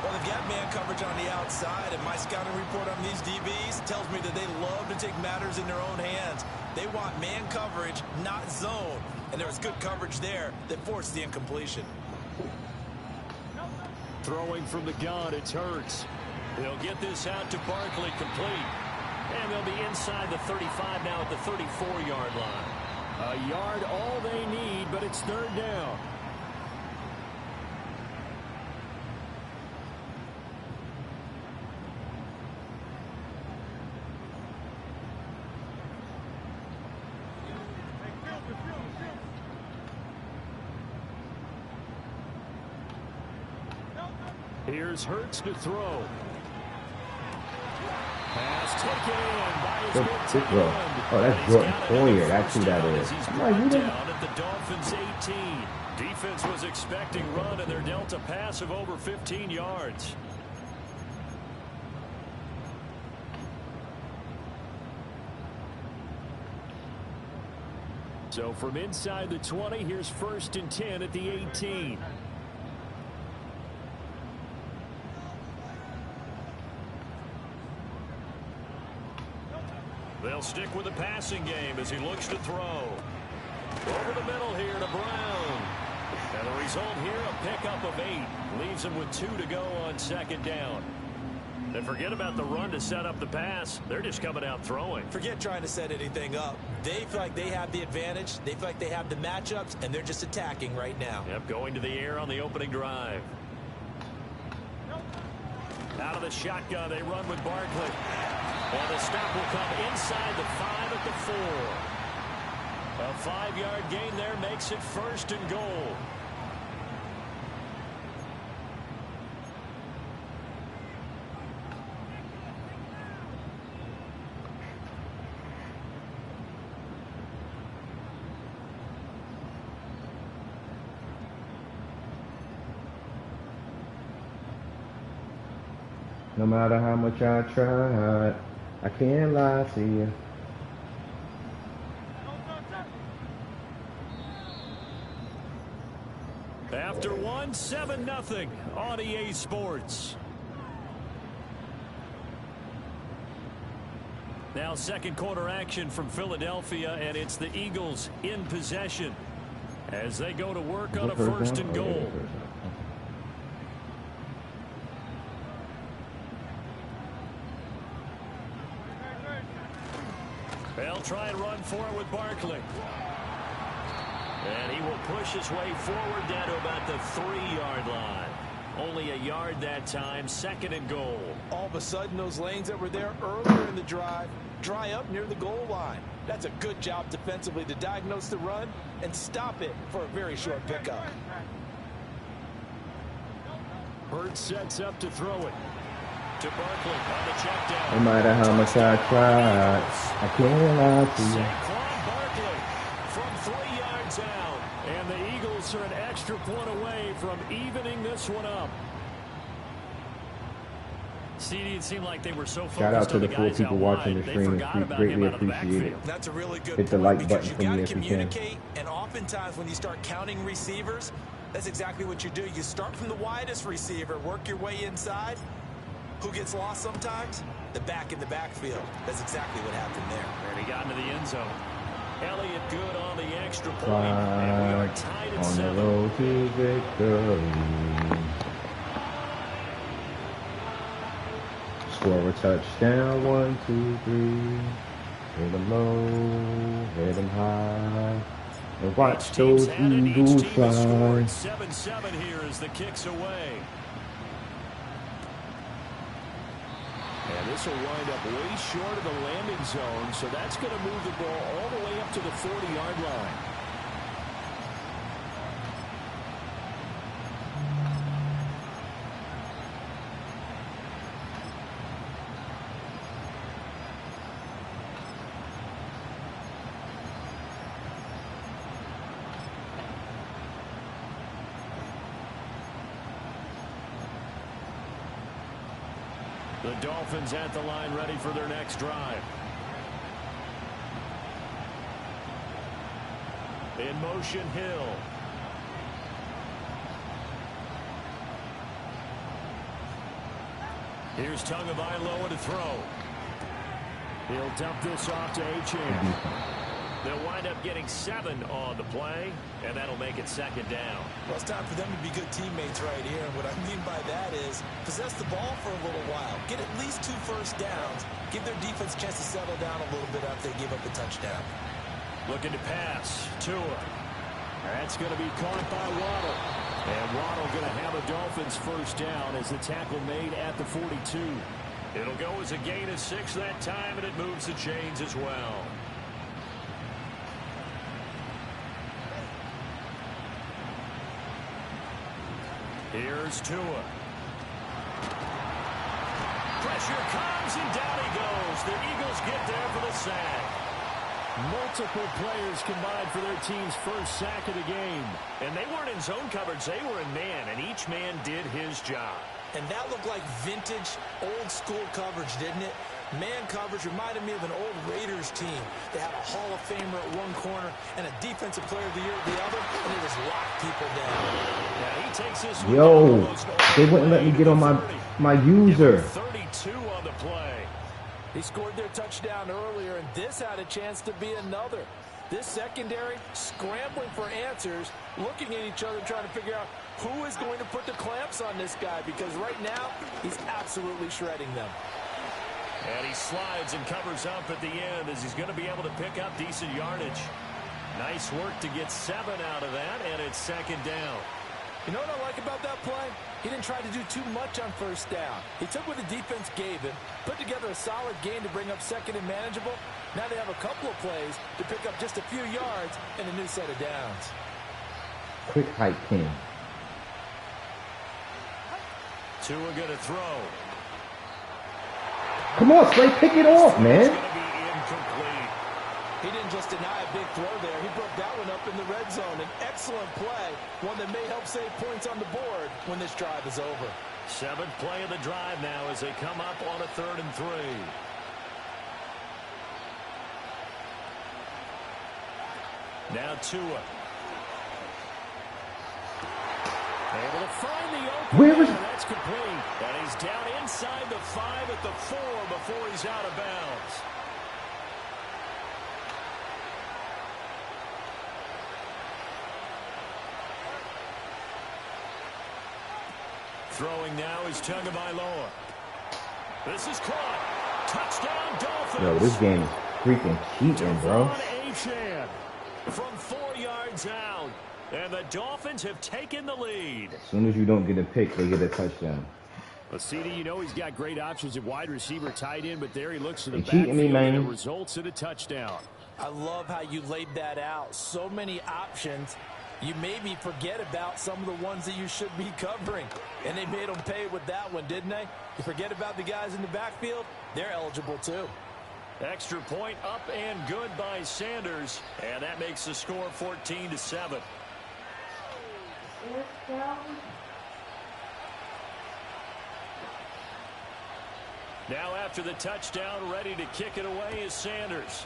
Well, they've got man coverage on the outside, and my scouting report on these DBs tells me that they love to take matters in their own hands. They want man coverage, not zone. And there was good coverage there that forced the incompletion. Throwing from the gun, it's Hurts. They'll get this out to Barkley, complete. And they'll be inside the 35 now at the 34-yard line. A yard all they need, but it's third down. Here's Hurts to throw. Pass taken in by his good tight end. Oh, that's Jordan Poyer. That's who that is. He's brought down at the Dolphins' 18. Defense was expecting run, and they're dealt a pass of over 15 yards. So from inside the 20, here's 1st and 10 at the 18. They'll stick with the passing game as he looks to throw. Over the middle here to Brown. And the result here, a pickup of 8. Leaves him with 2 to go on 2nd down. And forget about the run to set up the pass. They're just coming out throwing. Forget trying to set anything up. They feel like they have the advantage. They feel like they have the matchups, and they're just attacking right now. Yep, going to the air on the opening drive. Out of the shotgun, they run with Barkley. And the stop will come inside the 5 at the 4. A 5-yard gain there makes it 1st and goal. No matter how much I try, I can't lie to you. After 1, 7-0 on EA Sports. Now 2nd quarter action from Philadelphia, and it's the Eagles in possession as they go to work on a 1st and goal. They'll try and run for it with Barkley. And he will push his way forward down to about the 3-yard line. Only a yard that time, 2nd and goal. All of a sudden, those lanes that were there earlier in the drive dry up near the goal line. That's a good job defensively to diagnose the run and stop it for a very short pickup. Hurts sets up to throw it. To Barkley on the check down. No matter how much I try, I can't lie to you. Saquon Barkley from 3 yards out. And the Eagles are an extra point away from evening this one up. CD, it seemed like they were so focused Shout out to on the the 4 guys people out watching wide, the they stream. forgot about Greatly him out of the appreciate it. backfield. That's a really good Hit the point like because button you for got me to if you can. communicate, and oftentimes when you start counting receivers, that's exactly what you do. You start from the widest receiver, work your way inside. Who gets lost sometimes? The back in the backfield. That's exactly what happened there. And he got into the end zone. Elliott good on the extra point. And we are tied at 7. On the road to victory. Score a touchdown, 1, 2, 3. Hit them low, hit them high. And watch those Eagles fly. 7-7 here as the kick's away. And this will wind up way short of the landing zone, so that's going to move the ball all the way up to the 40-yard line. The Dolphins at the line ready for their next drive. In motion, Hill. Here's Tagovailoa to throw. He'll dump this off to Achane. They'll wind up getting 7 on the play, and that'll make it 2nd down. Well, it's time for them to be good teammates right here. And what I mean by that is possess the ball for a little while. Get at least 2 first downs. Give their defense a chance to settle down a little bit after they give up a touchdown. Looking to pass. Tua. That's going to be caught by Waddle. And Waddle going to have a Dolphins first down as the tackle made at the 42. It'll go as a gain of 6 that time, and it moves the chains as well. Here's Tua. Pressure comes, and down he goes. The Eagles get there for the sack. Multiple players combined for their team's first sack of the game. And they weren't in zone coverage. They were in man, and each man did his job. And that looked like vintage, old-school coverage, didn't it? Man coverage reminded me of an old Raiders team. They had a Hall of Famer at one corner and a Defensive Player of the Year at the other, and they just locked people down. Now he takes this. Yo, they wouldn't let me get on my user. 32 on the play. He scored their touchdown earlier, and this had a chance to be another. This secondary scrambling for answers, looking at each other, trying to figure out who is going to put the clamps on this guy, because right now he's absolutely shredding them. And he slides and covers up at the end as he's going to be able to pick up decent yardage. Nice work to get 7 out of that, and it's 2nd down. You know what I like about that play? He didn't try to do too much on first down. He took what the defense gave him, put together a solid gain to bring up 2nd and manageable. Now they have a couple of plays to pick up just a few yards and a new set of downs. Quick hype king. Tua going to throw. Come on, Slay, pick it off, man. It's going to be incomplete. He didn't just deny a big throw there. He broke that one up in the red zone. An excellent play, one that may help save points on the board when this drive is over. 7th play of the drive now as they come up on a 3rd and 3. Now Tua. Able to find the open. Where is... That's complete. And he's down inside the 5 at the 4 before he's out of bounds. Throwing now is Tagovailoa. This is caught. Touchdown Dolphins. Yo, this game is freaking cheating, bro. Achane from 4 yards out. And the Dolphins have taken the lead. As soon as you don't get a pick, they get a touchdown. Well, CD, you know he's got great options at wide receiver, tight end, but there he looks to the cheating backfield me, man. and it results in a touchdown. I love how you laid that out. So many options. You made me forget about some of the ones that you should be covering. And they made them pay with that one, didn't they? You forget about the guys in the backfield, they're eligible too. Extra point up and good by Sanders. And that makes the score 14-7. Now after the touchdown, ready to kick it away is Sanders.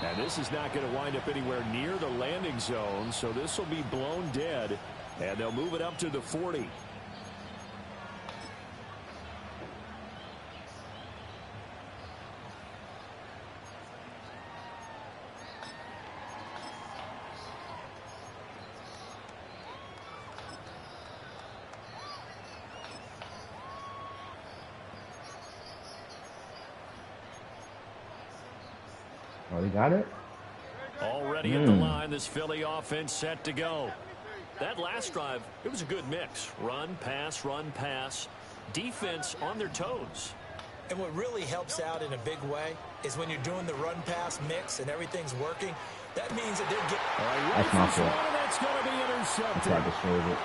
Now this is not going to wind up anywhere near the landing zone, so this will be blown dead, and they'll move it up to the 40. Oh, they got it? Already at the line, this Philly offense set to go. That last drive, it was a good mix. Run, pass, defense on their toes. And what really helps out in a big way is when you're doing the run-pass mix and everything's working, that means that they're getting... That's my fault. That's going to be intercepted. I tried to save it.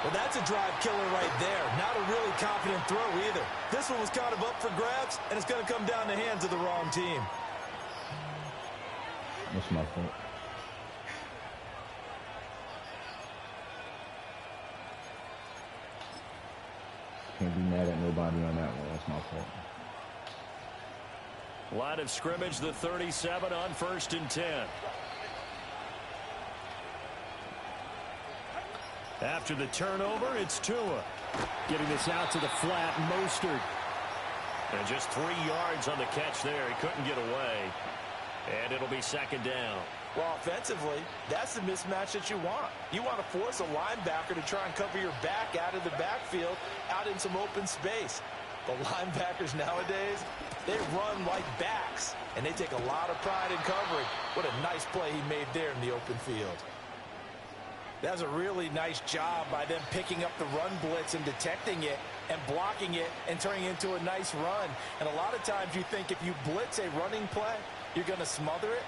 Well, that's a drive killer right there. Not a really confident throw either. This one was kind of up for grabs, and it's going to come down the hands of the wrong team. That's my fault. Can't be mad at nobody on that one. That's my fault. Line of scrimmage, the 37 on 1st and 10. After the turnover, it's Tua. Getting this out to the flat, Mostert. And just 3 yards on the catch there. He couldn't get away. And it'll be second down. Well, offensively, that's the mismatch that you want. You want to force a linebacker to try and cover your back out of the backfield, out in some open space. The linebackers nowadays, they run like backs, and they take a lot of pride in covering. What a nice play he made there in the open field. That was a really nice job by them picking up the run blitz and detecting it and blocking it and turning it into a nice run. And a lot of times you think if you blitz a running play, you're going to smother it.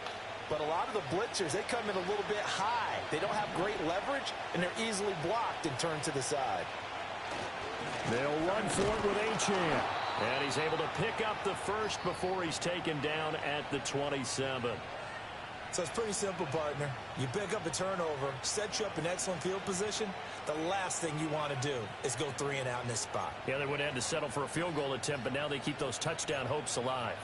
But a lot of the blitzers, they come in a little bit high. They don't have great leverage, and they're easily blocked and turned to the side. They'll run for it with Achane. And he's able to pick up the first before he's taken down at the 27. So it's pretty simple, partner. You pick up a turnover, set you up in excellent field position. The last thing you want to do is go 3 and out in this spot. Yeah, they would have had to settle for a field goal attempt, but now they keep those touchdown hopes alive.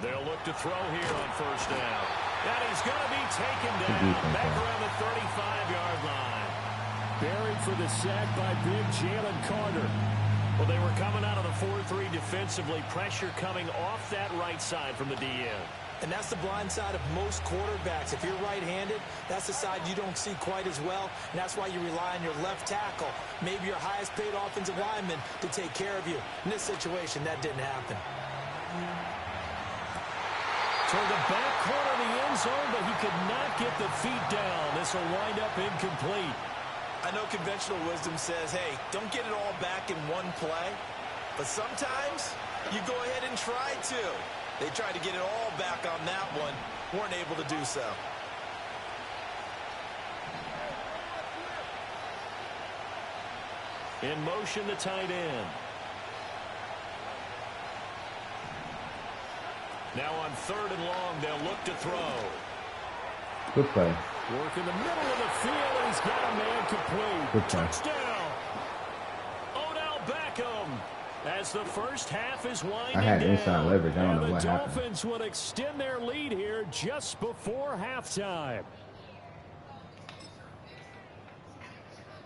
They'll look to throw here on first down. And he's going to be taken down back around the 35-yard line. Buried for the sack by big Jalen Carter. Well, they were coming out of the 4-3 defensively. Pressure coming off that right side from the DN. And that's the blind side of most quarterbacks. If you're right-handed, that's the side you don't see quite as well. And that's why you rely on your left tackle, maybe your highest-paid offensive lineman, to take care of you. In this situation, that didn't happen. Toward the back corner of the end zone, but he could not get the feet down. This will wind up incomplete. I know conventional wisdom says, hey, don't get it all back in one play. But sometimes you go ahead and try to. They tried to get it all back on that one. Weren't able to do so. In motion, the tight end. Now on 3rd and long, they'll look to throw. Good play. Work in the middle of the field, and he's got a man complete. Good play. Touchdown! Odell Beckham, as the first half is winding down. I had inside leverage. I don't know what happened. And the Dolphins would extend their lead here just before halftime.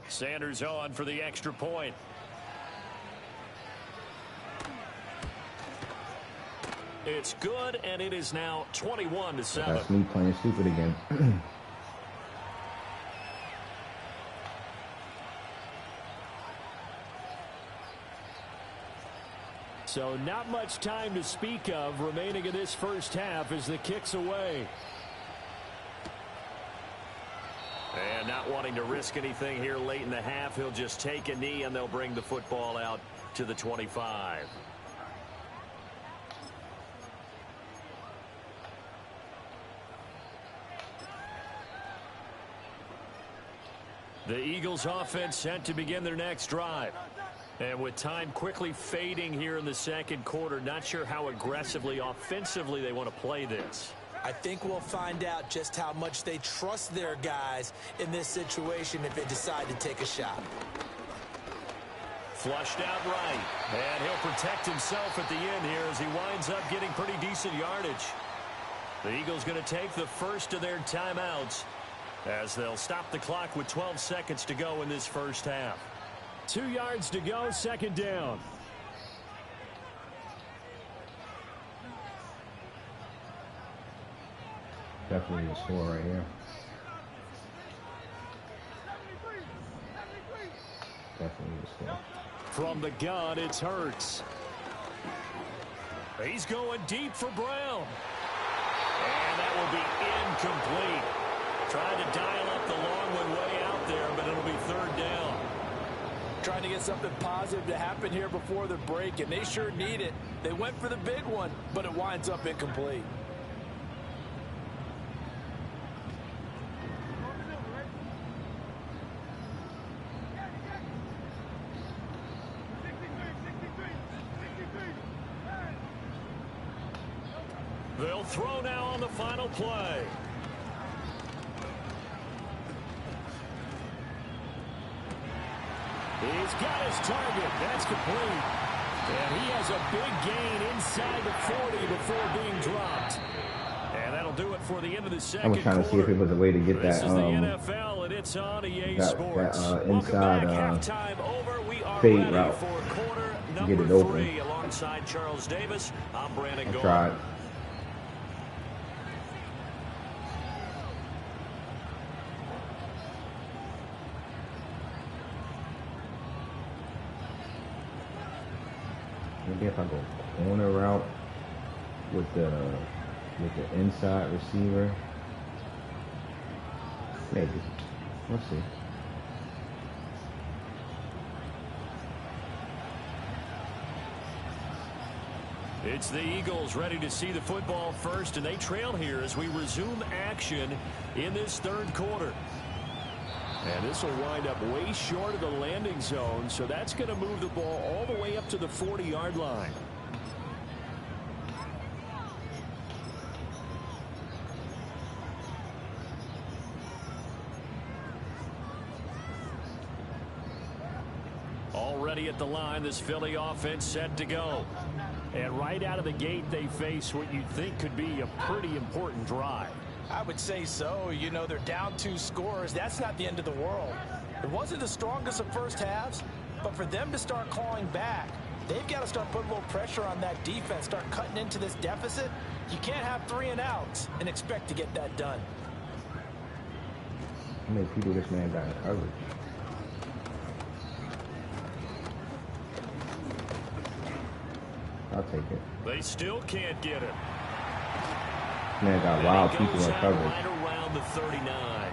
Sanders on for the extra point. It's good, and it is now 21-7. That's me playing stupid again. So not much time to speak of remaining in this first half as the kick's away. And not wanting to risk anything here late in the half, he'll just take a knee, and they'll bring the football out to the 25. The Eagles offense set to begin their next drive. And with time quickly fading here in the second quarter, not sure how aggressively, offensively they want to play this. I think we'll find out just how much they trust their guys in this situation if they decide to take a shot. Flushed out right. And he'll protect himself at the end here as he winds up getting pretty decent yardage. The Eagles going to take the first of their timeouts as they'll stop the clock with 12 seconds to go in this first half. 2 yards to go, second down. Definitely a score right here. Definitely a score. From the gun, it's Hurts. He's going deep for Brown. And that will be incomplete. Trying to dial up the long one way out there, but it'll be 3rd down. Trying to get something positive to happen here before the break, and they sure need it. They went for the big one, but it winds up incomplete. They'll throw now on the final play. He's got his target. That's complete. And he has a big gain inside the 40 before being dropped. And that'll do it for the end of the second I was trying to see if it was a way to get this that is the NFL, and it's on EA Sports. inside fade fade route. For quarter Get it number open. 3 alongside Charles Davis. I'm Brandon Gold. Tried. Maybe if I go corner route with the inside receiver, maybe. Let's see. It's the Eagles ready to see the football first, and they trail here as we resume action in this third quarter. And this will wind up way short of the landing zone, so that's going to move the ball all the way up to the 40-yard line. Already at the line, this Philly offense set to go. And right out of the gate, they face what you'd think could be a pretty important drive. I would say so. You know, they're down 2 scores. That's not the end of the world. It wasn't the strongest of first halves, but for them to start clawing back, they've got to start putting a little pressure on that defense, start cutting into this deficit. You can't have 3 and outs and expect to get that done. How many people this man got in coverage? I'll take it. They still can't get it. Man got wild people in coverage. Right around the 39.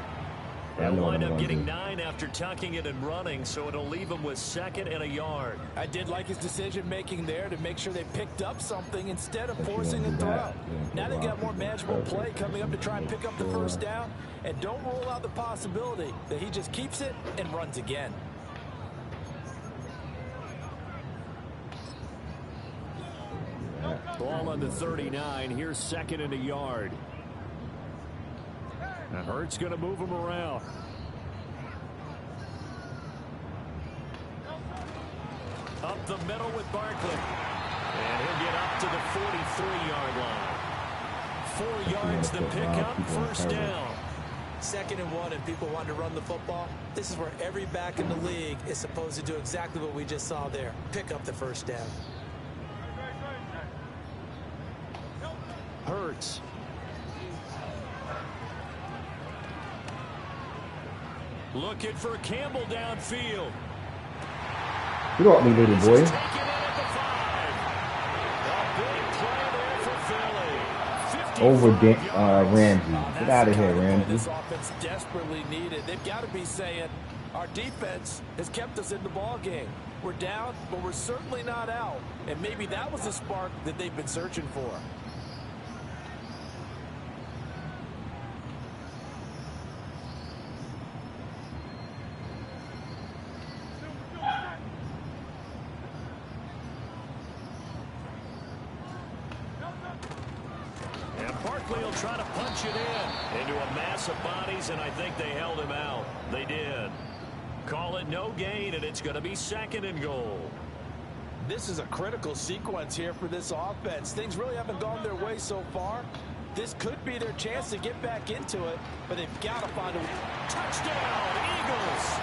They'll wind up getting 9 after tucking it and running, so it'll leave him with 2nd and a yard. I did like his decision-making there to make sure they picked up something instead of forcing a throw. Now they've got more manageable play coming up to try and pick up the first down, and don't rule out the possibility that he just keeps it and runs again. Ball on the 39. Here's 2nd and a yard. Now Hurts going to move him around. Up the middle with Barkley. And he'll get up to the 43-yard line. 4 yards the pickup, first down. 2nd and 1, and people want to run the football. This is where every back in the league is supposed to do exactly what we just saw there. Pick up the first down. Hurts. Looking for Campbell downfield. Get off me, little boy. Over Ramsey. Get out of here, Ramsey. This offense desperately needed. They've got to be saying, our defense has kept us in the ball game. We're down, but we're certainly not out. And maybe that was the spark that they've been searching for. Will try to punch it in into a mass of bodies, and I think they held him out. They did. Call it no gain, and it's going to be 2nd and goal. This is a critical sequence here for this offense. Things really haven't gone their way so far. This could be their chance to get back into it, but they've got to find a touchdown, Eagles.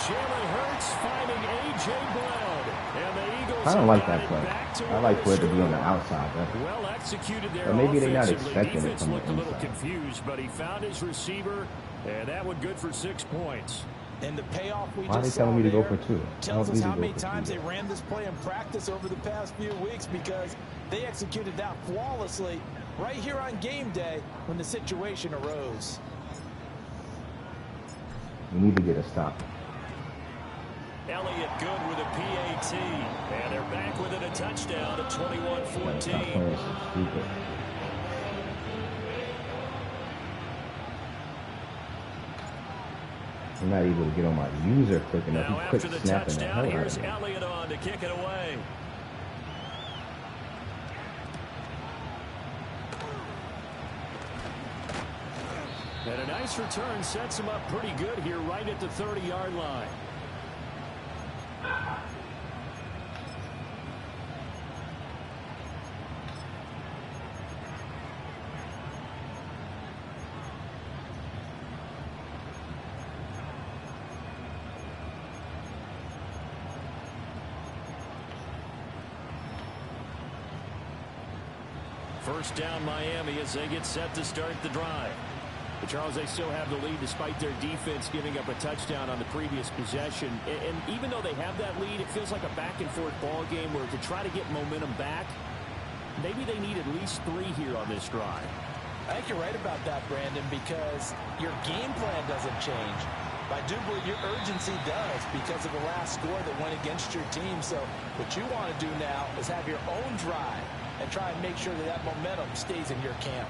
Jalen Hurts finding A.J. Brown, and the Eagles. I don't like that play. I like for it to be on the outside. Well executed there. But maybe they're not expecting it from the looked a little inside. confused, but he found his receiver, and that one good for 6 points. And the payoff we Why are they just telling saw me to go there for 2? tells us how many times they ran this play in practice over the past few weeks, because they executed that flawlessly right here on game day when the situation arose. We need to get a stop. Elliott good with a PAT, and they're back within a touchdown at 21-14. I'm not able to get on my user quick enough. Now He after quick the snapping the hell touchdown, out here's of me. Elliott on to kick it away. And a nice return sets him up pretty good here right at the 30-yard line. First down Miami as they get set to start the drive. But Charles, they still have the lead despite their defense giving up a touchdown on the previous possession. And even though they have that lead, it feels like a back-and-forth ball game where to try to get momentum back, maybe they need at least 3 here on this drive. I think you're right about that, Brandon, because your game plan doesn't change. I do believe your urgency does because of the last score that went against your team. So what you want to do now is have your own drive and try and make sure that that momentum stays in your camp.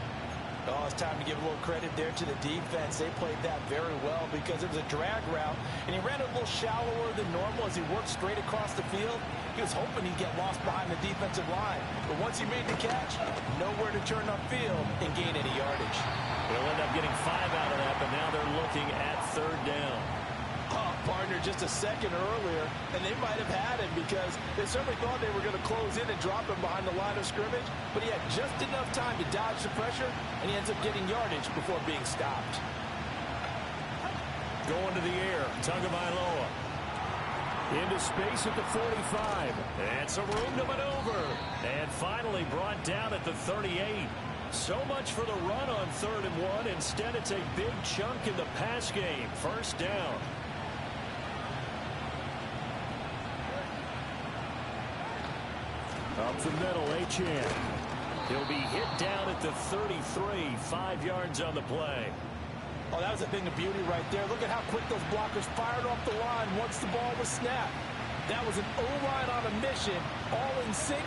Oh, it's time to give a little credit there to the defense. They played that very well because it was a drag route, and he ran it a little shallower than normal as he worked straight across the field. He was hoping he'd get lost behind the defensive line. But once he made the catch, nowhere to turn upfield and gain any yardage. They'll end up getting 5 out of that, but now they're looking at 3rd down. Oh, partner, just a second earlier, and they might have had him because they certainly thought they were going to close in and drop him behind the line of scrimmage, but he had just enough time to dodge the pressure, and he ends up getting yardage before being stopped. Going to the air, Tagovailoa. Into space at the 45. And some room to maneuver. And finally brought down at the 38. So much for the run on 3rd and 1. Instead, it's a big chunk in the pass game. First down. Up the middle, Achane. He'll be hit down at the 33. 5 yards on the play. Oh, that was a thing of beauty right there. Look at how quick those blockers fired off the line once the ball was snapped. That was an O-line on a mission, all in sync,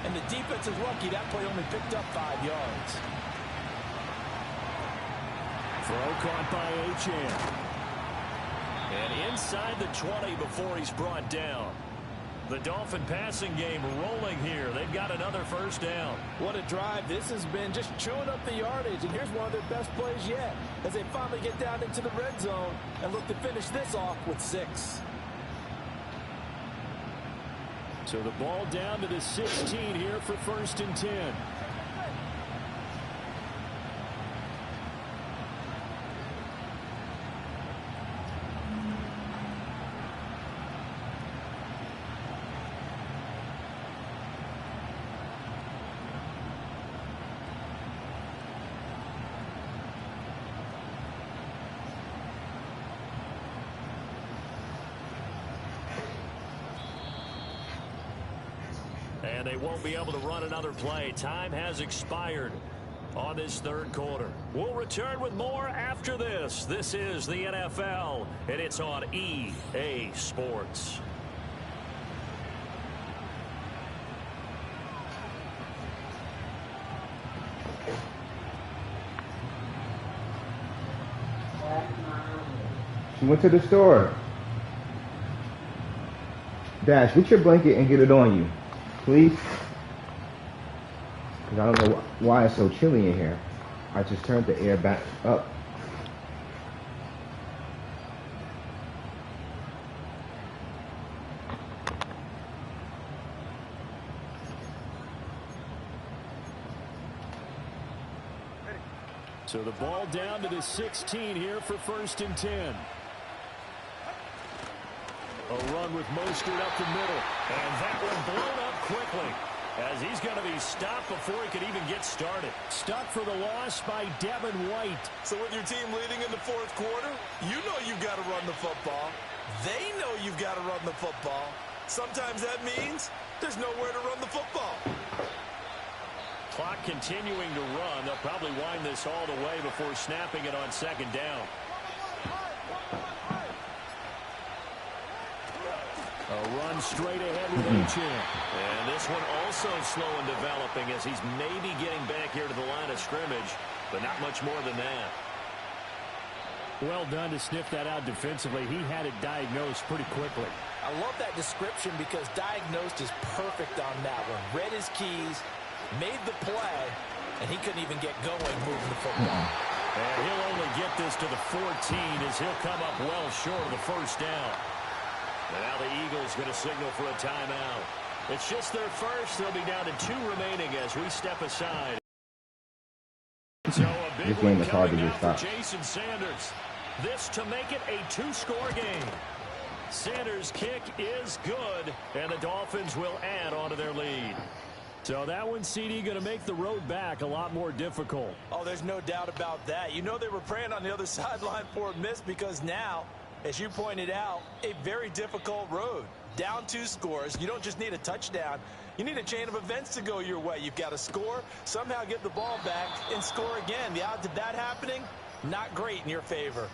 and the defense is lucky that play only picked up 5 yards. Throw caught by Achane. And inside the 20 before he's brought down. The Dolphin passing game rolling here. They've got another first down. What a drive this has been, just chewing up the yardage. And here's one of their best plays yet as they finally get down into the red zone and look to finish this off with 6. So the ball down to the 16 here for 1st and 10. And they won't be able to run another play. Time has expired on this 3rd quarter. We'll return with more after this. This is the NFL, and it's on EA Sports. She went to the store. Dash, get your blanket and get it on you, please. Because I don't know why it's so chilly in here. I just turned the air back up. So the ball down to the 16 here for 1st and 10. A run with Mostert up the middle. And that one blown up quickly as he's going to be stopped before he could even get started. Stopped for the loss by Devin White. So with your team leading in the 4th quarter, you know you've got to run the football. They know you've got to run the football. Sometimes that means there's nowhere to run the football. Clock continuing to run. They'll probably wind this all the way before snapping it on 2nd down. A run straight ahead with Achane. And this one also slow in developing as he's maybe getting back here to the line of scrimmage, but not much more than that. Well done to sniff that out defensively. He had it diagnosed pretty quickly. I love that description because diagnosed is perfect on that one. Read his keys, made the play, and he couldn't even get going moving the football. And he'll only get this to the 14 as he'll come up well short of the first down. And now the Eagles going to signal for a timeout. It's just their first. They'll be down to 2 remaining as we step aside. So a big one coming out for Jason Sanders. This to make it a 2-score game. Sanders' kick is good, and the Dolphins will add on to their lead. So that one, CD, going to make the road back a lot more difficult. Oh, there's no doubt about that. You know they were praying on the other sideline for a miss because now, as you pointed out, a very difficult road. Down 2 scores. You don't just need a touchdown. You need a chain of events to go your way. You've got to score, somehow get the ball back, and score again. The odds of that happening, not great in your favor.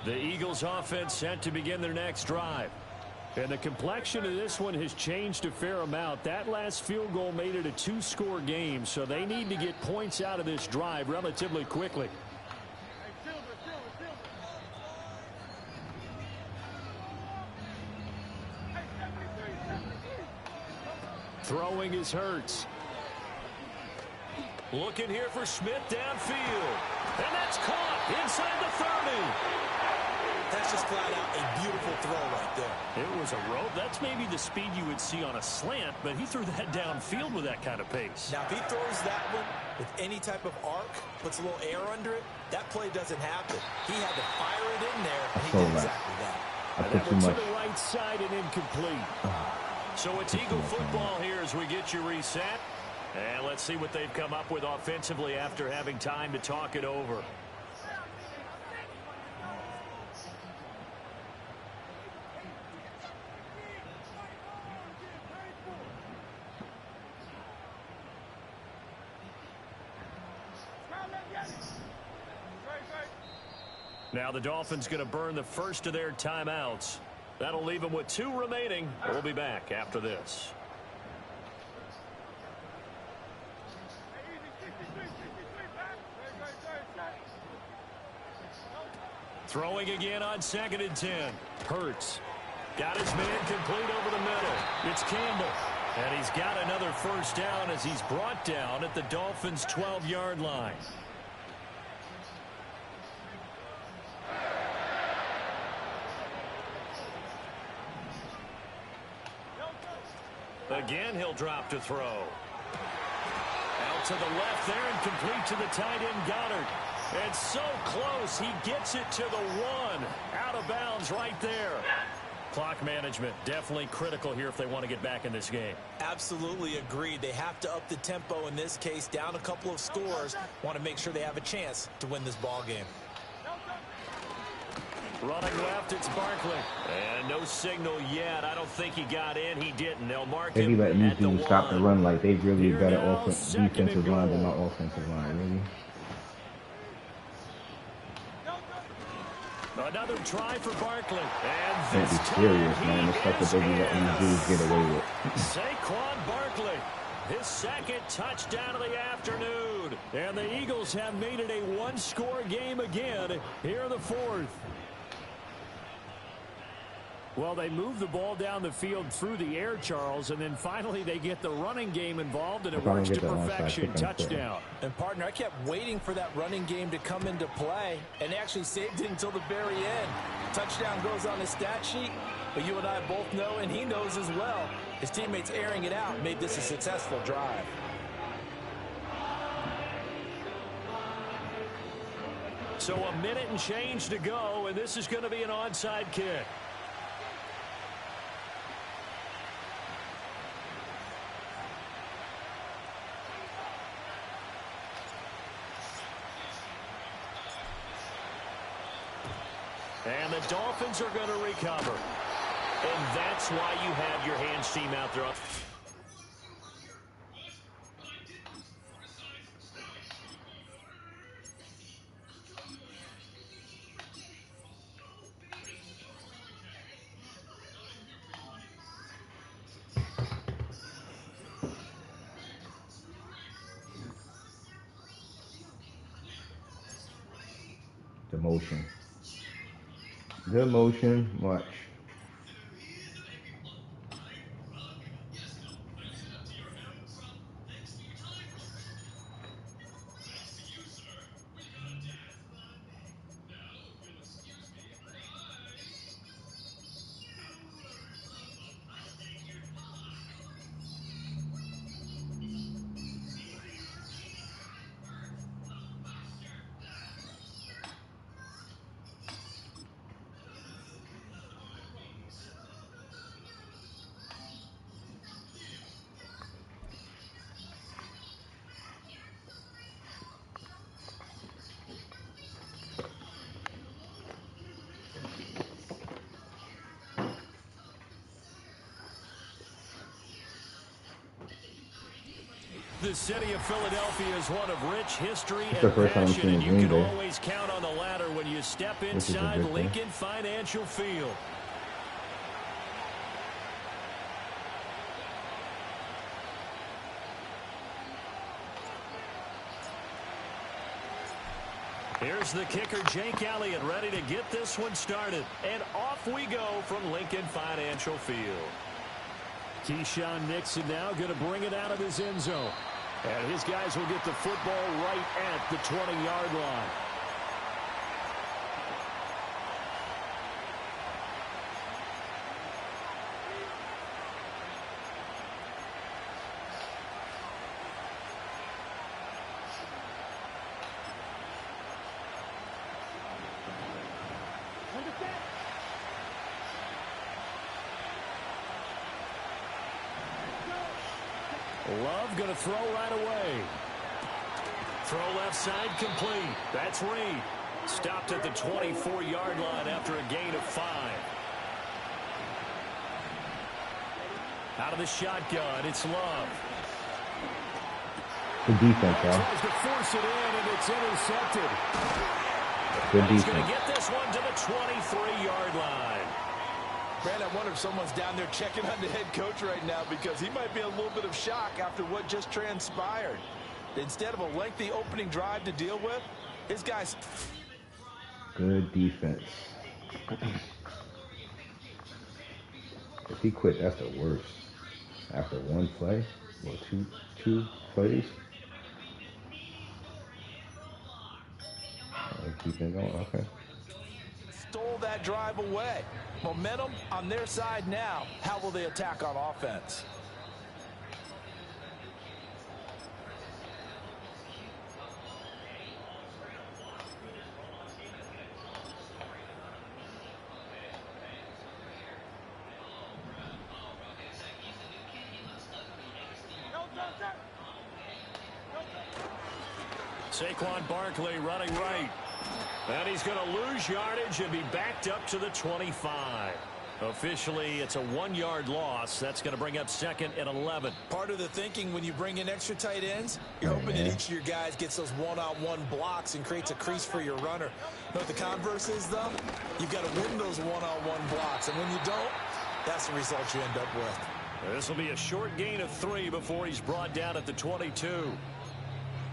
The Eagles offense set to begin their next drive. And the complexion of this one has changed a fair amount. That last field goal made it a 2-score game, so they need to get points out of this drive relatively quickly. Throwing is Hurts. Looking here for Smith downfield. And that's caught inside the 30. That's just flat out a beautiful throw right there. It was a rope. That's maybe the speed you would see on a slant, but he threw that downfield with that kind of pace. Now, if he throws that one with any type of arc, puts a little air under it, that play doesn't happen. He had to fire it in there, and he did exactly that. And that one to the right side and incomplete. So it's Eagle football here as we get you reset. And let's see what they've come up with offensively after having time to talk it over. Now the Dolphins going to burn the first of their timeouts. That'll leave them with 2 remaining. We'll be back after this. Throwing again on 2nd and 10. Hurts. Got his man complete over the middle. It's Campbell. And he's got another first down as he's brought down at the Dolphins' 12-yard line. Again, he'll drop to throw. Out to the left there and complete to the tight end, Goddard. And so close, he gets it to the 1. Out of bounds right there. Clock management, definitely critical here if they want to get back in this game. Absolutely agreed. They have to up the tempo in this case, down a couple of scores. Want to make sure they have a chance to win this ball game. Running left, it's Barkley. And no signal yet. I don't think he got in. He didn't. They'll mark him Maybe let at the you 1. stop the run like they really Here better now, defensive line than my offensive line, really. Another try for Barkley. And Can't be serious, man. The stuff that they be letting these dudes get away with. Saquon Barkley, his 2nd touchdown of the afternoon. And the Eagles have made it a 1-score game again here in the 4th. Well, they move the ball down the field through the air, Charles, and then finally they get the running game involved, and it works to perfection. Touchdown. And, partner, I kept waiting for that running game to come into play, and they actually saved it until the very end. Touchdown goes on the stat sheet, but you and I both know, and he knows as well, his teammates airing it out made this a successful drive. So a minute and change to go, and this is going to be an onside kick. And the Dolphins are going to recover. And that's why you have your hands team out there. The motion. Good motion. Watch. The city of Philadelphia is one of rich history It's the and first time I'm passion, seeing and you Green can Bay. always count on the ladder when you step is a inside good thing. Lincoln Financial Field. Here's the kicker, Jake Elliott, ready to get this one started. And off we go from Lincoln Financial Field. Keyshawn Nixon now going to bring it out of his end zone. And his guys will get the football right at the 20-yard line. Love going to throw right away. Throw left side complete. That's Reed. Stopped at the 24-yard line after a gain of 5. Out of the shotgun, it's Love. Good defense, y'all. Tries to force it in, and it's intercepted. Good He's going to defense. get this one to the 23-yard line. Brandon, I wonder if someone's down there checking on the head coach right now, because he might be in a little bit of shock after what just transpired. Instead of a lengthy opening drive to deal with, his guys... Good defense. If he quit, that's the worst. After one play, or two plays. Keep it going, okay. Stole that drive away. Momentum on their side now. How will they attack on offense? Saquon Barkley running right. And he's going to lose yardage and be backed up to the 25. Officially, it's a 1-yard loss. That's going to bring up 2nd and 11. Part of the thinking when you bring in extra tight ends, you're hoping that each of your guys gets those one-on-one blocks and creates a crease for your runner. You know what the converse is, though? You've got to win those one-on-one blocks. And when you don't, that's the result you end up with. This will be a short gain of 3 before he's brought down at the 22.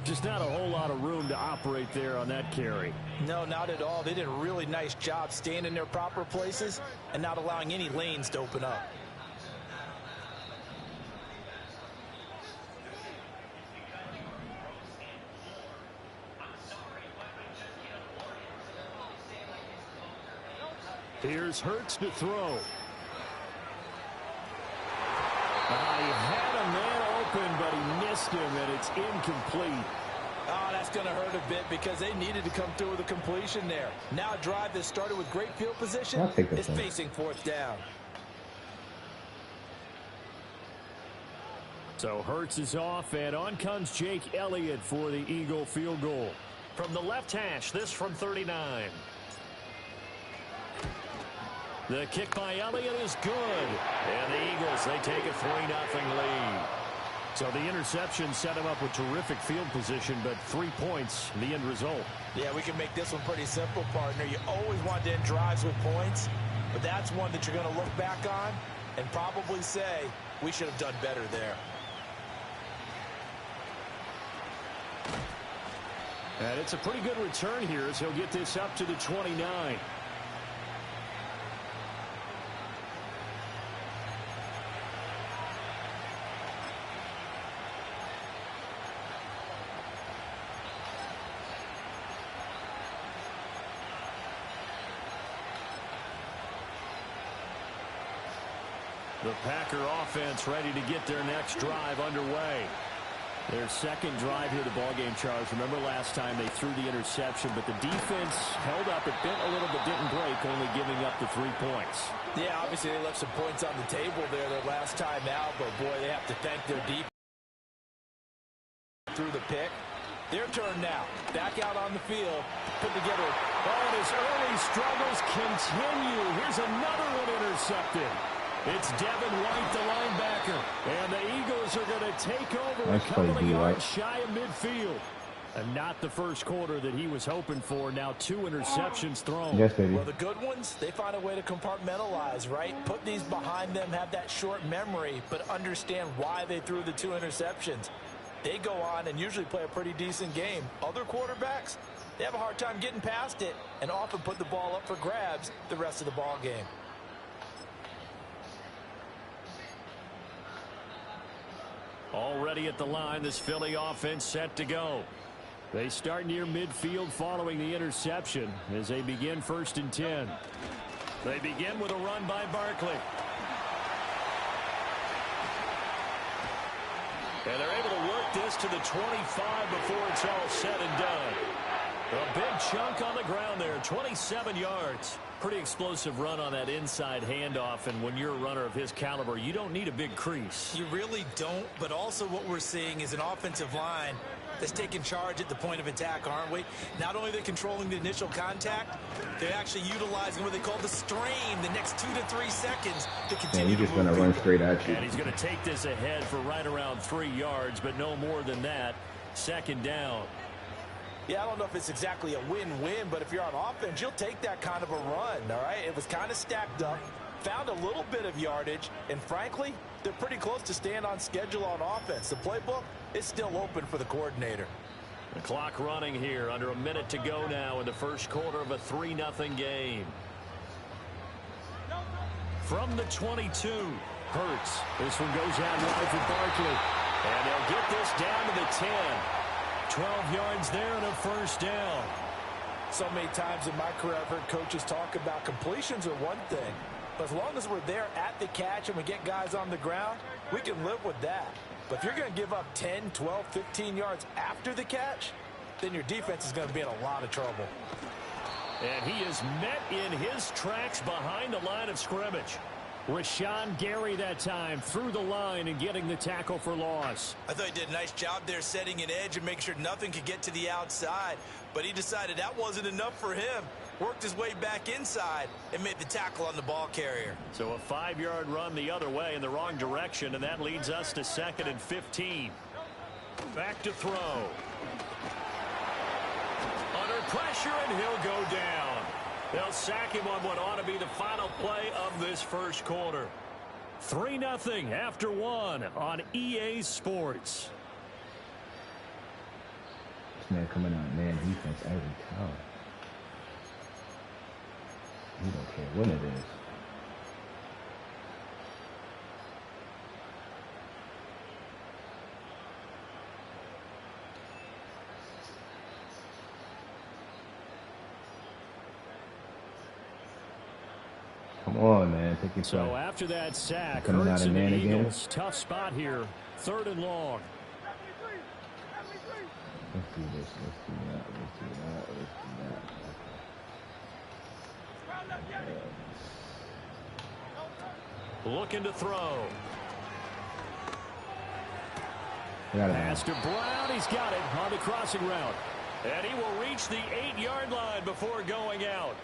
Just not a whole lot of room to operate there on that carry. No, not at all. They did a really nice job staying in their proper places and not allowing any lanes to open up. Here's Hurts to throw. He had a man open, but he missed him, and it's incomplete. Oh, that's going to hurt a bit because they needed to come through with a completion there. Now a drive that started with great field position is facing 4th down. So Hurts is off, and on comes Jake Elliott for the Eagle field goal. From the left hash, this from 39. The kick by Elliott is good. And the Eagles, they take a 3-0 lead. So the interception set him up with terrific field position, but 3 points, the end result. Yeah, we can make this one pretty simple, partner. You always want to end drives with points, but that's one that you're going to look back on and probably say, we should have done better there. And it's a pretty good return here as he'll get this up to the 29. The Packer offense ready to get their next drive underway. Their second drive here of the ballgame, Charles. Remember last time they threw the interception, but the defense held up. It bent a little but didn't break, only giving up the 3 points. Yeah, obviously they left some points on the table there their last time out, but boy, they have to thank their defense through the pick. Their turn now. Back out on the field. Put together. Oh, and his early struggles continue. Here's another one intercepted. It's Devin White, the linebacker. And the Eagles are going to take over Nice a couple play, of yards White. shy of midfield. And not the first quarter that he was hoping for. Now 2 interceptions thrown. Yes, baby. Well, the good ones, they find a way to compartmentalize, right? Put these behind them, have that short memory, but understand why they threw the 2 interceptions. They go on and usually play a pretty decent game. Other quarterbacks, they have a hard time getting past it and often put the ball up for grabs the rest of the ball game. Already at the line, this Philly offense set to go. They start near midfield following the interception as they begin 1st and 10. They begin with a run by Barkley. And they're able to work this to the 25 before it's all said and done. A big chunk on the ground there, 27 yards. Pretty explosive run on that inside handoff, and when you're a runner of his caliber, you don't need a big crease. You really don't, but also what we're seeing is an offensive line that's taking charge at the point of attack, aren't we? Not only are they controlling the initial contact, they're actually utilizing what they call the strain the next 2 to 3 seconds to continue he's just going to run straight at you. And he's going to take this ahead for right around 3 yards, but no more than that. 2nd down. Yeah, I don't know if it's exactly a win-win, but if you're on offense, you'll take that kind of a run, all right? It was kind of stacked up, found a little bit of yardage, and frankly, they're pretty close to staying on schedule on offense. The playbook is still open for the coordinator. The clock running here, under a minute to go now in the first quarter of a 3-0 game. From the 22, Hurts. This one goes out wide for Barkley. And they'll get this down to the 10. 12 yards there and a 1st down. So many times in my career I've heard coaches talk about completions are one thing. But as long as we're there at the catch and we get guys on the ground, we can live with that. But if you're going to give up 10, 12, 15 yards after the catch, then your defense is going to be in a lot of trouble. And he is met in his tracks behind the line of scrimmage. Rashawn Gary that time through the line and getting the tackle for loss. I thought he did a nice job there setting an edge and making sure nothing could get to the outside. But he decided that wasn't enough for him. Worked his way back inside and made the tackle on the ball carrier. So a 5-yard run the other way in the wrong direction, and that leads us to 2nd and 15. Back to throw. Under pressure, and he'll go down. They'll sack him on what ought to be the final play of this first quarter. 3-0 after 1 on EA Sports. This man coming out man defense every time. You don't care when it is. Come on, man. Take your So play. after that sack, Coming Hurts out of and the man again. Eagles, tough spot here. 3rd and long. Let's do this. Let's do that. Let's do that. Let's do that. Looking to throw. Pass Pass to Brown. He's got it on the crossing route. And he will reach the 8-yard line before going out.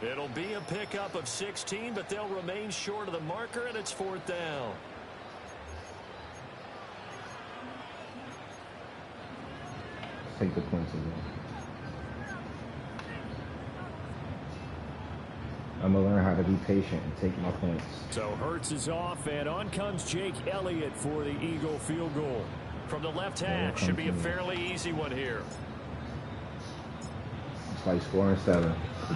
It'll be a pickup of 16, but they'll remain short of the marker, and it's 4th down. Take the points again. I'm going to learn how to be patient and take my points. So Hurts is off, and on comes Jake Elliott for the Eagle field goal. From the left hash, should be a fairly easy one here. It's like scoring 7.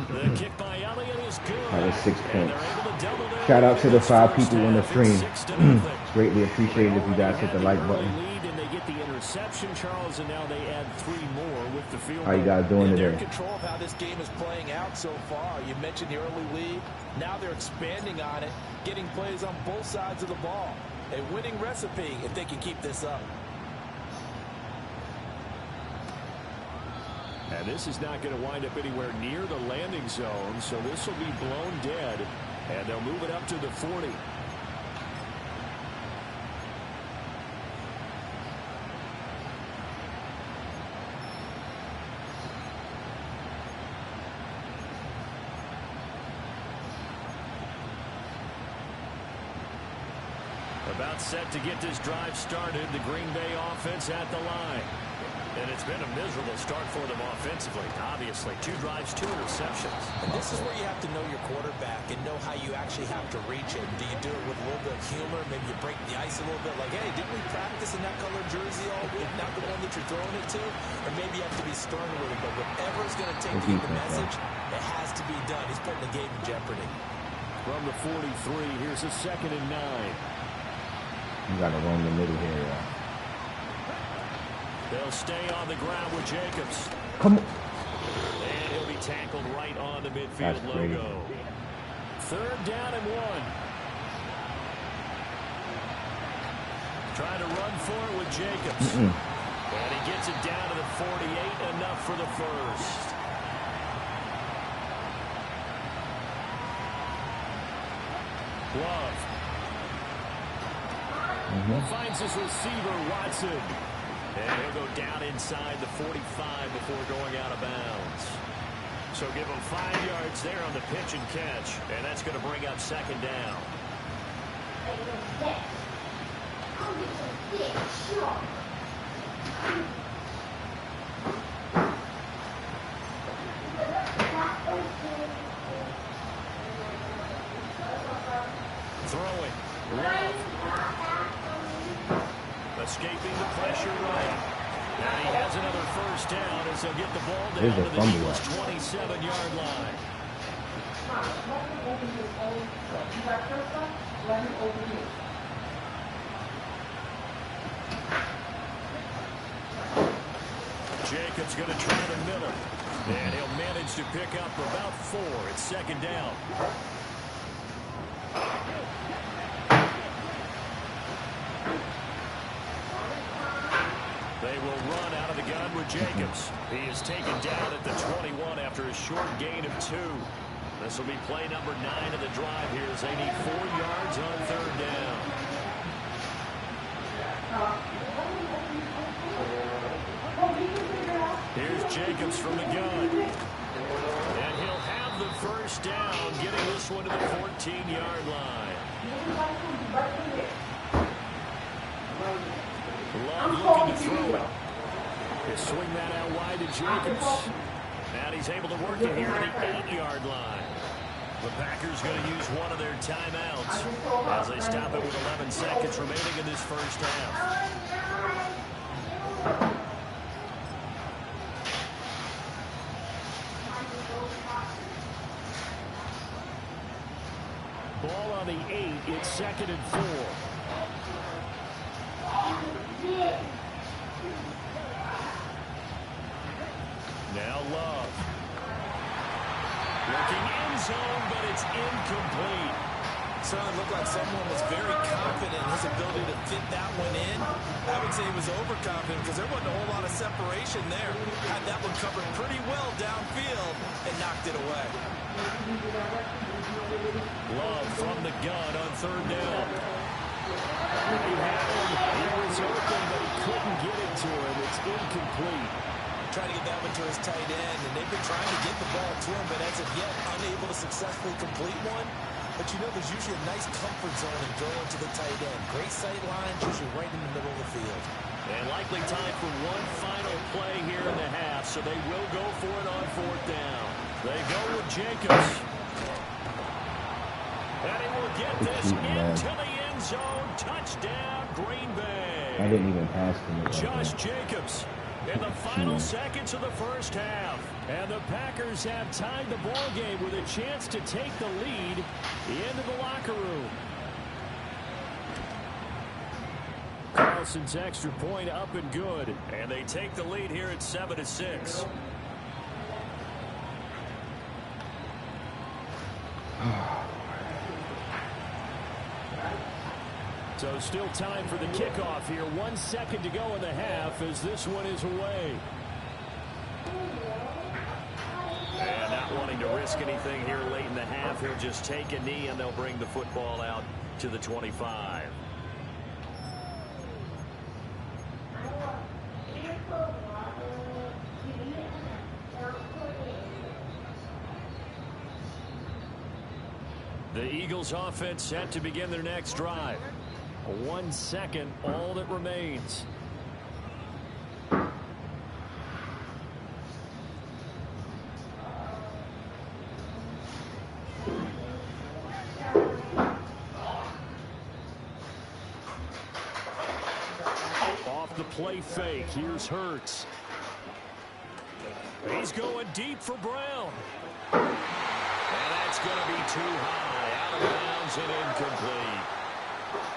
The kick by Elliott is good. That was 6 And points. they're able to double down. Shout out to the 5 people on the It's stream. 6-0. Greatly appreciated if you guys hit the like Early button. lead, and they get the interception, Charles, and now they add 3 more with the field How you goal. guys doing They're in today? control of how this game is playing out so far. You mentioned the early lead. Now they're expanding on it, getting plays on both sides of the ball. A winning recipe if they can keep this up. And this is not going to wind up anywhere near the landing zone, so this will be blown dead, and they'll move it up to the 40. About set to get this drive started. The Green Bay offense at the line. And it's been a miserable start for them offensively. Obviously, 2 drives, 2 interceptions. And this is where you have to know your quarterback and know how you actually have to reach him. Do you do it with a little bit of humor? Maybe you break the ice a little bit. Like, hey, didn't we practice in that color jersey all week? Not the one that you're throwing it to? Or maybe you have to be stern with him. But whatever's going to take to get the message, it has to be done. He's putting the game in jeopardy. From the 43, here's a 2nd and 9. You got to roam the middle here, y'all. They'll stay on the ground with Jacobs. Come on. And he'll be tackled right on the midfield logo. 3rd down and 1. Trying to run for it with Jacobs. And he gets it down to the 48, enough for the first. Love. Finds his receiver, Watson. And he'll go down inside the 45 before going out of bounds. So give him 5 yards there on the pitch and catch. And that's going to bring up 2nd down. Throwing. Love. Escaping the pressure right. And he has another first down as he'll get the ball down to the Eagles' 27-yard line. Jacobs going to try the middle. And he'll manage to pick up about 4. It's 2nd down. They will run out of the gun with Jacobs. He is taken down at the 21 after a short gain of 2. This will be play number 9 of the drive here as they need 4 yards on 3rd down. Here's Jacobs from the gun. And he'll have the first down, getting this one to the 14-yard line. Love looking to throw it. He'll swing that out wide to Jacobs. And he's able to work it here at the 8-yard line. The Packers going to use one of their timeouts as they stop it with 11 seconds remaining in this first half. Ball on the 8. It's 2nd and 4. Now Love. Looking end zone, but it's incomplete. Certainly looked like someone was very confident in his ability to fit that one in. I would say he was overconfident because there wasn't a whole lot of separation there. Had that one covered pretty well downfield and knocked it away. Love from the gun on 3rd down. He had him. He was open, but he couldn't get it to him. It's incomplete. Trying to get that one to his tight end, and they've been trying to get the ball to him, but as of yet, unable to successfully complete one. But you know, there's usually a nice comfort zone in throwing to the tight end. Great sight lines, usually right in the middle of the field. And likely time for one final play here in the half, so they will go for it on 4th down. They go with Jacobs. And he will get this into the end zone. Touchdown, Green Bay. I didn't even pass him. Josh Jacobs in the final seconds of the first half. And the Packers have tied the ball game with a chance to take the lead into the locker room. Carlson's extra point up and good. And they take the lead here at 7-6. So still time for the kickoff here. 1 second to go in the half as this one is away. And not wanting to risk anything here late in the half, he'll just take a knee and they'll bring the football out to the 25. The Eagles offense set to begin their next drive. 1 second, all that remains. Off the play fake, here's Hurts. He's going deep for Brown. And that's going to be too high, out of bounds and incomplete.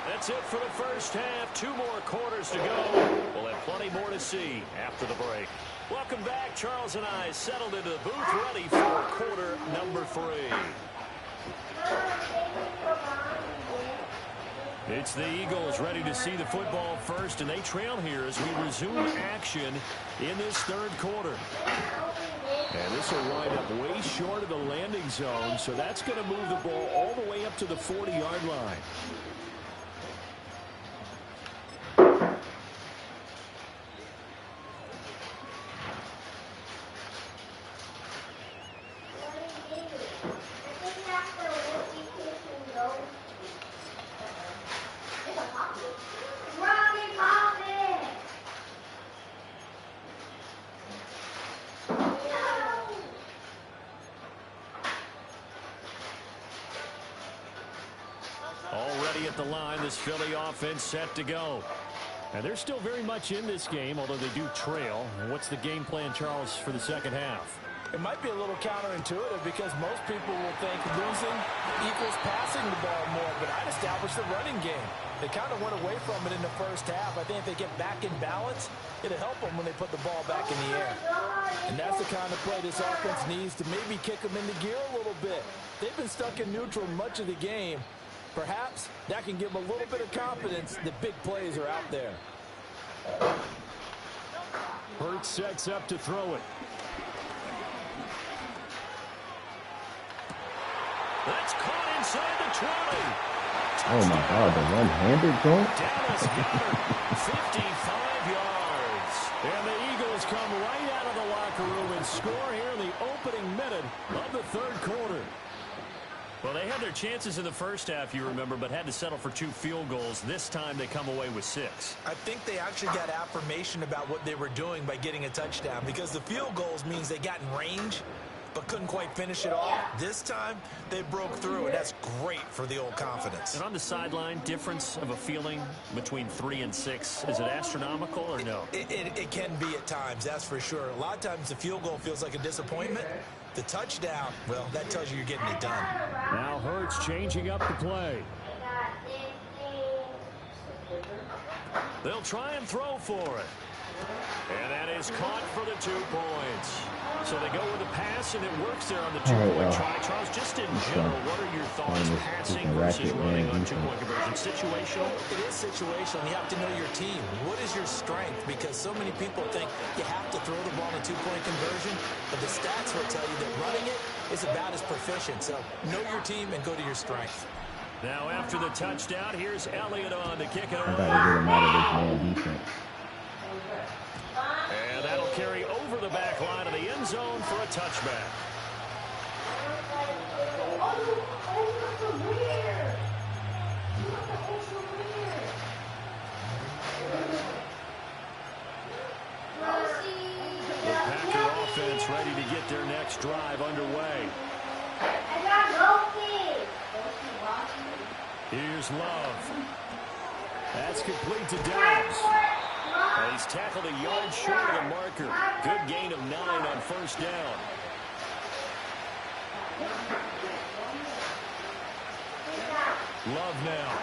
That's it for the first half. 2 more quarters to go. We'll have plenty more to see after the break. Welcome back. Charles and I settled into the booth, ready for quarter number 3. It's the Eagles ready to see the football first, and they trail here as we resume action in this third quarter. And this will wind up way short of the landing zone, so that's going to move the ball all the way up to the 40-yard line. Already at the line, this Philly offense set to go. And they're still very much in this game, although they do trail. And what's the game plan, Charles, for the second half? It might be a little counterintuitive because most people will think losing equals passing the ball more, but I'd establish the running game. They kind of went away from it in the first half. I think if they get back in balance, it'll help them when they put the ball back in the air. And that's the kind of play this offense needs to maybe kick them into gear a little bit. They've been stuck in neutral much of the game. Perhaps that can give them a little bit of confidence that big plays are out there. Hurts sets up to throw it. That's caught inside the 20. Oh my God, the one-handed joint? Dallas Goedert, 55 yards. And the Eagles come right out of the locker room and score here in the opening minute of the third quarter. Well, they had their chances in the first half, you remember, but had to settle for 2 field goals. This time they come away with 6. I think they actually got affirmation about what they were doing by getting a touchdown, because the field goals means they got in range but couldn't quite finish it off. This time they broke through, and that's great for the old confidence. And on the sideline, difference of a feeling between 3 and 6, is it astronomical or no? It can be at times, that's for sure. A lot of times the field goal feels like a disappointment. The touchdown, well, that tells you you're getting it done. Now Hurts changing up the play. They'll try and throw for it. And that is caught for the 2 points. So they go with a pass, and it works there on the 2-point try. Charles, just in general, what are your thoughts passing versus running on 2-point conversion? Situational? It is situational. You have to know your team. What is your strength? Because so many people think you have to throw the ball in a 2-point conversion, but the stats will tell you that running it is about as proficient. So know your team and go to your strength. Now after the touchdown, here's Elliott on to kick it I gotta get him out of this man defense. And that'll carry over the back line of the end zone for a touchback. The Packer offense ready to get their next drive underway. Here's Love. That's complete to Dobbs. He's tackled a yard short of the marker. Good gain of 9 on first down. Love now.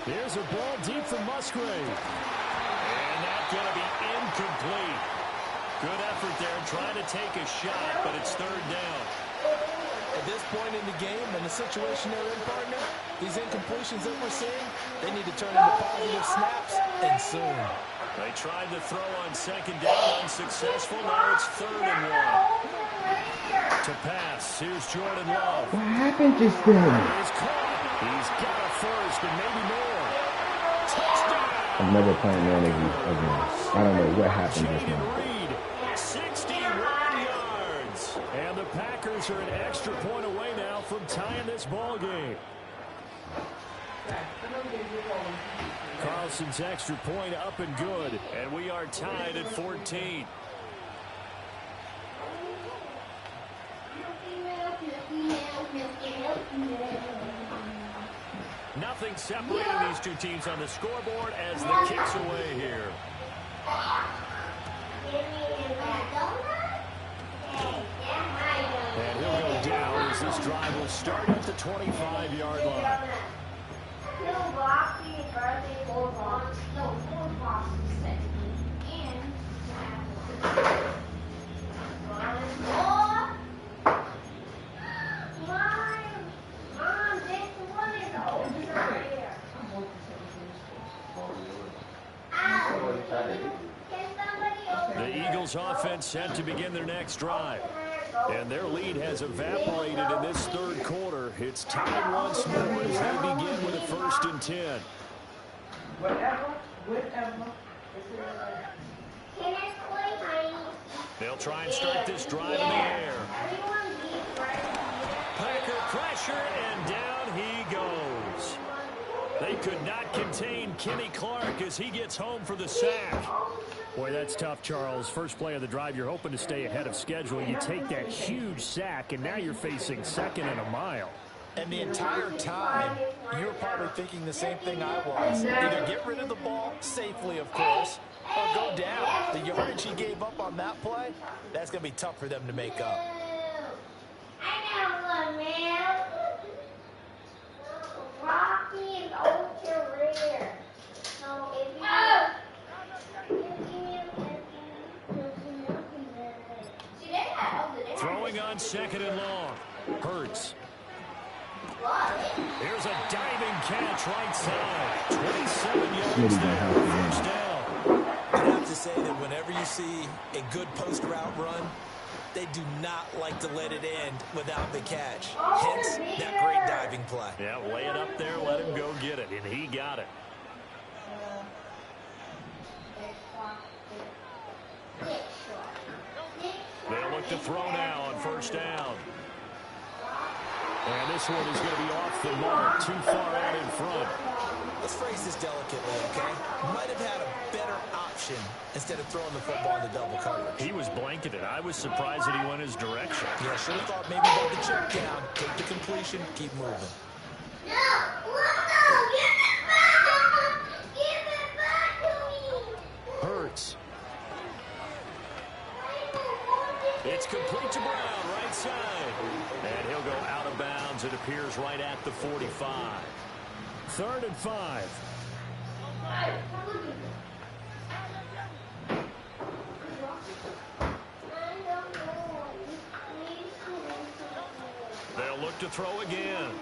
Here's a ball deep for Musgrave. And that's going to be incomplete. Good effort there trying to take a shot, but it's third down. At this point in the game and the situation they're in, partner, these incompletions that we're seeing, they need to turn into positive snaps, and soon. They tried to throw on second down, unsuccessful. Now it's 3rd and 1. To pass, here's Jordan Love. What happened just then? He's caught. He's got a first and maybe more. Touchdown. I'm never playing man again. I don't know what happened just now. 61 yards. And the Packers are an extra point away now from tying this ball game. Carlson's extra point up and good, and we are tied at 14. Nothing separating these two teams on the scoreboard as the kick's away here. And he'll go down as this drive will start at the 25-yard line. The Eagles offense set to begin their next drive. And their lead has evaporated in this third quarter. It's tied once more as they begin with a 1st and 10. They'll try and start this drive in the air. Packer pressure, and down he goes. They could not contain Kenny Clark as he gets home for the sack. Boy, that's tough, Charles. First play of the drive, you're hoping to stay ahead of schedule. You take that huge sack, and now you're facing 2nd and a mile. And the entire time, you're probably thinking the same thing I was. Either get rid of the ball safely, of course, or go down. The yardage he gave up on that play, that's going to be tough for them to make up. Rocky is ultra rare. So if you Throwing on 2nd and long. Hurts. Here's a diving catch right side. 27 yards there. First down. I'd have to say that whenever you see a good post route run, they do not like to let it end without the catch. Hence, that great diving play. Yeah, lay it up there, let him go get it, and he got it. They'll look to throw now on 1st down. And this one is going to be off the mark, too far out in front. Let's phrase this delicately, okay? Might have had a better option instead of throwing the football in the double coverage. He was blanketed. I was surprised that he went his direction. Yeah, should have thought maybe about the check down, take the completion, keep moving. No, give it back! Give it back to me! Hurts. It's complete to Brown, right side. And he'll go out of bounds. It appears right at the 45. 3rd and 5. They'll look to throw again.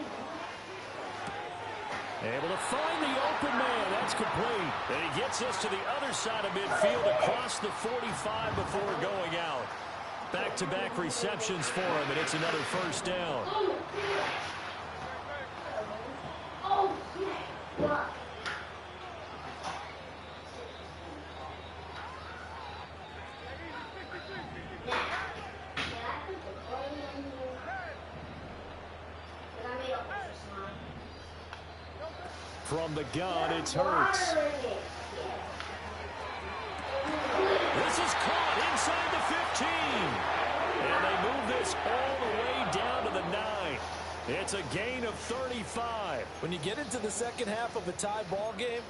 Able to find the open man. That's complete. And he gets us to the other side of midfield across the 45 before going out. Back-to-back receptions for him, and it's another 1st down. From the gun, it's Hurts. This is caught inside the 15. And they move this all the way down to the 9. It's a gain of 35. When you get into the second half of a tie ball game,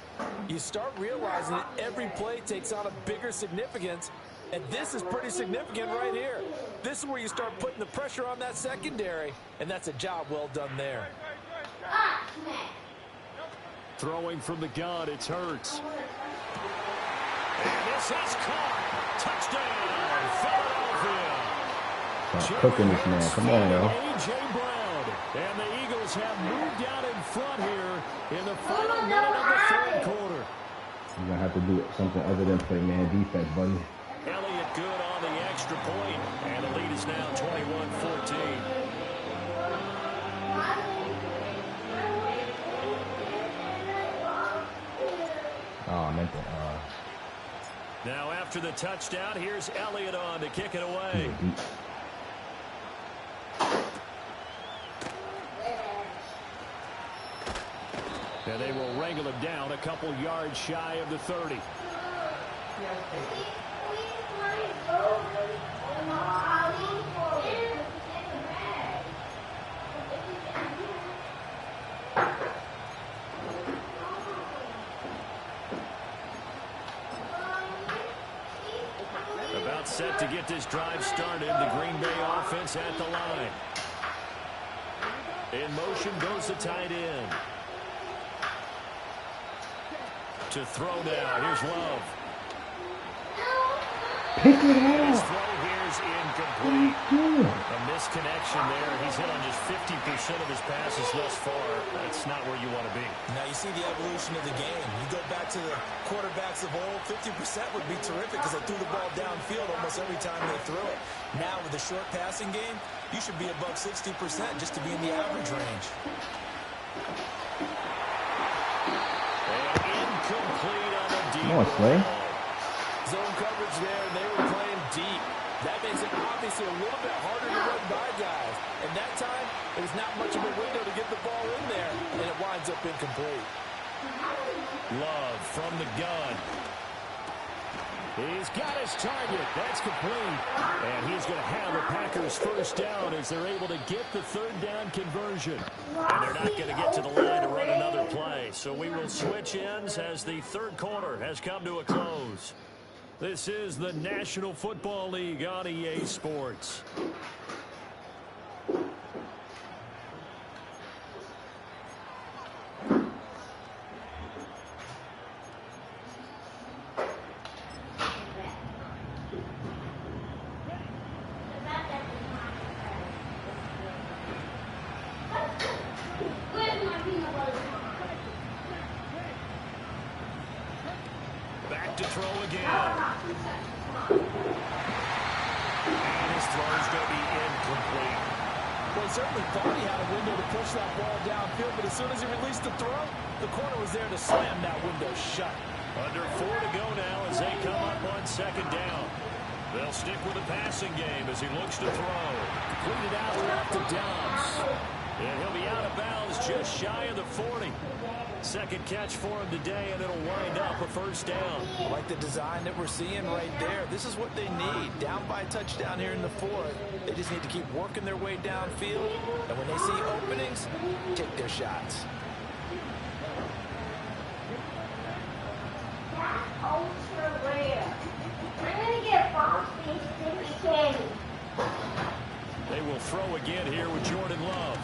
you start realizing that every play takes on a bigger significance. And this is pretty significant right here. This is where you start putting the pressure on that secondary. And that's a job well done there. Throwing from the gun, it's Hurts. And this is caught. Touchdown, Philadelphia. Stop cooking this man. Come on, yo. A.J. Brown. And the Eagles have moved out in front here in the final minute of the 3rd quarter. You're going to have to do something other than play man defense, buddy. Elliott good on the extra point, and the lead is now 21-14. Oh, I meant to. Now after the touchdown, here's Elliott on to kick it away. And they will wrangle him down a couple yards shy of the 30. About set to get this drive started. The Green Bay offense at the line. In motion goes the tight end. To throw now. Here's Love. Pick it His up. throw here is incomplete. A misconnection there. He's hit on just 50% of his passes thus far. That's not where you want to be. Now you see the evolution of the game. You go back to the quarterbacks of old, 50% would be terrific because they threw the ball downfield almost every time they threw it. Now with the short passing game, you should be above 60% just to be in the average range. And incomplete on the deep. Come on, Slay. Zone coverage there, and they were playing deep. That makes it obviously a little bit harder to run by guys. And that time, it was not much of a window to get the ball in there, and it winds up incomplete. Love from the gun. He's got his target. That's complete. And he's going to have the Packers first down as they're able to get the third down conversion. And they're not going to get to the line to run another play. So we will switch ends as the third quarter has come to a close. This is the National Football League on EA Sports. Back to throw again. And his throw is going to be incomplete. Well, he certainly thought he had a window to push that ball downfield, but as soon as he released the throw, the corner was there to slam that window shut. Under 4 to go now as they come up on second down. They'll stick with the passing game as he looks to throw. Completed out to Dobbs. And he'll be out of bounds just shy of the 40. Second catch for him today, and it'll wind up a first down. I like the design that we're seeing right there. This is what they need. Down by a touchdown here in the fourth. They just need to keep working their way downfield. And when they see openings, take their shots. That's ultra rare. I'm going to get Frosty Sticky Candy. They will throw again here with Jordan Love.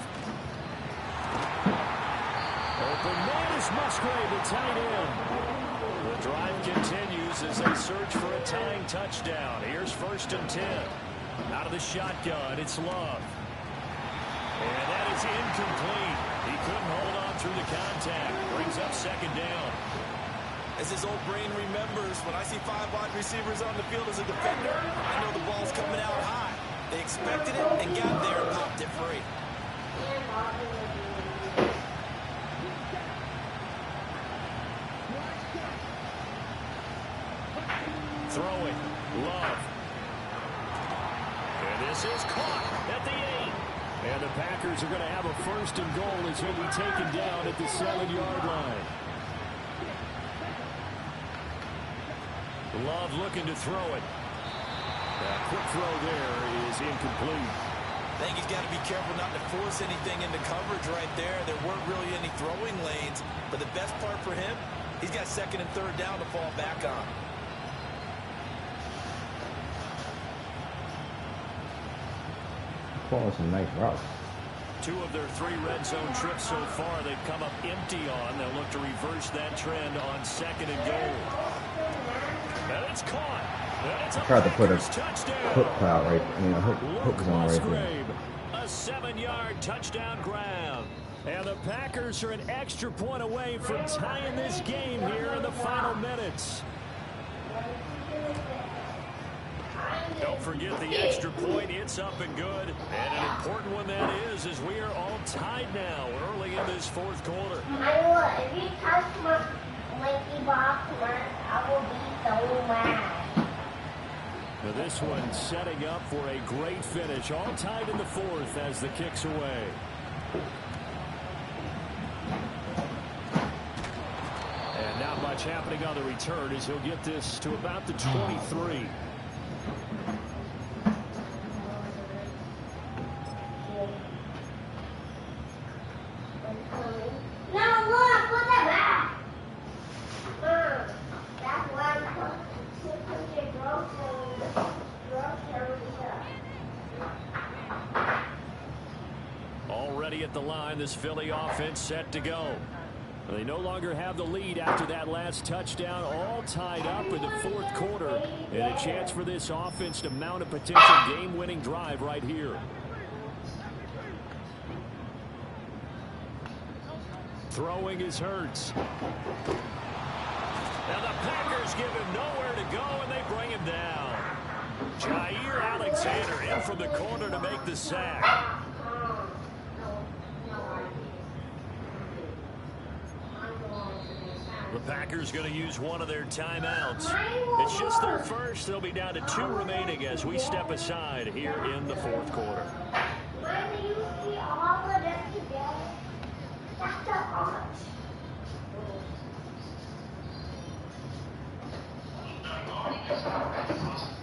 Open man is Musgrave, the tight end. The drive continues as they search for a tying touchdown. Here's 1st and 10. Out of the shotgun, it's Love. And that is incomplete. He couldn't hold on through the contact. Brings up second down. As his old brain remembers, when I see 5 wide receivers on the field as a defender, I know the ball's coming out high. They expected it and got there and popped it free. Throwing, Love. And this is caught at the 8. And the Packers are going to have a 1st and goal as he'll be taken down at the 7-yard line. Love looking to throw it. That quick throw there is incomplete. I think he's got to be careful not to force anything into coverage right there. There weren't really any throwing lanes, but the best part for him, he's got 2nd and 3rd down to fall back on. Calling some nice routes. 2 of their 3 red zone trips so far they've come up empty on. They'll look to reverse that trend on 2nd and goal. And it's caught. I tried to put a hook cloud right, a hook zone right there. A 7-yard touchdown grab. And the Packers are an extra point away from tying this game here in the final minutes. Don't forget the extra point. It's up and good. And an important one that is, as we are all tied now early in this 4th quarter. I will, if you touch my Linky Box, I will be so mad. Now this one setting up for a great finish. All tied in the 4th as the kick's away. much happening on the return as he'll get this to about the 23. Already at the line, this Philly offense set to go. They no longer have the lead after that last touchdown, all tied up in the fourth quarter, and a chance for this offense to mount a potential game-winning drive right here. Throwing is Hurts. Now the Packers give him nowhere to go, and they bring him down. Jair Alexander in from the corner to make the sack. The Packers going to use one of their timeouts. It's just their first. They'll be down to 2 remaining as we step aside here in the fourth quarter.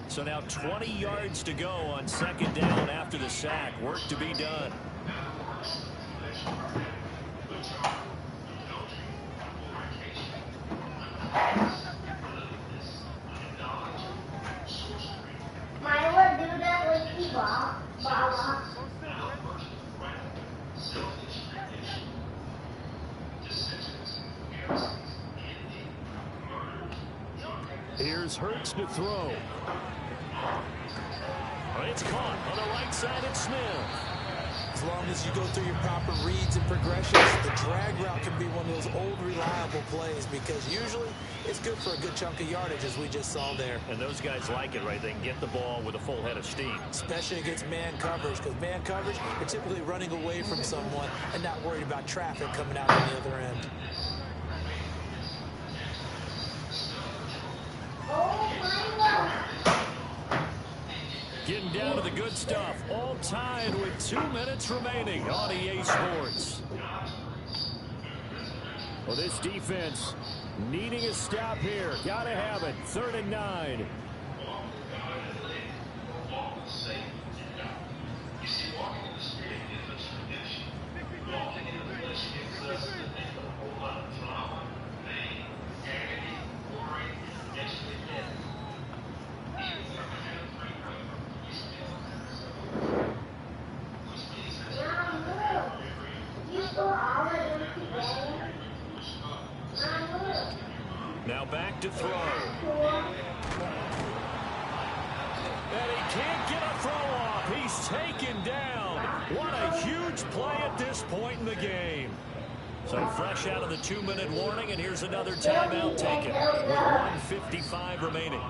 So now 20 yards to go on second down after the sack. Work to be done. Here's Hurts to throw. It's caught on the right side at Smith. As long as you go through your proper reads and progressions, the drag route can be one of those old reliable plays because usually it's good for a good chunk of yardage, as we just saw there. And those guys like it, right? They can get the ball with a full head of steam. Especially against man coverage, because man coverage, you're typically running away from someone and not worried about traffic coming out on the other end. Getting down to the good stuff. All tied with 2 minutes remaining on EA Sports. Well, this defense needing a stop here. Gotta have it. 3rd and 9. Now back to throw. And he can't get a throw off. He's taken down. What a huge play at this point in the game. So fresh out of the 2-minute warning, and here's another timeout taken with 1:55 remaining.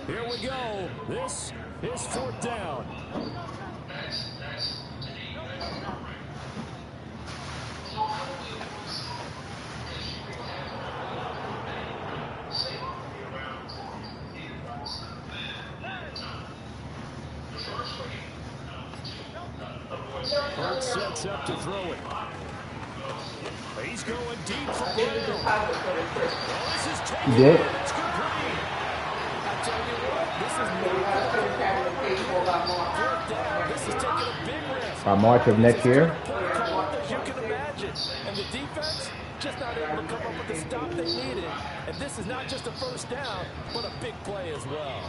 Here we go. This is 4th down. Hurts sets up to throw it. He's going deep for Brown. Oh, this is taken. Yeah. It's complete. I tell you what, this is This is taking a big risk. By March of next year. As you can imagine. And the defense just not able to come up with the stop they needed. And this is not just a first down, but a big play as well.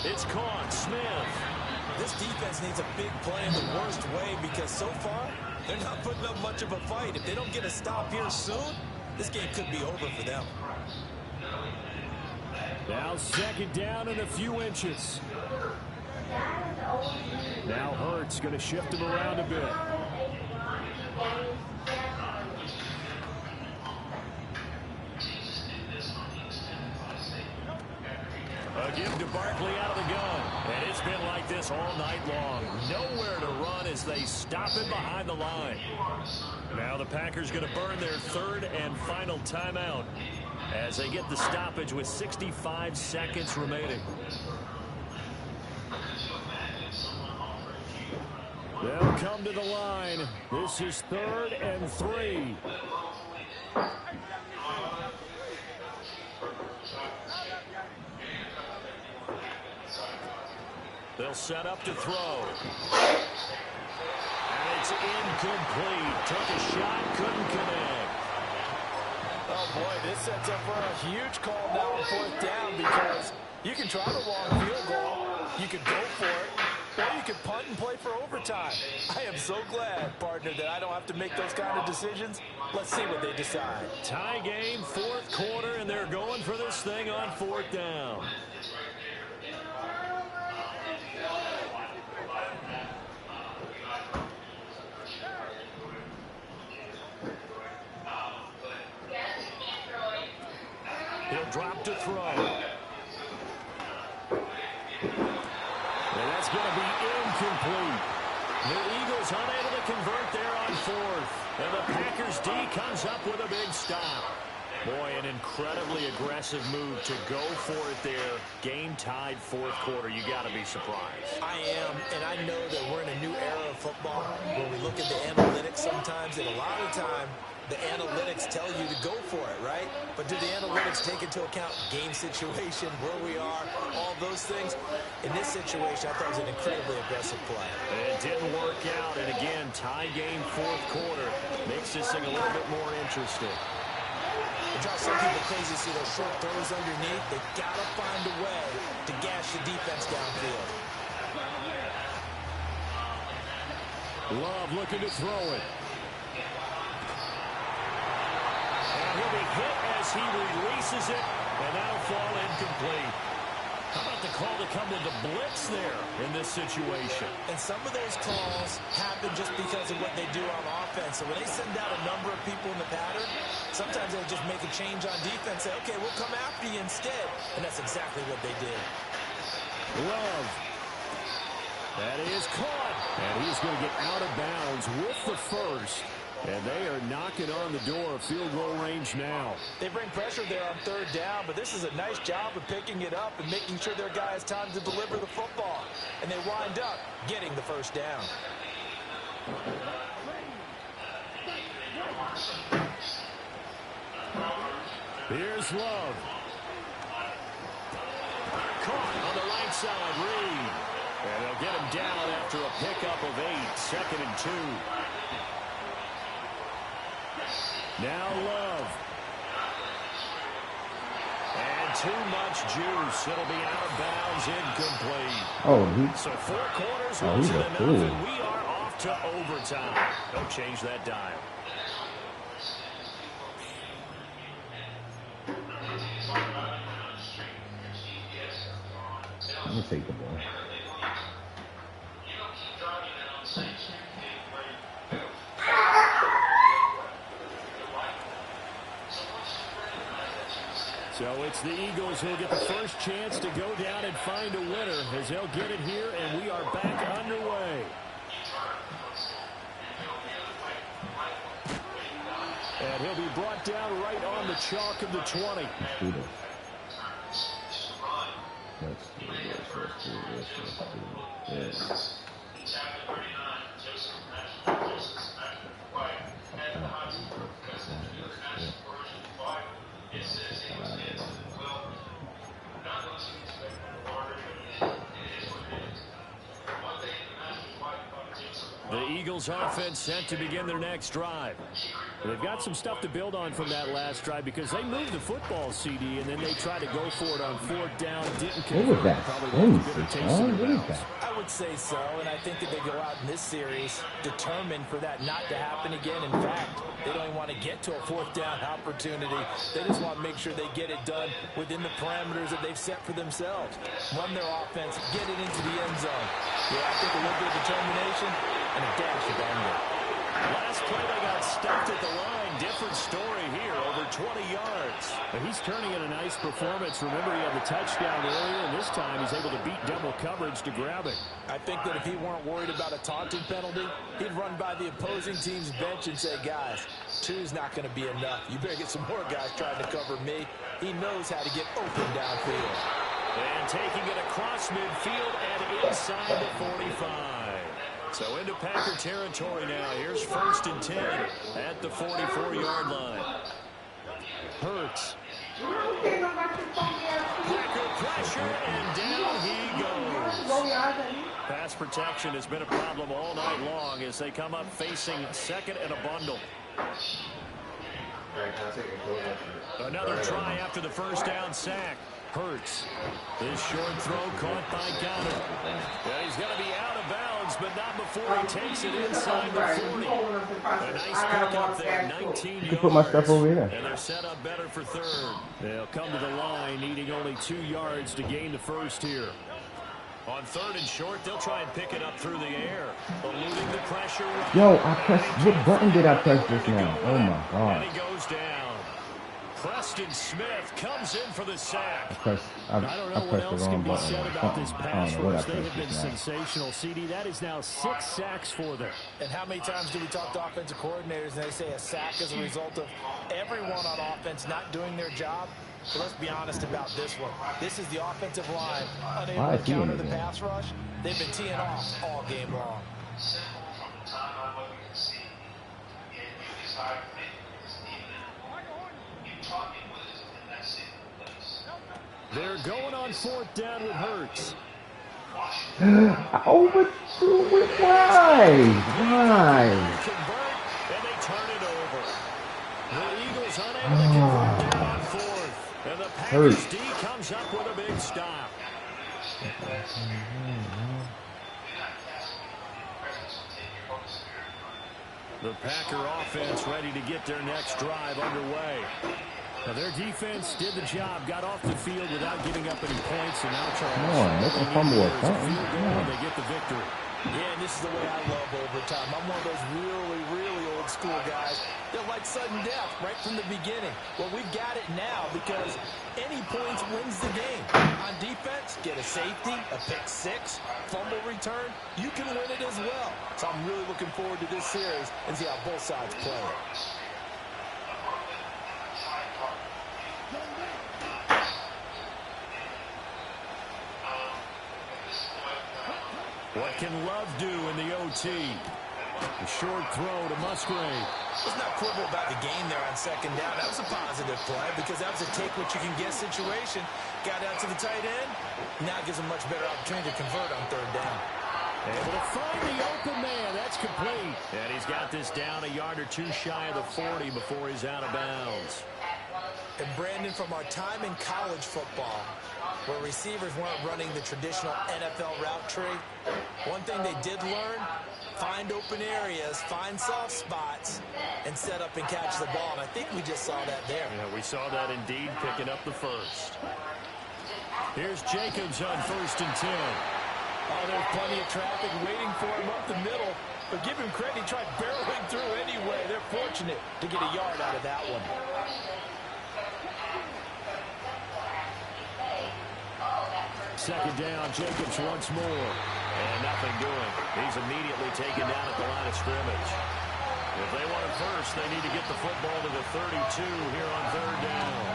It's caught. Smith. This defense needs a big play in the worst way because so far, they're not putting up much of a fight. If they don't get a stop here soon, this game could be over for them. Now 2nd down and a few inches. Now Hurts going to shift him around a bit. A give to Barkley out of the gun. And it's been like this all night long. Nowhere to run as they stop him behind the line. Now the Packers going to burn their third and final timeout as they get the stoppage with 65 seconds remaining. They'll come to the line. This is 3rd and 3. They'll set up to throw. And it's incomplete. Took a shot, couldn't connect. Oh, boy, this sets up for a huge call now on 4th down because you can try the long field goal. You could go for it. Or you can punt and play for overtime. I am so glad, partner, that I don't have to make those kind of decisions. Let's see what they decide. Tie game, 4th quarter, and they're going for this thing on 4th down. He'll drop to throw. And that's going to be incomplete. The Eagles unable to convert there on 4th. And the Packers D comes up with a big stop. Boy, an incredibly aggressive move to go for it there. Game tied 4th quarter. You got to be surprised. I am, and I know that we're in a new era of football where we look at the analytics sometimes, and a lot of the time, the analytics tell you to go for it, right? But do the analytics take into account game situation, where we are, all those things? In this situation, I thought it was an incredibly aggressive play. It didn't work out, and again, tie game 4th quarter makes this thing a little bit more interesting. It drives some people crazy to see those short throws underneath. They got to find a way to gash the defense downfield. Love looking to throw it. And he'll be hit as he releases it, and that'll fall incomplete. How about the call to come with the blitz there in this situation? And some of those calls happen just because of what they do on offense. So when they send out a number of people in the pattern, sometimes they just make a change on defense, say, okay, we'll come after you instead. And that's exactly what they did. Love. That is caught. And he's going to get out of bounds with the first. And they are knocking on the door of field goal range now. They bring pressure there on 3rd down, but this is a nice job of picking it up and making sure their guy has time to deliver the football. And they wind up getting the first down. Here's Love. Caught on the right side, Reed. And they'll get him down after a pickup of 8, 2nd and 2. Now Love. And too much juice. It'll be out of bounds, incomplete. Oh, so 4 quarters wasn't enough, and we are off to overtime. Don't change that dial. Let me take the ball. So it's the Eagles who'll get the first chance to go down and find a winner as they'll get it here, and we are back underway. And he'll be brought down right on the chalk of the 20. Let's do this. The Eagles offense set to begin their next drive. They've got some stuff to build on from that last drive because they moved the football, CD, and then they tried to go for it on 4th down. Didn't convert. What was that? I would say so, and I think that they go out in this series determined for that not to happen again. In fact, they don't even want to get to a 4th down opportunity. They just want to make sure they get it done within the parameters that they've set for themselves. Run their offense, get it into the end zone. Yeah, I think a little bit of determination and a dash of anger. Last play, they got stuffed at the line. Different story here, over 20 yards. He's turning in a nice performance. Remember, he had the touchdown earlier, and this time he's able to beat double coverage to grab it. I think that if he weren't worried about a taunting penalty, he'd run by the opposing team's bench and say, guys, 2's not going to be enough. You better get some more guys trying to cover me. He knows how to get open downfield. And taking it across midfield and inside the 45. So into Packer territory now. Here's 1st and 10 at the 44-yard line. Hurts. Packer pressure, and down he goes. Pass protection has been a problem all night long as they come up facing 2nd and a bundle. Another try after the first down sack. Hurts. This short throw caught by Goddard. Yeah, he's going to be out of bounds, but not before he takes it inside the 40. A nice pickup there, 19 yards. Put my stuff over here. And they're set up better for 3rd. They'll come to the line, needing only 2 yards to gain the first here. On 3rd and short, they'll try and pick it up through the air. Eluding the pressure. Yo, I pressed. What button did I press just now? Oh my God. And he goes down. Preston Smith comes in for the sack. I don't know what else can be said about this pass rush. They have been sensational. CD, that is now 6 sacks for them. And how many times do we talk to offensive coordinators and they say a sack is a result of everyone on offense not doing their job? So let's be honest about this one. This is the offensive line unable to counter the pass rush. They've been teeing off all game long. They're going on 4th down with Hurts. I overthrew it. Why? Convert, and they turn it over. The Eagles unable to convert there on 4th. And the Packers D comes up with a big stop. The Packer offense ready to get their next drive underway. Now their defense did the job, got off the field without giving up any points, and now Come on, make a fumble or something. They get the victory. Yeah, and this is the way I love overtime. I'm one of those really old school guys that like sudden death right from the beginning. Well, we've got it now because any points wins the game. On defense, get a safety, a pick 6, fumble return, you can win it as well. So I'm really looking forward to this series and see how both sides play it. What can Love do in the OT? A short throw to Musgrave. Let's not quibble about the game there on 2nd down. That was a positive play because that was a take-what-you-can-get situation. Got out to the tight end. Now it gives him a much better opportunity to convert on 3rd down. Able to find the open man. That's complete. And he's got this down a yard or 2 shy of the 40 before he's out of bounds. And Brandon, from our time in college football, where receivers weren't running the traditional NFL route tree, one thing they did learn, find open areas, find soft spots, and set up and catch the ball. And I think we just saw that there. Yeah, we saw that indeed, picking up the first. Here's Jacobs on 1st and 10. Oh, there's plenty of traffic waiting for him up the middle. But give him credit, he tried barreling through anyway. They're fortunate to get a yard out of that one. Second down, Jacobs once more. And nothing doing. He's immediately taken down at the line of scrimmage. If they want it first, they need to get the football to the 32 here on 3rd down.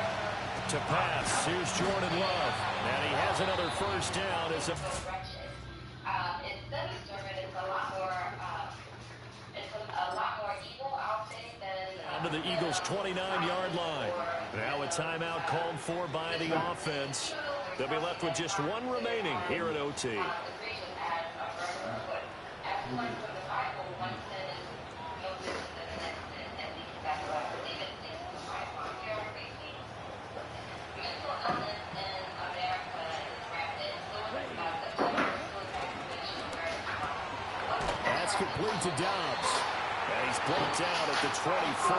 To pass, here's Jordan Love. And he has another first down. As a to the Eagles' 29-yard line. Now a timeout called for by the offense. They'll be left with just 1 remaining here at OT. That's complete to Dobbs. And he's blocked out at the 24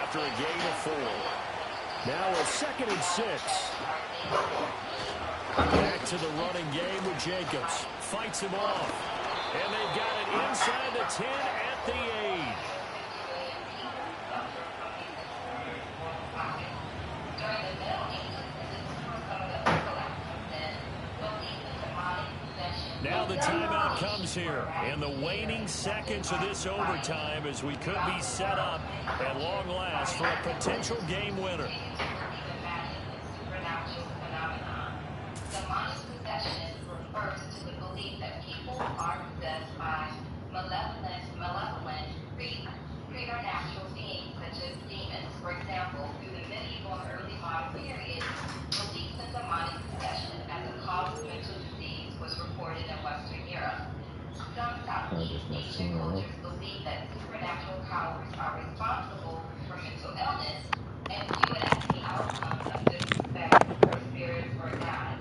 after a gain of 4. Now a 2nd and 6. Back to the running game with Jacobs. Fights him off. And they've got it inside the 10 at the 8. Now the timeout comes here in the waning seconds of this overtime as we could be set up at long last for a potential game winner. Demonic possession refers to the belief that people are possessed by malevolent preternatural beings such as demons. For example, through the medieval and early modern period, beliefs in demonic possession as a cause of mental disease was reported in Western Europe. Some Southeast Asian cultures believe that supernatural powers are responsible for mental illness and view it as the outcome of disrespect for spirits or gods.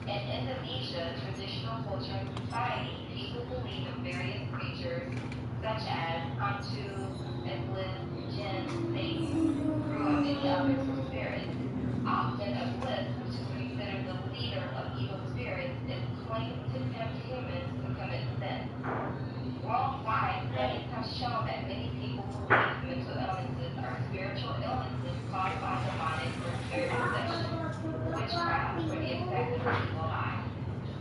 In Indonesia, traditional culture and society, people believe in various creatures such as hantu, iblis, jinn, Satan, Guru, and many others or spirits. Often, iblis, which is considered the leader of evil spirits, is claimed to tempt humans to commit sin. Worldwide, studies have shown that many people believe mental illnesses are spiritual illnesses caused by demonic or spirit possession, witchcraft, or the effect of an evil eye.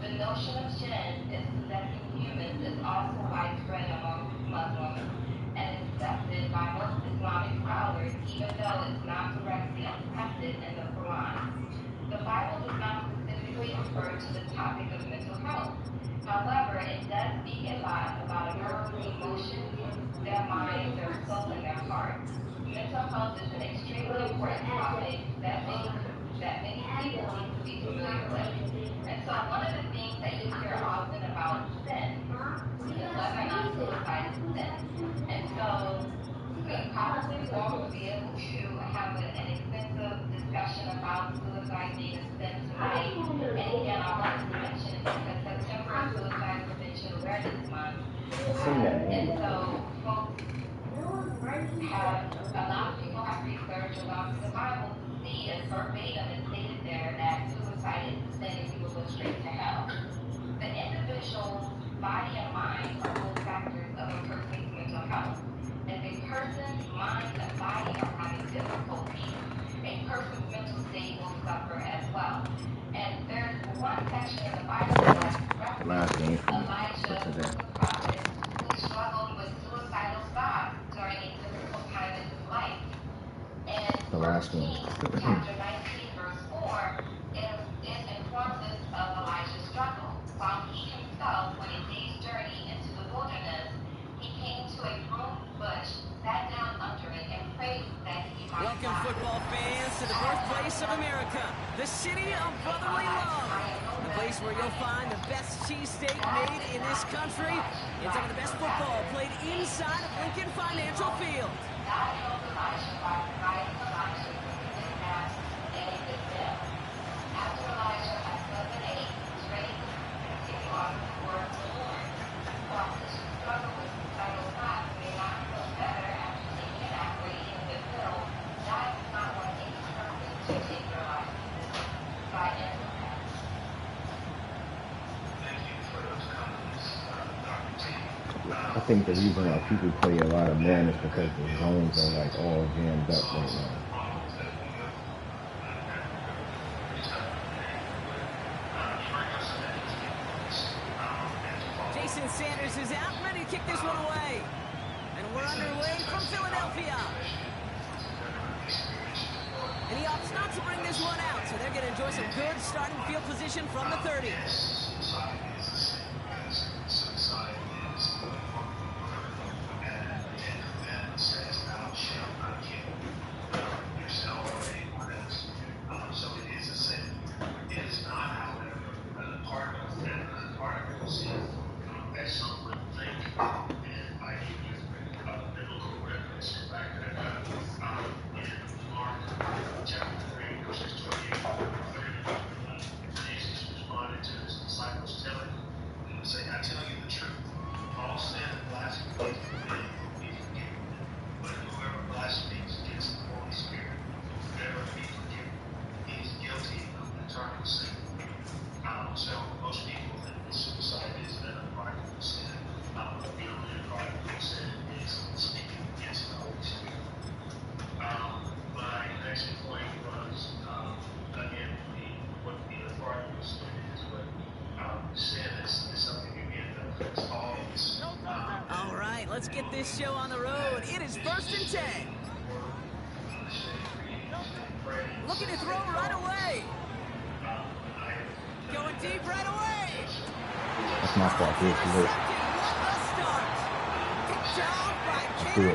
The notion of jinn is possessing humans is also widespread among Muslims and accepted by most Islamic scholars, even though it's not directly attested in the Quran. The Bible does not specifically refer to the topic of mental health. However, it does speak a lot about a person's emotions, their mind, their soul, and their heart. Mental health is an extremely important topic that many people need to be familiar with. And so one of the things that you hear often about sin is whether or not suicide is sin. And so we probably won't be able to have an extensive discussion about suicide being a sin tonight. And again, I wanted to mention it because September is Suicide Prevention Awareness Month. And so folks a lot of people have researched or gone through the Bible to see as verbatim it's stated there that suicide is a sin and you will go straight to hell. The individual's body and mind are both factors of a person's mental health. If a person's mind and body are having difficulty, a person's mental state will suffer as well. And there's one section in the Bible that references Elijah, the prophet, who struggled with suicidal thoughts during a difficult time in his life. And The last one. chapter 19, verse 4, it informs us of Elijah's struggle. While he himself went a day's journey into the wilderness, he came to a pruned bush, sat down under it, and prayed that he might Welcome, die. football fans, to the birthplace of America, the city of brotherly love, the place where you'll find the best cheesesteak made in this country and some of the best football played inside of Lincoln Financial Field. God helped Elijah by providing Elijah with a good ass and a good bill. After Elijah had fed and ate, he was ready to continue on with the word of the Lord. While this struggle with suicidal thoughts may not feel better after taking an app or eating a good pill, God does not want any person to take their life by any means. Thank you for those comments, Dr. T. I think the reason why people play a lot of Madden is because the zones are like all jammed up right now. Jason Sanders is out, ready to kick this one away. And we're underway from Philadelphia. And he opts not to bring this one out, so they're going to enjoy some good starting field position from the 30. Jesus responded to his disciples, telling let's get this show on the road. It is 1st and 10. Looking to throw right away. Going deep right away. That's my fault. Too late. There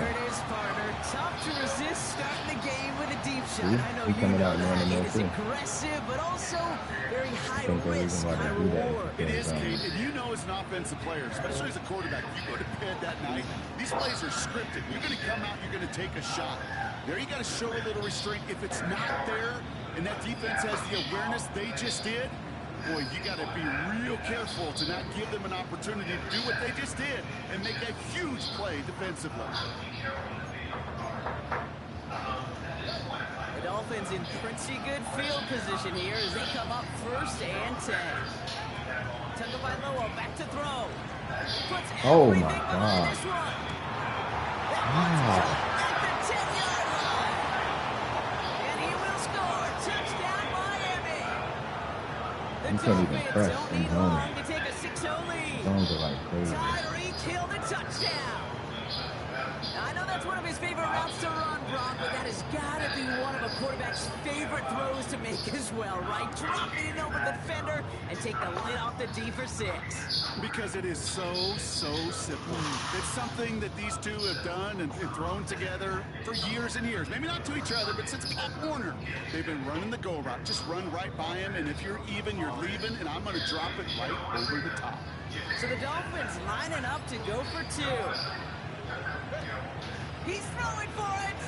it is, partner. Tough to resist starting the game with a deep shot. I know he coming out that. in the It is too. aggressive, but also very high risk, high to do that. reward. It is, Kate, and you know as an offensive player, especially as a quarterback, you go to bed that night, these plays are scripted. You're going to come out, you're going to take a shot. There you got to show a little restraint. If it's not there and that defense has the awareness they just did, boy, you got to be real careful to not give them an opportunity to do what they just did and make a huge play defensively. The Dolphins in pretty good field position here as they come up 1st and 10. Tagovailoa back to throw. Puts oh my everything behind God. this one. Wow. At the 10-yard line. And he will score. Touchdown, Miami. The You can't even Dolphins press don't in need zone. long to take a 6-0 lead. Zones are like crazy. Tyreek Hill the touchdown. Now, I know that's one of his favorite routes to run, Brock, but that has got to be one of a quarterback's favorite throws to make as well, right? Dropping it over the defender and take the lid off the D for 6. Because it is so simple. It's something that these two have done and thrown together for years and years. Maybe not to each other, but since Pop Warner. They've been running the go route. Just run right by him, and if you're even, you're leaving, and I'm going to drop it right over the top. So the Dolphins lining up to go for 2. He's throwing for it.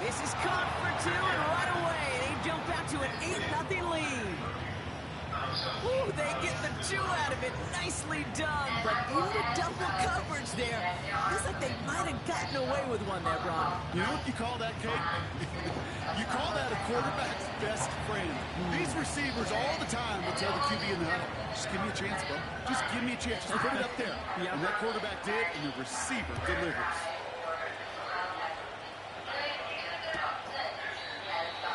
This is caught for 2, and right away they jump out to an 8-0 lead. Ooh, they get the 2 out of it. Nicely done, but into double coverage there. Feels like they might have gotten away with one there, Brock. You know what you call that, Kate? You call that a quarterback's best friend. These receivers all the time will tell the QB in the huddle, just give me a chance, bro. Just give me a chance. Just put it up there. And that quarterback did, and the receiver delivers.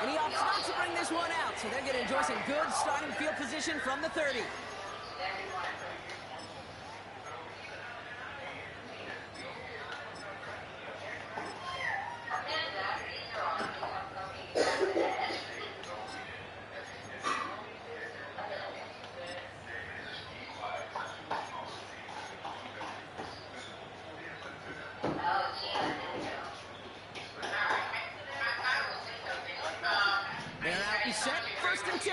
And he opts not to bring this one out, so they're going to enjoy some good starting field position from the 30. They're out and set, 1st and 10.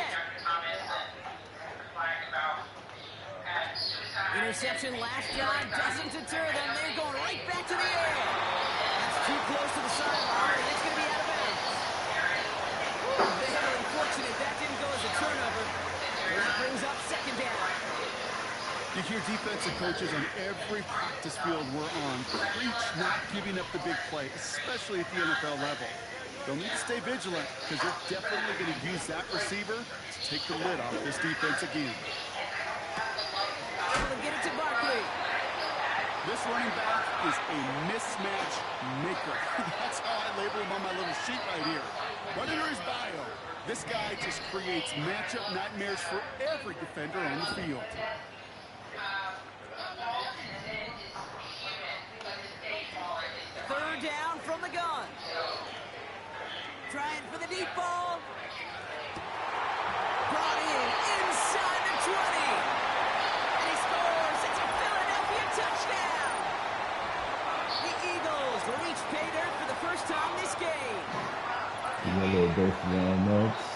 Interception last drive doesn't deter them. They're going right back to the air. That's too close to the sideline, and it's going to be out of bounds. Very unfortunate that didn't go as a turnover. And that brings up 2nd down. You hear defensive coaches on every practice field we're on preach not giving up the big play, especially at the NFL level. They'll need to stay vigilant because they're definitely going to use that receiver to take the lid off this defense again. Able to get it to Barkley. This running back is a mismatch maker. That's how I label him on my little sheet right here. Right under his bio, this guy just creates matchup nightmares for every defender on the field. 3rd down from the gun. Trying for the deep ball. Brought in inside the 20. And he scores. It's a Philadelphia touchdown. The Eagles reach pay dirt for the first time this game. You got a little burst of your own notes.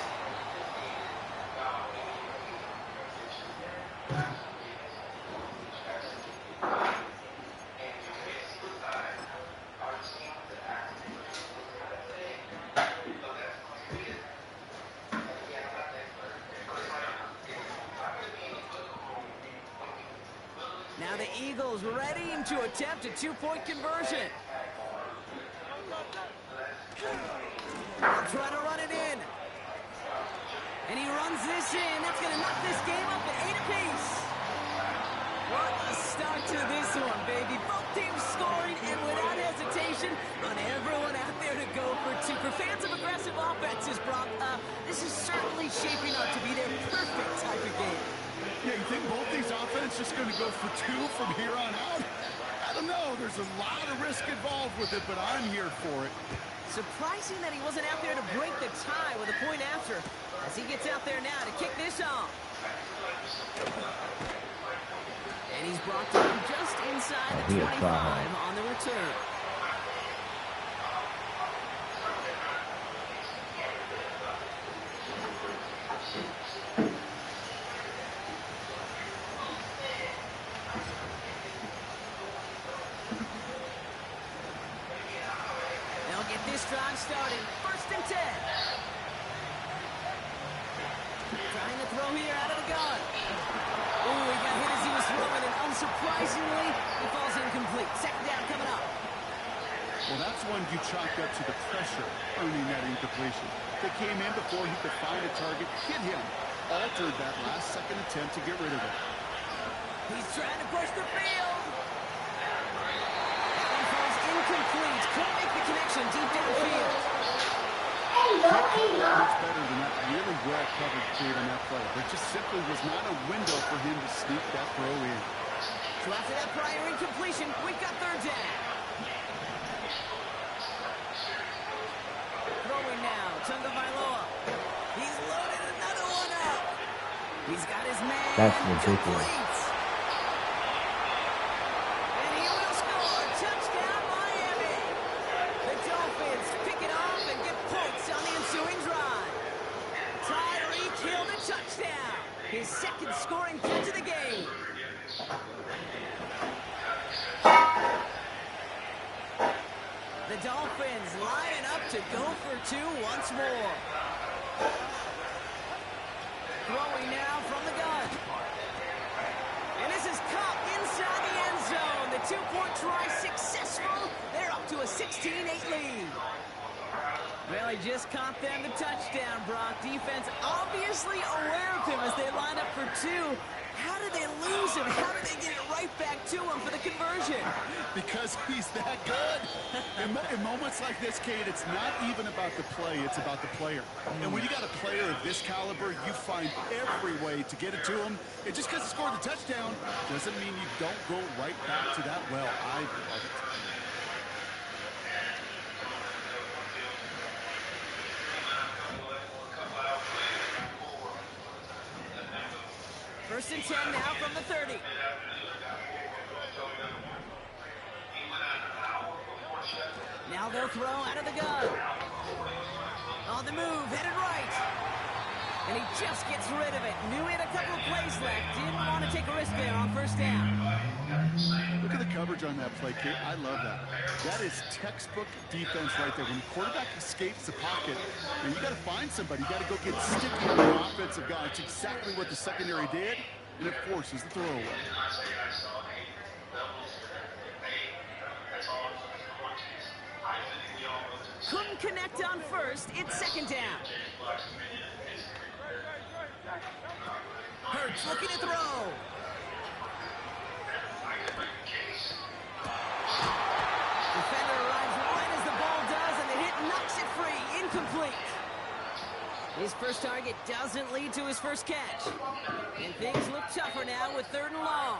Now the Eagles ready to attempt a 2-point conversion. Trying to run it in. And he runs this in. That's going to knock this game up at 8 apiece. What a start to this one, baby. Both teams scoring and without hesitation on everyone out there to go for 2. For fans of aggressive offenses, Brock, this is certainly shaping up to be their perfect type of game. Yeah, you think both these offenses just going to go for 2 from here on out? I don't know. There's a lot of risk involved with it, but I'm here for it. Surprising that he wasn't out there to break the tie with a point after, as he gets out there now to kick this off. And he's brought down just inside the 25 on the return. They'll get this drive started. 1st and 10. Trying to throw here out of the gun. Ooh, he got hit as he was throwing, and unsurprisingly, he falls incomplete. 2nd down coming up. Well, that's one you chalk up to the pressure earning that incompletion. They came in before he could find a target, hit him, altered that last-second attempt to get rid of it. He's trying to push the field. And falls incomplete. Couldn't make the connection deep downfield. Much better than that really well-covered kid on that play. There just simply was not a window for him to sneak that throw in. So after that prior incompletion, we've got 3rd down. Throwing now, Tagovailoa. He's loaded another one up. He's got his man. That's ridiculous. And he will score. Touchdown, Miami. The Dolphins pick it off and get points on the ensuing drive. Tyreek Hill the touchdown. His 2nd scoring catch of the game. The Dolphins lining up to go for 2 once more. Throwing now from the gun. And this is caught inside the end zone. The 2-point try successful. They're up to a 16-8 lead. Well, he just caught them the touchdown, Brock. Defense obviously aware of him as they line up for 2. How did they lose him? How did they get it right back to him for the conversion? Because he's that good. In moments like this, Kate, it's not even about the play, it's about the player. And when you got a player of this caliber, you find every way to get it to him. And just because he scored a touchdown doesn't mean you don't go right back to that well. I love it. First and 10 now from the 30. Now they'll throw out of the gun. On the move, headed right. And he just gets rid of it. Knew he had a couple of plays left. Didn't want to take a risk there on 1st down. Look at the coverage on that play, Kate. I love that. That is textbook defense right there. When the quarterback escapes the pocket, and you got to find somebody. You got to go get sticky on the offensive guy. It's exactly what the secondary did, and it forces the throwaway. Couldn't connect on 1st. It's 2nd down. Hurts looking to throw. Defender arrives right as the ball does, and the hit knocks it free. Incomplete. His first target doesn't lead to his first catch. And things look tougher now with 3rd and long.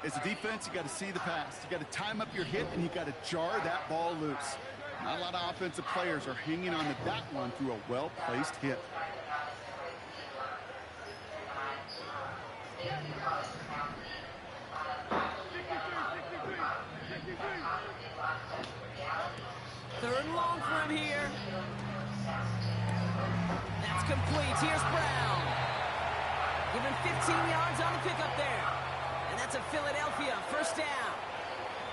As a defense, you got to see the pass. You got to time up your hit, and you got to jar that ball loose. Not a lot of offensive players are hanging on to that one through a well-placed hit. Third and long for him here. That's complete. Here's Brown. Given 15 yards on the pickup there. And that's a Philadelphia first down.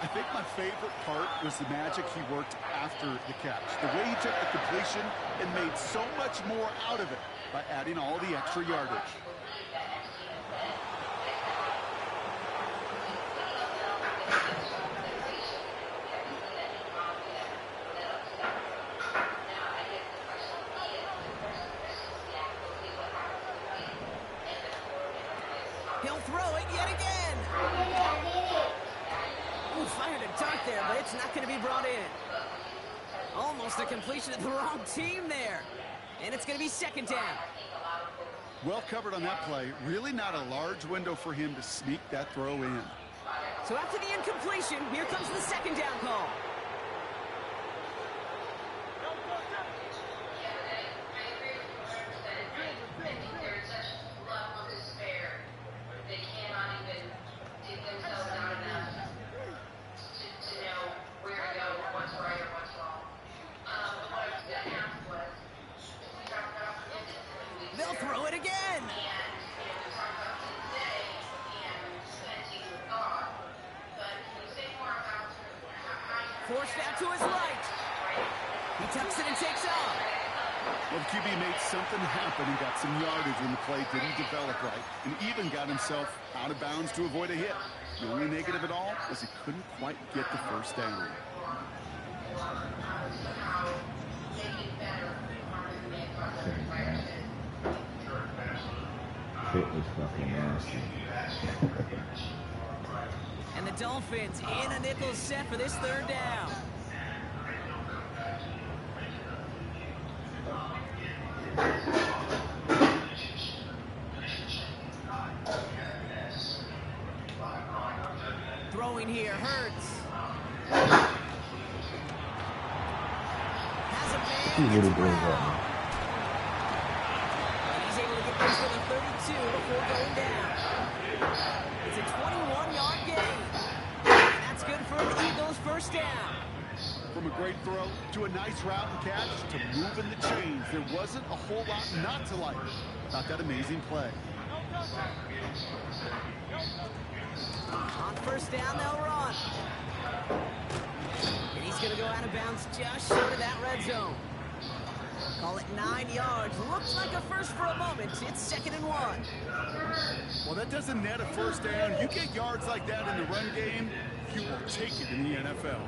I think my favorite part was the magic he worked after the catch. The way he took the completion and made so much more out of it by adding all the extra yardage. He'll throw it yet again. Ooh, fired a dart there, but it's not going to be brought in. Almost a completion of the wrong team there. And it's going to be 2nd down. Well covered on that play. Really not a large window for him to sneak that throw in. So after the incompletion, here comes the second down call. They'll throw it again. Forced out to his right. He tucks it and takes off. Well, the QB made something happen and got some yardage when the play didn't develop right, and even got himself out of bounds to avoid a hit. The only negative at all was he couldn't quite get the first down. It was fucking nasty. And the Dolphins in a nickel set for this third down. Throwing here, Hurts. Has a man. He really brings up. He's able to get this to the 32 before going down. It's a 21-yard gain. And that's good for an Eagles first down. From a great throw to a nice route and catch to moving the chains, there wasn't a whole lot not to like about that amazing play. On first down, they'll run. And he's going to go out of bounds just short of that red zone. Call it 9 yards. Looks like a first for a moment. It's 2nd and 1. Well, that doesn't net a first down. You get yards like that in the run game, you will take it in the NFL.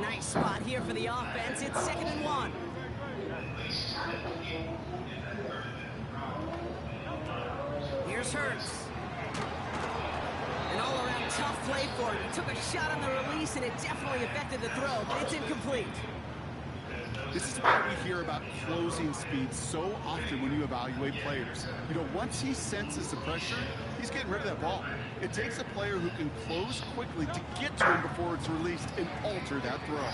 Nice spot here for the offense. It's 2nd and 1. Here's Hurts. An all-around tough play for him. He took a shot on the release, and it definitely affected the throw, but it's incomplete. This is why we hear about closing speed so often when you evaluate players. You know, once he senses the pressure, he's getting rid of that ball. It takes a player who can close quickly to get to him before it's released and alter that throw.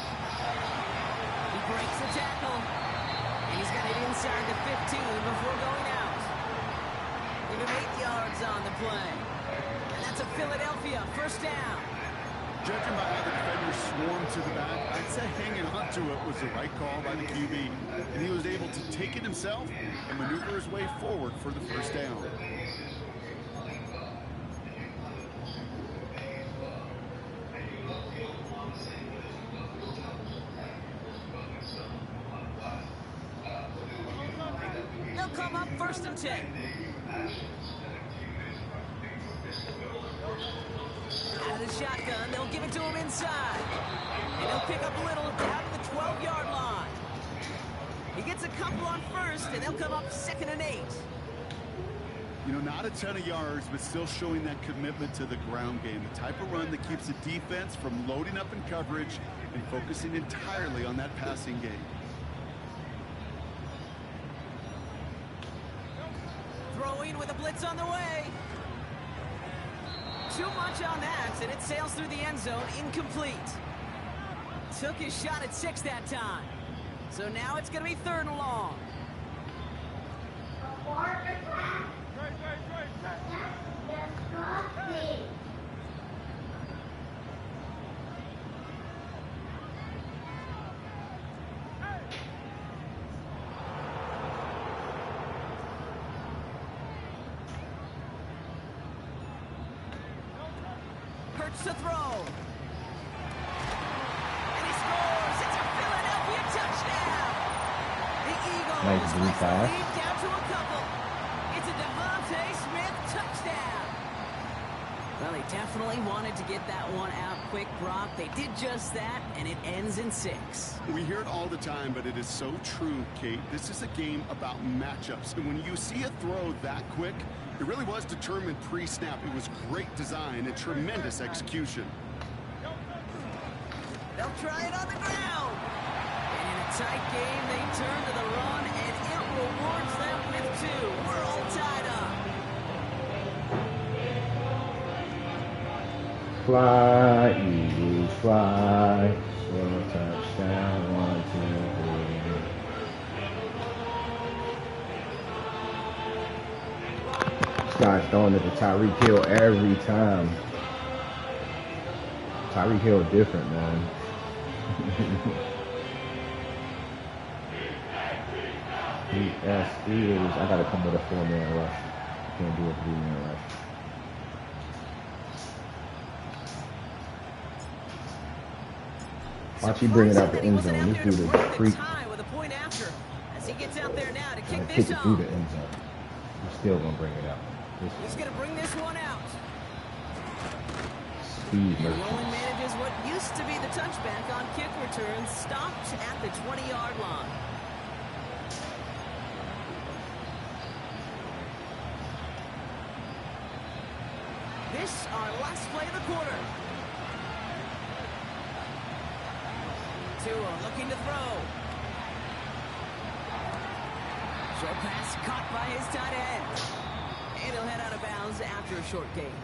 He breaks the tackle, and he's got it inside the 15 before going out. Give him 8 yards on the play. And that's a Philadelphia first down. Judging by how the defender swarmed to the back, I'd say hanging on to it was the right call by the QB. And he was able to take it himself and maneuver his way forward for the first down. They'll come up 1st and 10. Out of the shotgun, they'll give it to him inside. And he'll pick up Little down to the 12-yard line. He gets a couple on first, and they'll come up 2nd and 8. You know, not a ton of yards, but still showing that commitment to the ground game. The type of run that keeps the defense from loading up in coverage and focusing entirely on that passing game. Throwing with a blitz on the way. Too much on that, and it sails through the end zone, incomplete. Took his shot at 6 that time. So now it's going to be 3rd and long. Hurts to throw. And he scores. It's a Philadelphia touchdown. The Eagles lead down to a couple. It's a Devontae Smith touchdown. Well, they definitely wanted to get that one out quick, Brock. They did just that, and it ends in 6. We hear it all the time, but it is so true, Kate. This is a game about matchups. And when you see a throw that quick, it really was determined pre-snap. It was great design and tremendous execution. They'll try it on the ground. And in a tight game, they turn to the run, and it rewards them with 2. We're all tied up. Fly, Eagles, fly. Score touchdown, 1, 2, 3. This guy's throwing it to Tyreek Hill every time. Tyreek Hill different, man. Yes, he is. I gotta come with a 4-man rush. I can't do a 3-man rush. Watch he bring it out the end zone. This dude is a freak. With a point after, as he gets out there now to kick Kick this it through off. the end zone. He's still gonna bring it out. He's gonna bring this one out. Speed He mercy. only manages what used to be the touchback on kick returns, stopped at the 20-yard line. This our last play of the quarter. Tua looking to throw. Short pass caught by his tight end. And he'll head out of bounds after a short gain.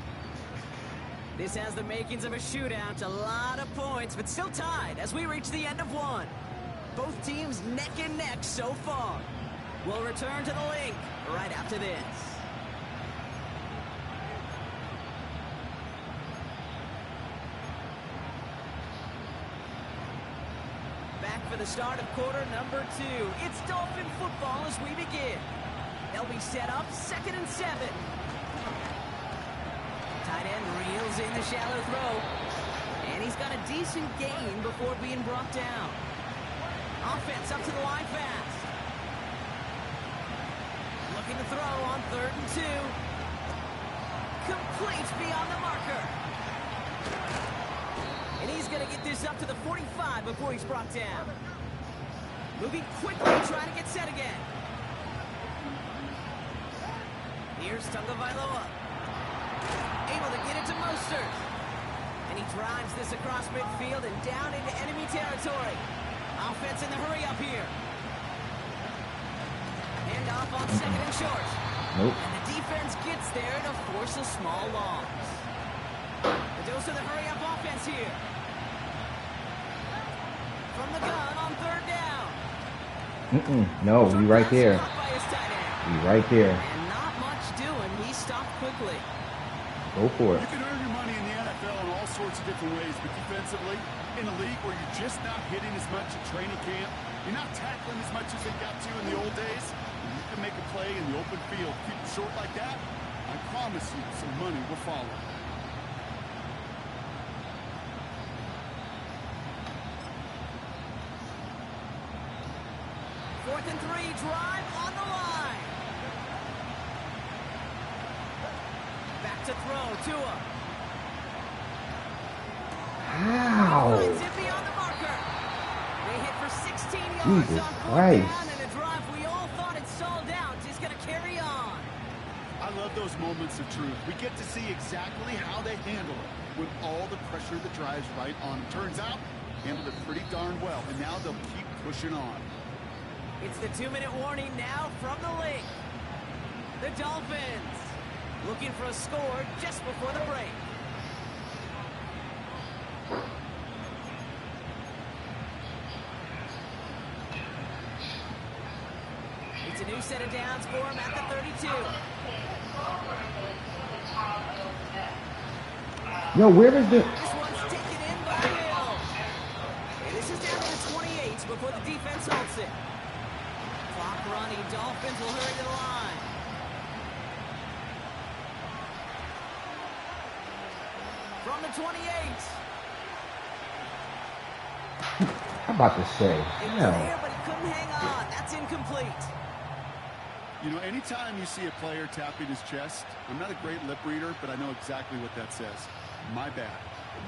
This has the makings of a shootout. A lot of points, but still tied as we reach the end of one. Both teams neck and neck so far. We'll return to the link right after this. Back for the start of quarter number 2. It's Dolphin football as we begin. They'll be set up 2nd and 7. Tight end reels in the shallow throw. And he's got a decent gain before being brought down. Offense up to the line fast. Looking to throw on 3rd and 2. Complete beyond the marker. And he's going to get this up to the 45 before he's brought down. Moving quickly, trying to get set again. Here's Tagovailoa. Able to get it to Mostert. And he drives this across midfield and down into enemy territory. Offense in the hurry up here. Hand off on 2nd and short. Nope. And the defense gets there to force a small loss. The dose of the hurry up offense here. From the gun on 3rd down. No, we right there. We right there. And not much doing. He stopped quickly. Go for it. You can earn your money in the NFL in all sorts of different ways, but defensively, in a league where you're just not hitting as much at training camp, you're not tackling as much as they got to in the old days, and you can make a play in the open field. Keep it short like that, I promise you some money will follow. Fourth and 3, drive on the line. Back to throw, Tua. How? Finds it beyond the marker. They hit for 16 yards Jesus on 4th Christ. down, and a drive we all thought had stalled out is going to carry on. I love those moments of truth. We get to see exactly how they handle it with all the pressure that drives right on them. Turns out, handled it pretty darn well, and now they'll keep pushing on. It's the 2-minute warning now from the link. The Dolphins looking for a score just before the break. It's a new set of downs for him at the 32. Yo, where is the... This one's taken in by Hill. And this is down to the 28 before the defense holds it. Clock running. Dolphins will hurry to the line. From the 28. I'm about to say. It was there, but he couldn't hang on. That's incomplete. You know, anytime you see a player tapping his chest, I'm not a great lip reader, but I know exactly what that says. My bad.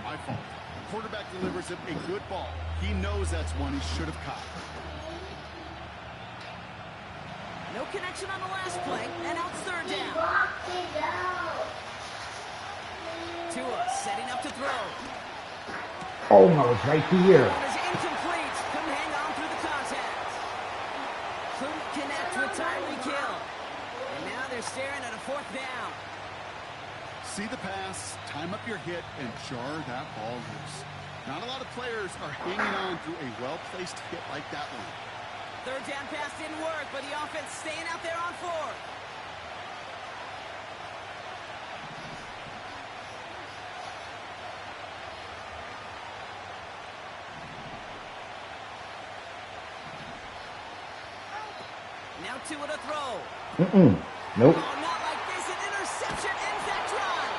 My fault. The quarterback delivers him a good ball. He knows that's one he should have caught. No connection on the last play, and now it's 3rd down. Tua setting up to throw. Oh, no, it's right here. Ball is incomplete. Couldn't hang on through the contact. Couldn't connect with a timely kill. And now they're staring at a 4th down. See the pass, time up your hit, and jar that ball loose. Not a lot of players are hanging on to a well-placed hit like that one. 3rd down pass didn't work, but the offense staying out there on 4th. Now 2 with a throw. Nope. Oh, not like this. An interception ends that drive.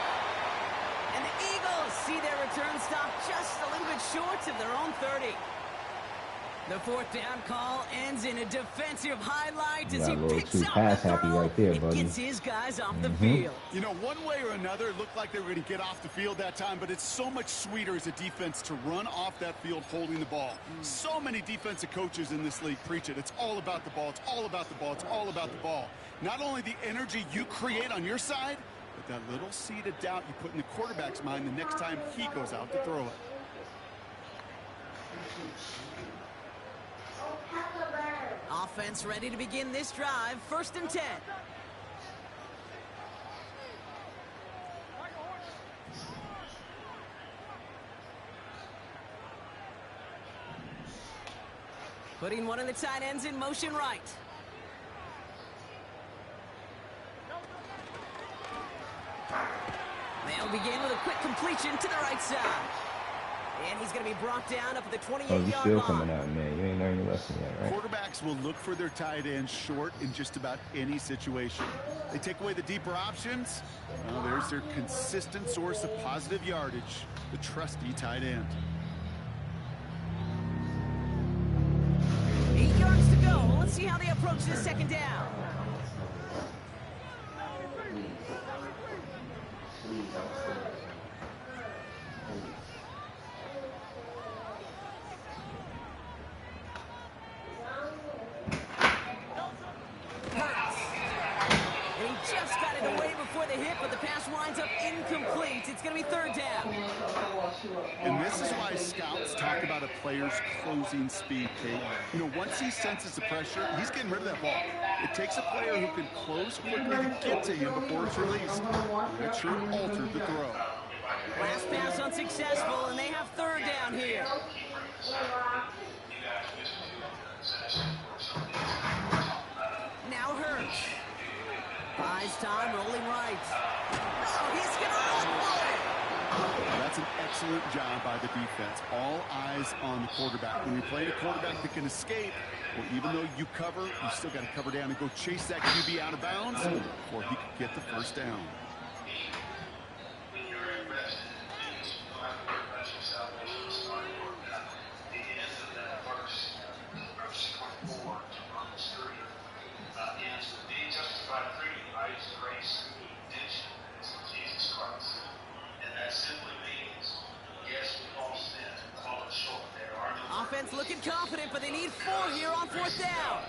And the Eagles see their return stop just a little bit short of their own 30. The 4th down call ends in a defensive highlight as he picks up pass the happy throw right there, and buddy. gets his guys off the field. You know, one way or another, it looked like they were going to get off the field that time, but it's so much sweeter as a defense to run off that field holding the ball. So many defensive coaches in this league preach it. It's all about the ball. It's all about the ball. It's all about the ball. Not only the energy you create on your side, but that little seed of doubt you put in the quarterback's mind the next time he goes out to throw it. Offense ready to begin this drive. 1st and 10. Putting one of the tight ends in motion right. They'll begin with a quick completion to the right side. And he's going to be brought down up at the 28-yard line. Oh, you still coming out, man. You ain't learned your lesson yet, right? Quarterbacks will look for their tight end short in just about any situation. They take away the deeper options. Well, there's their consistent source of positive yardage, the trusty tight end. 8 yards to go. Let's see how they approach this 2nd down. Incomplete. It's going to be 3rd down. And this is why scouts talk about a player's closing speed, Kate. You know, once he senses the pressure, he's getting rid of that ball. It takes a player who can close quickly to get to him before it's released. That sure altered the throw. Last pass unsuccessful, and they have 3rd down here. Now Hurts. Buys time, rolling right. Oh, he's going to run for it. That's an excellent job by the defense. All eyes on the quarterback. When you're playing a quarterback that can escape, well, even though you cover, you still got to cover down and go chase that QB out of bounds before he could get the 1st down. Offense looking confident, but they need 4 here on 4th down.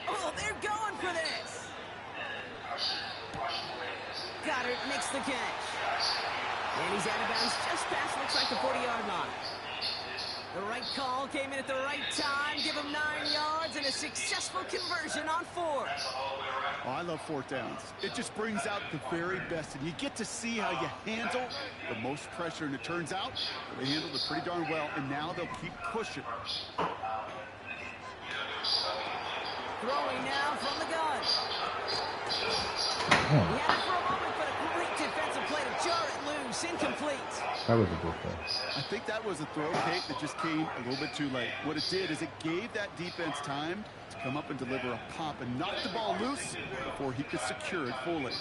Oh, they're going for this. Goddard makes the catch. And he's out of bounds just past, looks like the 40-yard line. The right call came in at the right time. Give him 9 yards and a successful conversion on 4th. Oh, I love 4th downs. It just brings out the very best, and you get to see how you handle the most pressure, and it turns out they handled it pretty darn well, and now they'll keep pushing. Throwing now from the gun. He had it for a moment, but a great defensive play to jar it loose. Incomplete. That was a good throw. I think that was a throw, Kate, that just came a little bit too late. What it did is it gave that defense time to come up and deliver a pop and knock the ball loose before he could secure it fully.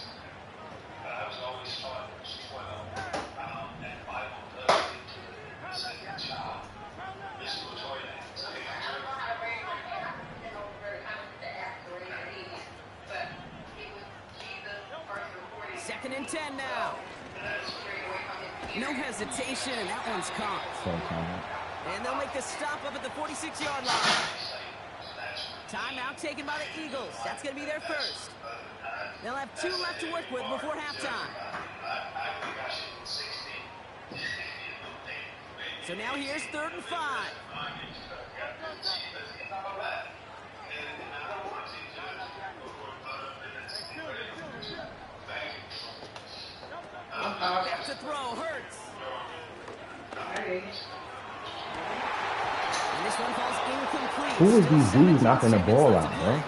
Second and 10 now. No hesitation, and that one's caught. And they'll make the stop up at the 46-yard line. Timeout taken by the Eagles. That's going to be their first. They'll have 2 left to work with before halftime. So now here's 3rd and 5. Back to throw, Hurts. And this one falls incomplete. Who is these dudes knocking the ball out, bro?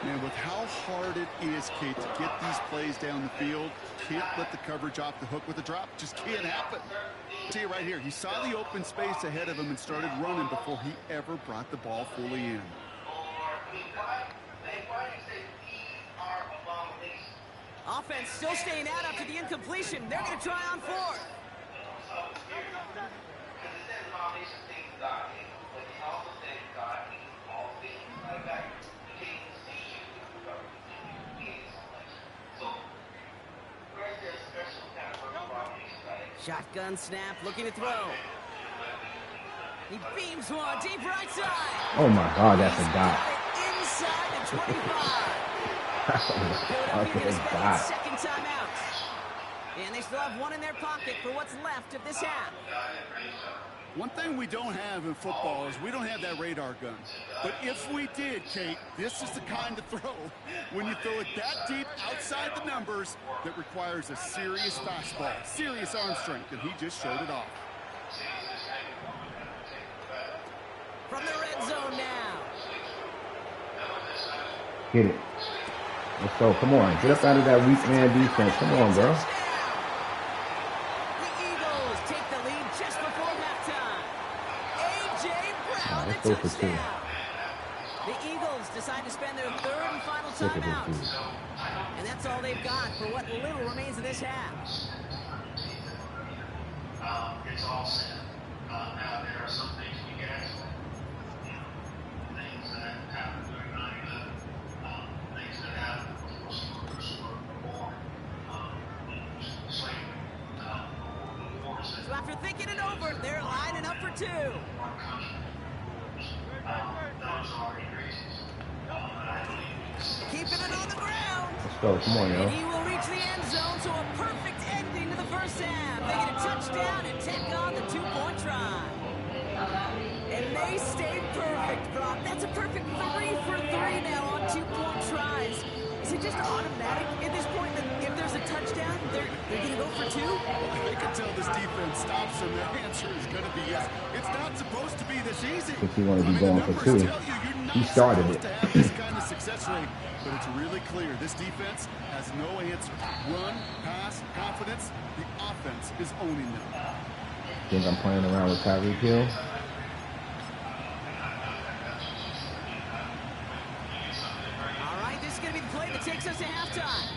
Man, with how hard it is, Kate, to get these plays down the field, can't let the coverage off the hook with a drop. Just can't happen. I'll tell you right here, he saw the open space ahead of him and started running before he ever brought the ball fully in. Offense still staying out after the incompletion. They're going to try on 4th. Shotgun snap, looking to throw. He beams one deep right side. Oh my God, that's a dot. Inside the 25. Second timeout. And they still have one in their pocket for what's left of this half. One thing we don't have in football is we don't have that radar gun. But if we did, Kate, this is the kind of throw, when you throw it that deep outside the numbers, that requires a serious fastball, serious arm strength, and he just showed it off. From the red zone now. Get it. Let's go. Come on. Get up out of that weak man defense. Come on, bro. Let's go for 2. The Eagles decide to spend their 3rd and final timeout. And that's all they've got for what little remains of this half. It's all set. Now there are some things we can actually, things that happen during 9/11, things that happen before slavery, wars. So after thinking it over, they're lining up for 2. Keeping it on the ground. Let's go. Come on, yo. And he will reach the end zone, so a perfect ending to the first half. They get a touchdown and tack on the 2-point try. And they stay perfect, Brock. That's a perfect 3 for 3 now on 2-point tries. Is it just automatic at this point that if there's a touchdown, they're going to go for 2? I can tell this defense stops him. The answer is going to be yes. It's not supposed to be this easy. If you want to be going for 2, he started it. To have this kind of success rate, but it's really clear this defense has no answer. Run, pass, confidence. The offense is owning them. Think I'm playing around with Tyreek Hill? All right, this is going to be the play that takes us to halftime.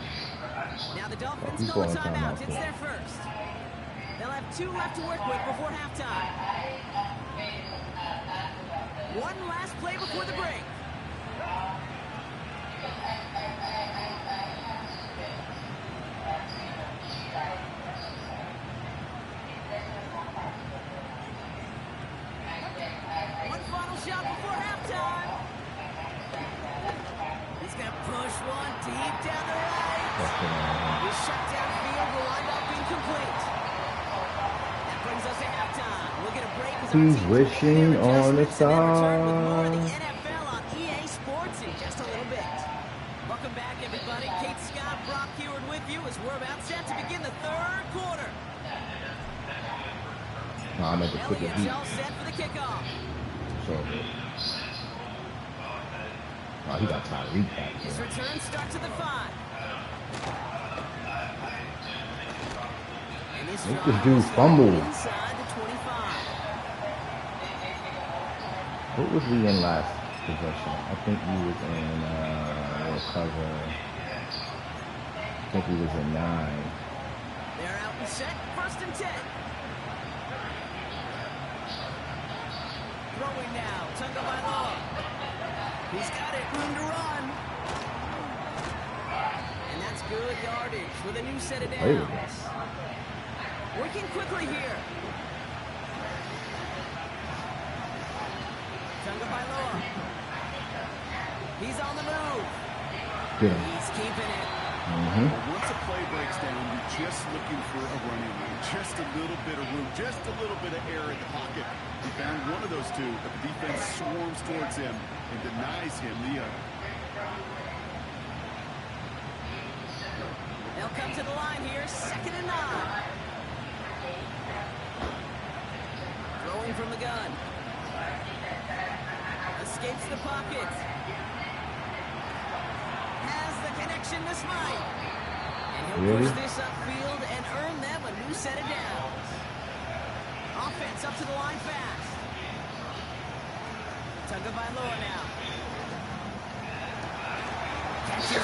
Now the Dolphins call a timeout. It's their first. They'll have 2 left to work with before halftime. One last play before the break. One final shot before halftime. He's going to push one deep down the right. His shut down field will wind up being complete. That brings us to halftime. We'll get a break. He's wishing on the star. NFL on EA Sports in just a little bit. Welcome back, everybody. Kate Scott, Brock Heward with you as we're about set to begin the 3rd quarter. I'm at the quick heat. all set for the kickoff. So good. Oh, he got Tyreek back His there. return starts at the 5. And this dude fumbled. Inside the 25. What was we in last possession? I think we was in cover. I think we was in 9. They're out and set. 1st and 10. Throwing now. Tagovailoa. He's got it. Room to run. And that's good yardage with a new set of downs. Working quickly here. Tagovailoa. He's on the move. Get him. He's keeping it. Once a play breaks down, you're just looking for a running room, just a little bit of room, just a little bit of air in the pocket. He found one of those two, but the defense swarms towards him and denies him the other. They'll come to the line here, 2nd and 9. Throwing from the gun. Escapes the pocket. Has the connection to Smite. And he'll push this upfield and earn them a new set of downs. Offense up to the line fast. Tagovailoa now.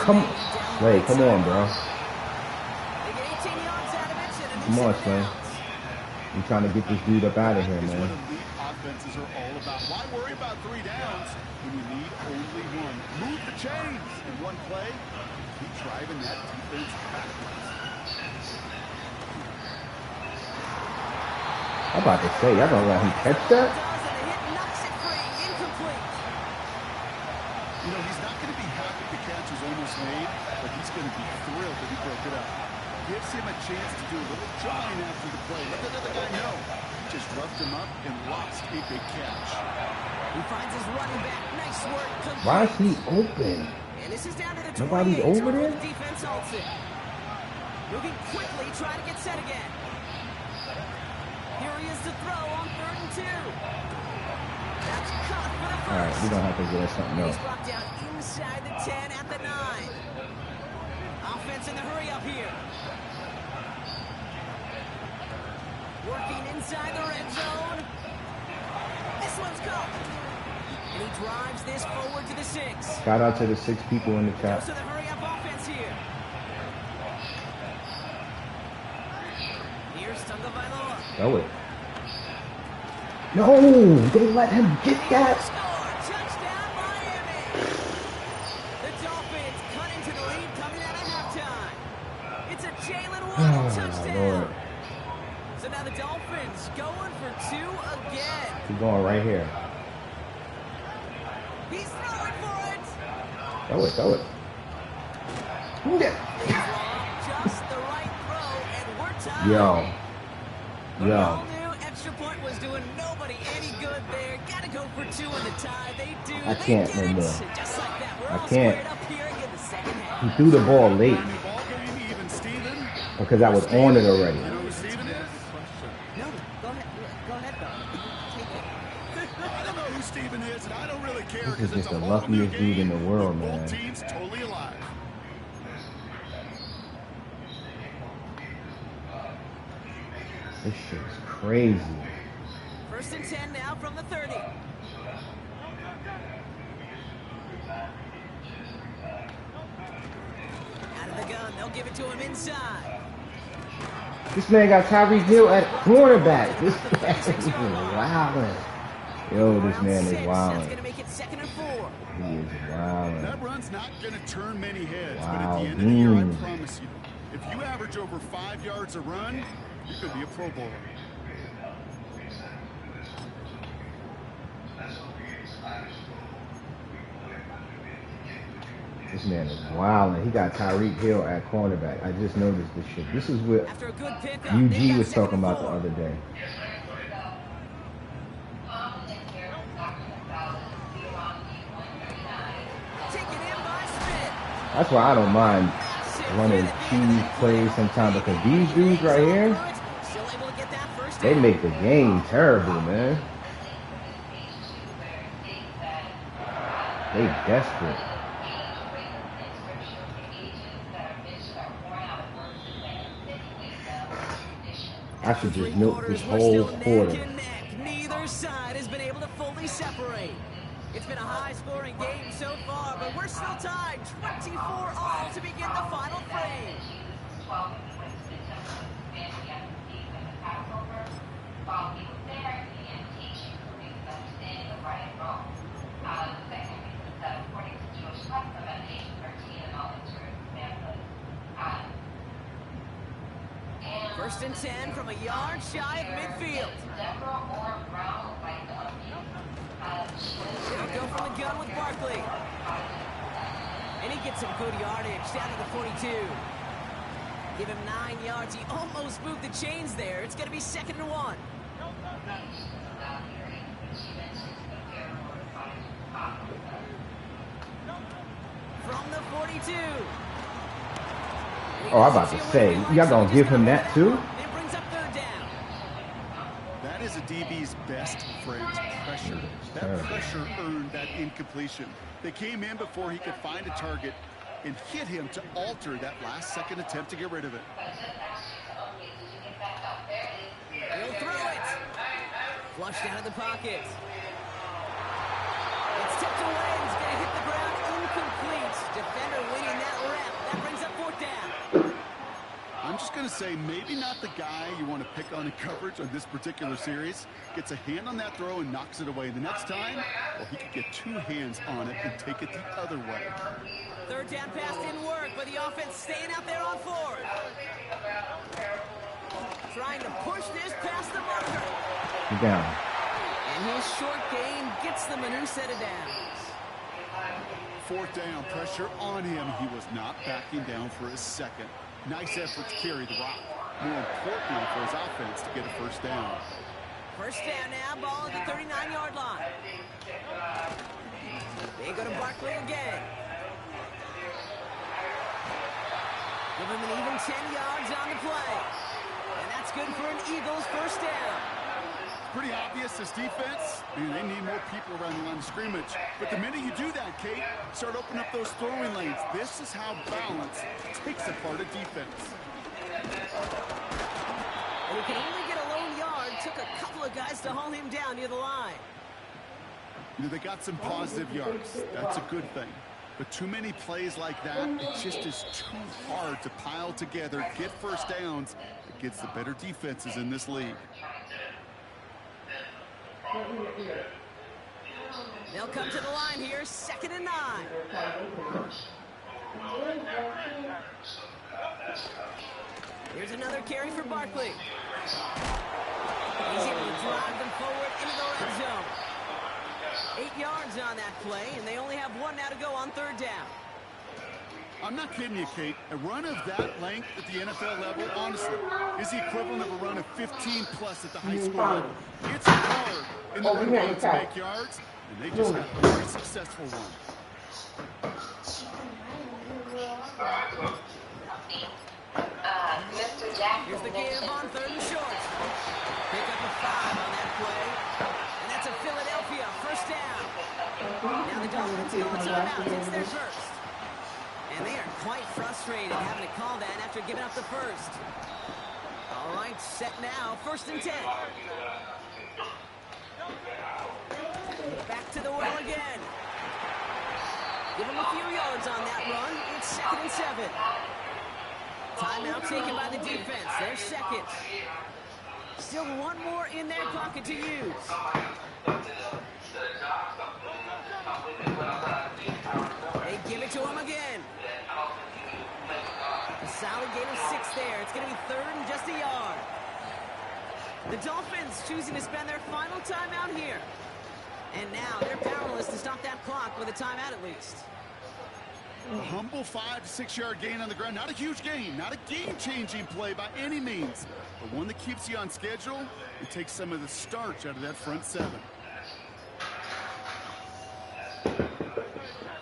Come on, bro. They get 18 yards out of it. Come on, Slay. I'm trying to get this dude up out of here, man. What elite offenses are all about. Why worry about 3 downs when you need only one? Move the chains in one play. Keep driving that defense backwards. I'm about to say, y'all gonna let him catch that? You know, he's not going to be happy the catch was almost made, but he's going to be thrilled that he broke it up. Gives him a chance to do a little jogging after the play. Let the other guy know. He just roughed him up and lost a big catch. He finds his running back. Nice work. Why is he open? And this is down to the Nobody's over there? The defense halts it. Moving quickly, trying to get set again. Here he is to throw on 3rd and 2. That's caught for the first. All right, we're going to have to get something else. He's brought down inside the 10 at the 9. Offense in the hurry up here. Working inside the red zone. This one's caught. And he drives this forward to the 6. Shout out to the 6 people in the chat. Goes to the hurry-up offense here. Here's Tagovailoa. Throw it. No, they let him get that. Touchdown, Miami. The Dolphins cut into the lead coming out of halftime. It's a Jalen Waddle touchdown. Lord. So now the Dolphins going for 2 again. Keep going right here. He's throwing for it. Throw it. Just the right throw, and we're tied. Yo. All new extra point was doing nobody any good there. Got to go for 2 in the tie. They do. I can't no more. Just like that. We're all can't. squared up here in the second half. He threw the ball late because I was on it already. You know who Steven is? No, go ahead. Go ahead, though. Take it. I don't know who Steven is, and I don't really care This is because it's just a the whole new luckiest dude in the game world, with man. both teams totally alive. This shit is crazy. 1st and 10 now from the 30. Out of the gun, they'll give it to him inside. This man got Tyreek Hill at cornerback. This man is wildin'. Yo, this man is That's wildin'. going to make it 2nd and 4. He is wildin'. That run's not going to turn many heads, but at the end of the year, I promise you, if you average over 5 yards a run, you could be a Pro Bowler. This man is wildin'. He got Tyreek Hill at cornerback. I just noticed this shit. This is what After a good pickup, UG was talking about the other day. That's why I don't mind running cheese plays sometimes, because these dudes right here, they make the game terrible, man. They desperate. I should just milk this whole quarter. Neither side has been able to fully separate. It's been a high-scoring game so far, but we're still tied. 24-all to begin the final frame. First and 10 from a yard shy of midfield. They'll go from the gun with Barkley. And he gets some good yardage down to the 42. Give him 9 yards. He almost moved the chains there. It's going to be 2nd and 1. From the 42. Oh, I'm about to say, y'all gonna give him that too? It brings up 3rd down. That is a DB's best phrase, pressure. That pressure earned that incompletion. They came in before he could find a target and hit him to alter that last-second attempt to get rid of it. He'll throw it. Flushed out of the pocket. It's tipped away and it's going to hit the ground incomplete. Defender winning that rep. That brings up 4th down. I'm just going to say maybe not the guy you want to pick on in coverage on this particular series. Gets a hand on that throw and knocks it away. The next time, well, he could get 2 hands on it and take it the other way. 3rd down pass didn't work, but the offense staying out there on 4th. Trying to push this past the marker. Down. And his short game gets them a new set of downs. 4th down, pressure on him. He was not backing down for a second. Nice effort to carry the rock. More importantly for his offense to get a 1st down. 1st down now, ball at the 39-yard line. They go to Barkley again. Give him an even 10 yards on the play. And that's good for an Eagles 1st down. It's pretty obvious this defense, they need more people around the line of scrimmage. But the minute you do that, Kate, start opening up those throwing lanes. This is how balance takes apart a defense. And he can only get a lone yard. Took a couple of guys to haul him down near the line. They got some positive yards. That's a good thing. But too many plays like that, it just is too hard to pile together, get 1st downs against the better defenses in this league. They'll come to the line here, 2nd and 9. Here's another carry for Barkley. He's able to drive them forward into the red zone. 8 yards on that play, and they only have 1 now to go on 3rd down. I'm not kidding you, Kate. A run of that length at the NFL level, honestly, is the equivalent of a run of 15-plus at the high school level. It's hard in the red zone to make yards, and they just got a very successful one. Here's the give on 3rd and short. Pick up a 5 on that play. And that's a Philadelphia 1st down. Now the Dolphins go timeout. It's their 1st. And they are quite frustrated having to call that after giving up the 1st. All right, set now. 1st and 10. Back to the well again. Give him a few yards on that run. It's 2nd and 7. Timeout taken by the defense. They're 2nd. Still 1 more in their pocket to use. They give it to him again. A solid gain of 6 there. It's going to be 3rd and just a yard. The Dolphins choosing to spend their final timeout here. And now they're powerless to stop that clock with a timeout at least. A humble 5 to 6 yard gain on the ground. Not a huge gain, not a game-changing play by any means, but one that keeps you on schedule and takes some of the starch out of that front 7.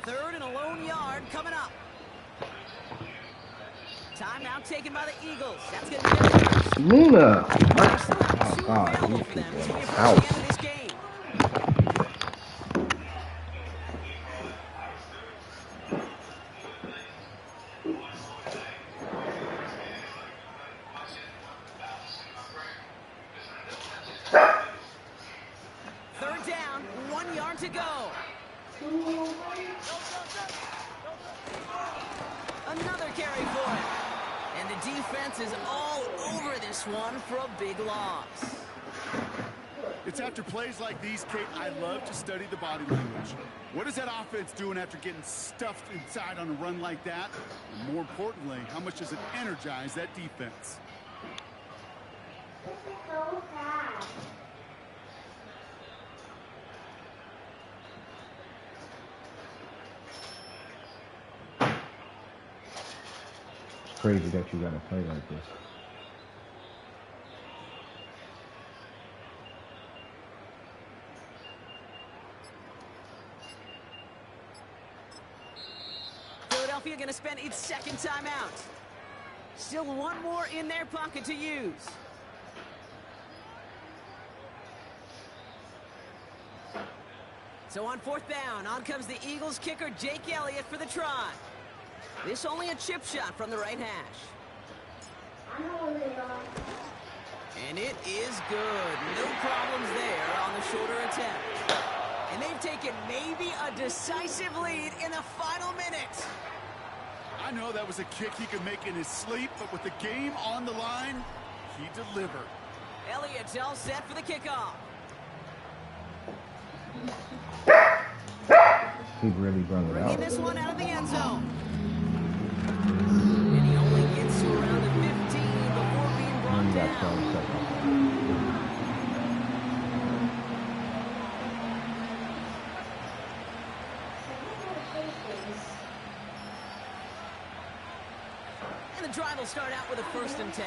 3rd and a lone yard coming up. Timeout taken by the Eagles. That's going to be it. Luna! Oh, God. These people are out. To go. Another carry for it. And the defense is all over this one for a big loss. It's after plays like these, Kate, I love to study the body language. What is that offense doing after getting stuffed inside on a run like that? And more importantly, how much does it energize that defense? crazy that you gotta play like this. Philadelphia going to spend its second timeout. Still one more in their pocket to use. So on fourth down, on comes the Eagles kicker, Jake Elliott, for the try. This only a chip shot from the right hash. And it is good. No problems there on the shorter attempt. And they've taken maybe a decisive lead in the final minute. I know that was a kick he could make in his sleep, but with the game on the line, he delivered. Elliott's all set for the kickoff. He really brought it out. Bringing this one out of the end zone. And he only gets to around the 15 before being brought down. And the drive will start out with a 1st and 10.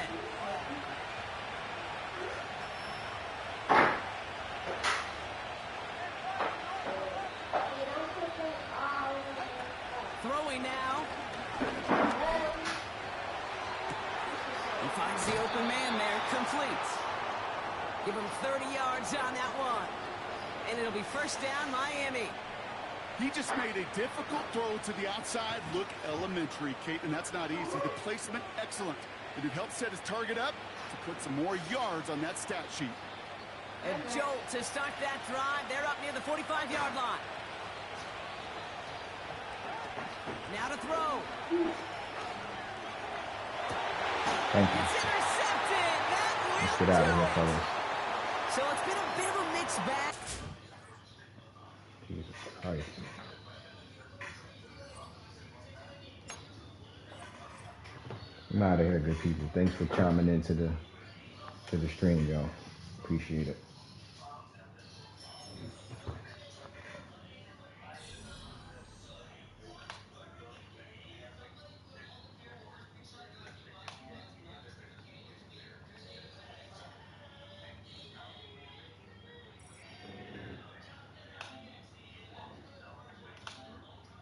Throwing now. He finds the open man there, completes. Give him 30 yards on that one. And it'll be 1st down, Miami. He just made a difficult throw to the outside look elementary, Kate, and that's not easy. The placement, excellent. And it helped set his target up to put some more yards on that stat sheet. A jolt to start that drive. They're up near the 45-yard line. Now to throw. Thank you. It's intercepted. That Let's will get out of here, do fellas. it. So it's been a bit of a mixed bag. Jesus Christ. I'm out of here, good people. Thanks for chiming into the stream, y'all. Appreciate it.